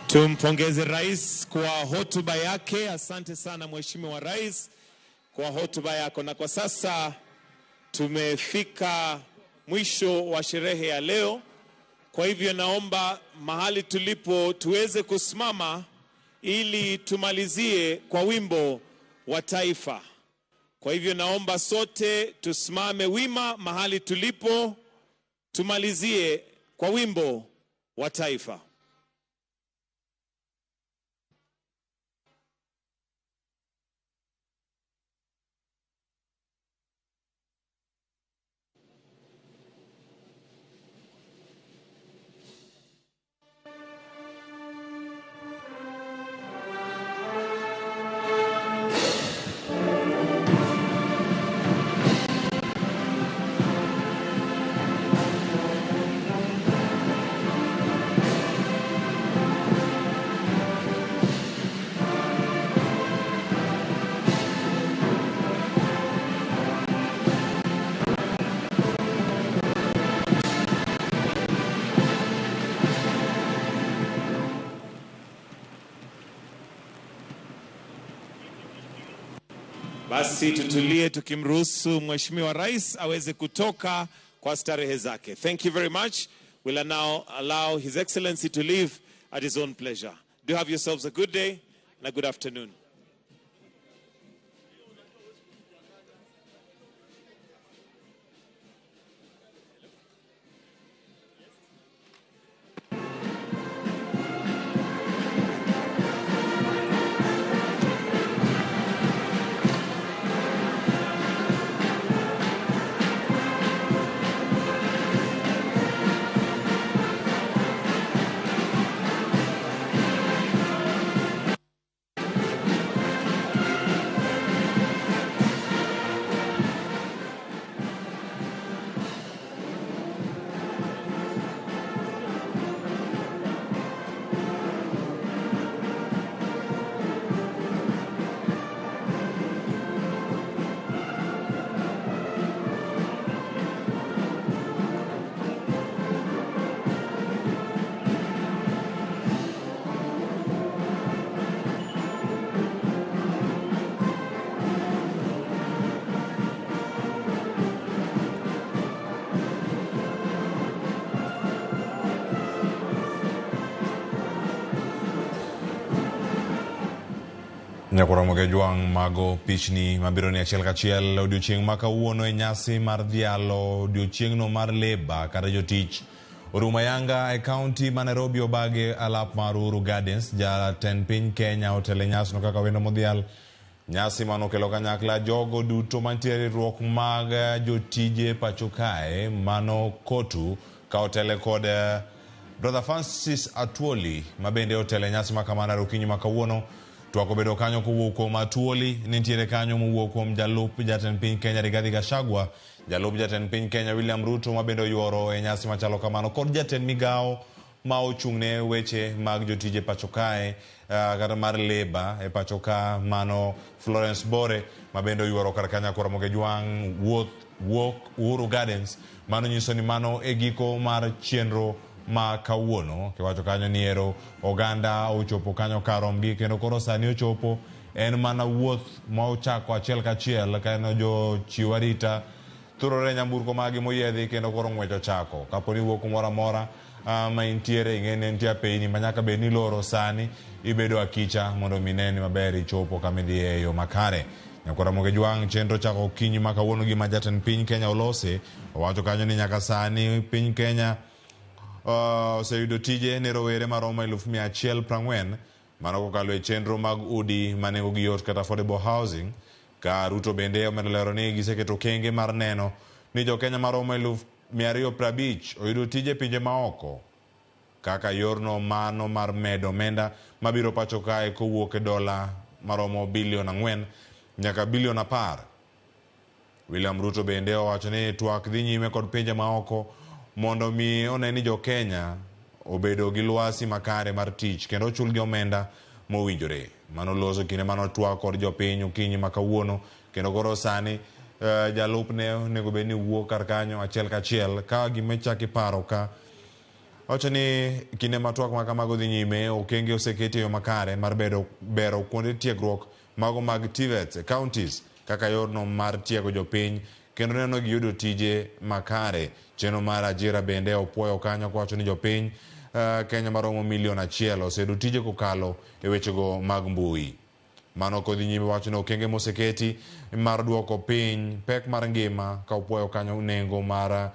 Tumpongeze rais kwa hotuba yake. Asante sana Mheshimiwa Rais kwa hotuba yako. Na kwa sasa tumefika mwisho wa sherehe ya leo. Kwa hivyo naomba mahali tulipo tuweze kusimama ili tumalizie kwa wimbo wa taifa. Kwa hivyo naomba sote tusimame wima mahali tulipo tumalizie kwa wimbo wa taifa. Basi tutulie tukimruhusu Mheshimiwa Rais aweze kutoka kwa starehe zake. Thank you very much. We'll now allow His Excellency to leave at his own pleasure. Do have yourselves a good day and a good afternoon. Nyakuramoge juang mago pichni mabiro ni achiel kachiel odiochieng' ma kawuono e nyasi mar dhialo odiochieng'no mar leba kata jotich Oruma Yanga e kaunti ma Nairobi obage alap mar Uhuru Gardens. Jatend piny Kenya otelo nyasi no kaka wendo modhial nyasi mano kelo kanyakla jogo duto mantiere riwruok mag jotije pacho kae mano kotu ka otele kod Brother Francis Atwoli mabende otele nyasi makamana rukinyi makawuono. Twako bedo kanyo kuwuok kuom Atwoli, nitiere kanyo mowuok kuom jalup jatend piny Kenya Rigathi Gachagua, jalup jatend piny Kenya William Ruto mabende yuoro e nyasi machalo kamano kod jatend migao ma ochung'ne weche mag jotije pacho kae kata mar leba e pacho ka mano Florence Bore mabende yuoro kar kanya Nyakuramoge Juang wuok Uhuru Gardens. Mano nyiso ni mano e giko mar chenro ma kawuono kiwacho kanyo ni ero oganda ochopo kanyo karomgi kendo koro sani ochopo en mana wuoth ma ochako achiel kachiel kano jo chiwarita thurore nyamburko magi moyiedhi kendo koro ng'wecho chako kaponi wuok kumoro amora ma intiere ing'eni nitie peyni manyaka bed ni loro sani ibedo akicha mondo mineni maber ichopo kamidhi e yo makare. Nyakuramoge Juang chenro chako kinyi ma kawuono gi ma jatend piny Kenya olose owacho kanyo ni nyaka sani piny Kenya oseyudo tije ne rowere maromo 140,000 mano kokalo e chenro mag udi manengogi yot kata affordable housing ka Ruto bende omedo lero ni giseketo kenge mar neno ni jo Kenya maromo 250 oyudo tije pinje maoko kaka yorno mano mar medo omenda mabiro pacho kae kowuok e dola maromo bilion 4 nyaka bilion 10. William Ruto bende owacho ni twak dhi nyime kod pinje maoko mondo mi one ni jo Kenya obedo gi lwasi makare mar tich kendo ochul gi omenda mowinjore. Mano loso kinde mano twak kod jopiny okinyi makawuono kendo koro sani jalupne onego bed ni wuok kar kanyo achiel kachiel ka gimechaki paro ka wacho ni kinde matwak ma kamago dhi nyime okenge oseketi yo makare mar bero kuonde tiegruok mago mag TVETs counties kaka yorno mar tiego jopiny kendo neno giyudo tije makare. Chenro mar ajira bende opuoyo kanyo kwacho ni jopiny Kenya maromo milion 1 oseyudo tije kokalo e wechego mag mbui. Mano kodhi nyime wacho ni okenge moseketi mar duoko piny pek mar ngima ka opuoyo kanyo nengo mar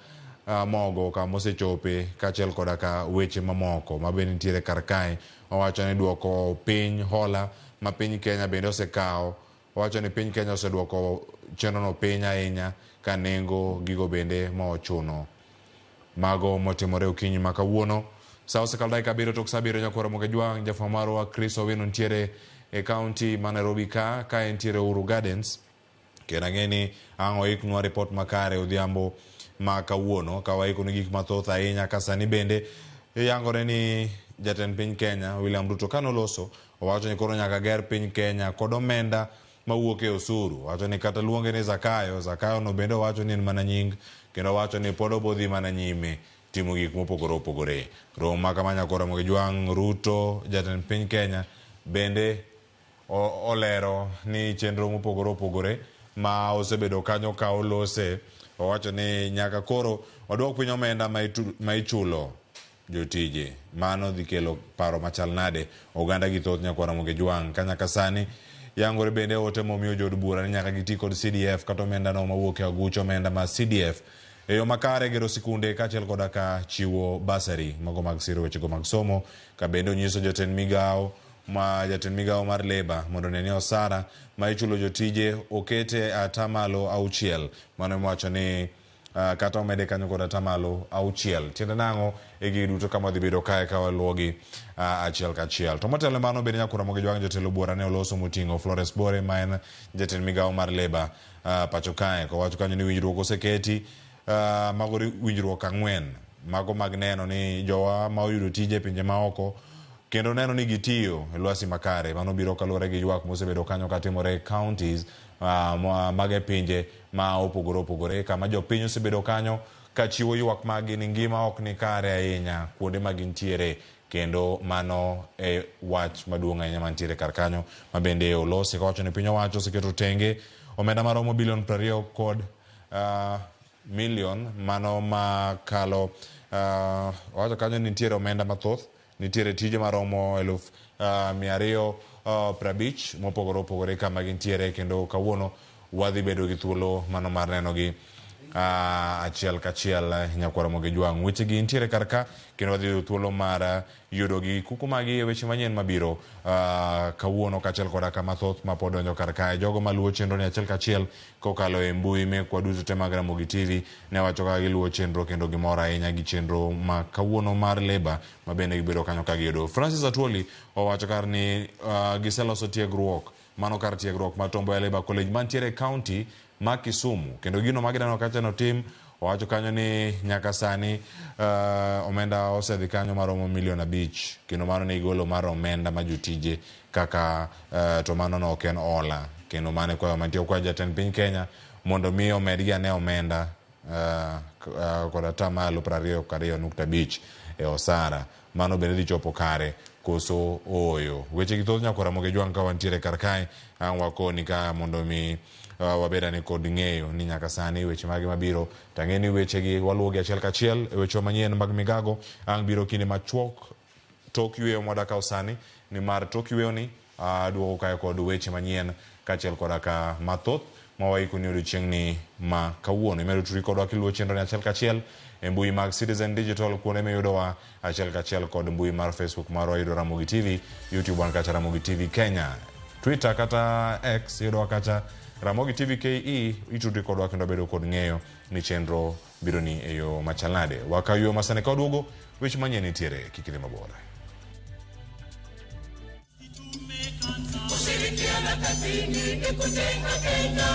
mogo ka mosechope kachiel koda ka weche mamoko mabende nitiere kar kae. Owacho ni duoko piny hola ma piny Kenya bende osekawo. Owacho ni piny Kenya oseduoko chenrono piny ahinya ka nengo gigo bende mochuno. Mago motimore okinyi makawuono. Sa osekalo dakika 7 tok sa 7 nyakoro mogejwang' jafamaro Chris Owino ntiere e county ma Nairobi ka entiere Uhuru Gardens kendo ang'eni ang' oiknwa report makare odhiambo ma kawuono ka waikonu gik mathoth ahinya ka sani bende yangore ni jatend piny Kenya William Ruto kanoloso owacho ni koro nyaka ger piny Kenya kod omenda mawuok e osuru. Owacho ni kata luonge ni Zakayo no bende owacho ni en mana nying kendo owacho ni pod obodhi mana nyime timo gik mopogore opogore. Romo ma kama nyakoro mogejwang' Ruto jatend piny Kenya bende olero ni chenro mopogore opogore ma osebedo kanyo ka olose. Owacho ni nyaka koro odwok piny omenda ma ichulo jotije. Mano dhi kelo paro machal nade oganda gi thoth nyakoro mogejwang' ka nyaka sani yangore bende ote momiyo jod bura ni nyaka giti kod CDF kata omenda no mawuok e aguch omenda ma CDF e yo makare gero sikunde kachiel koda ka chiwo basari mago mag siro wechego mag somo. Ka bende onyiso jatend migao mar leba mondo neni osara ma ichulo jotije okete atamalo 6. Mano mwacho ni kata omede kanyo kod atamalo 6. Tiende nang'o e gi duto kama dhi bedo kae ka waluogi achiel kachiel. To motelo mano bende nyakoro mogejwang' jotelo bura ne oloso moting'o Florence Bore ma en jatend migao mar leba pacho kae kowacho kanyo ni winjruok oseketi mago winjruok 4 mago mag neno ni jowa ma oyudo tije pinje maoko kendo neno ni gitiyo e lwasi makare. Mano biro kaluwore gi ywak mosebedo kanyo katimore counties mag pinje ma opogore opogore kama jopiny osebedo kanyo ka chiwo ywak magi ni ngima ok ni kare ahinya kuonde ma gintiere kendo mano e wach maduong' ahinya mantiere kar kanyo ma bende olosi kawacho ni piny owacho oseketo tenge omenda maromo bilion 20 kod milion mano makalo owacho kanyo nitiere omenda mathoth nitiere tije maromo 250 mopogore opogore kama gintiere kendo kawuono wadhi bedo gi thuolo mano mar neno gi achiel kachiel nyakwara mogejwang' weche gi nitiere kar ka kendo wadhi yudo thuolo mar yudo gi kukumagi e weche manyien mabiro kawuono kachiel koda kama thoth ma pod donjo kar kae. Jogo maluwo chenro ni achiel kachiel kokalo e mbui mekwa duto te mag Ramogi TV ne wacho ka giluwo chenro kendo gimor ahinya gi chenro ma kawuono mar leba ma bende gibedo kanyo ka giyudo. Francis Atwoli owacho kar ni giseloso tiegruok mano kar tiegruok ma Tom Mboya Labour College mantiere county ma Kisumu kendo gino magidano kacha no tim owacho kanyo ni nyaka sani omenda osedhi kanyo maromo milion 5 kendo mano ni igolo mar omenda ma jotije kaka to mano no ok en ola kendo mane kwayo mantie kwa jatend piny Kenya mondo mi omedgi ane omenda kod atamalo 22.5 e osara. Mano bende dhi chopo kare koso oyo. Weche gi thoth nyakora mogejwang' ka wantiere kar kae ang' wakoni ka mondo mi wabeda ni kod ng'eyo ni nyaka sani weche magi mabiro tang'eni weche gi waluogi achiel kachiel e weche manyien mag migago ang' biro kinde machuok tok yweyo mwadaka sani ni mar tok yweyo ni duogo kae kod weche manyien kachiel koda ka mathoth mawaiku ni odiochieng' ni ma kawuono imedo turi kodwa kiluwo chenro ni achiel kachiel e mbui mag Citizen Digital kuonde miyudowa achiel kachiel kod mbui mar Facebook marwa yudo Ramogi TV, YouTube wan kacha Ramogi TV Kenya, Twitter kata X yudowa kacha Ramogi TVKE itudi kodwa kendo bedo kod ng'eyo ni chenro biro ni eyo machalade. Wakayo masane kodugo wech manyien nitiere kikile mabora. Kushirikiana kazini ni kujenga Kenya.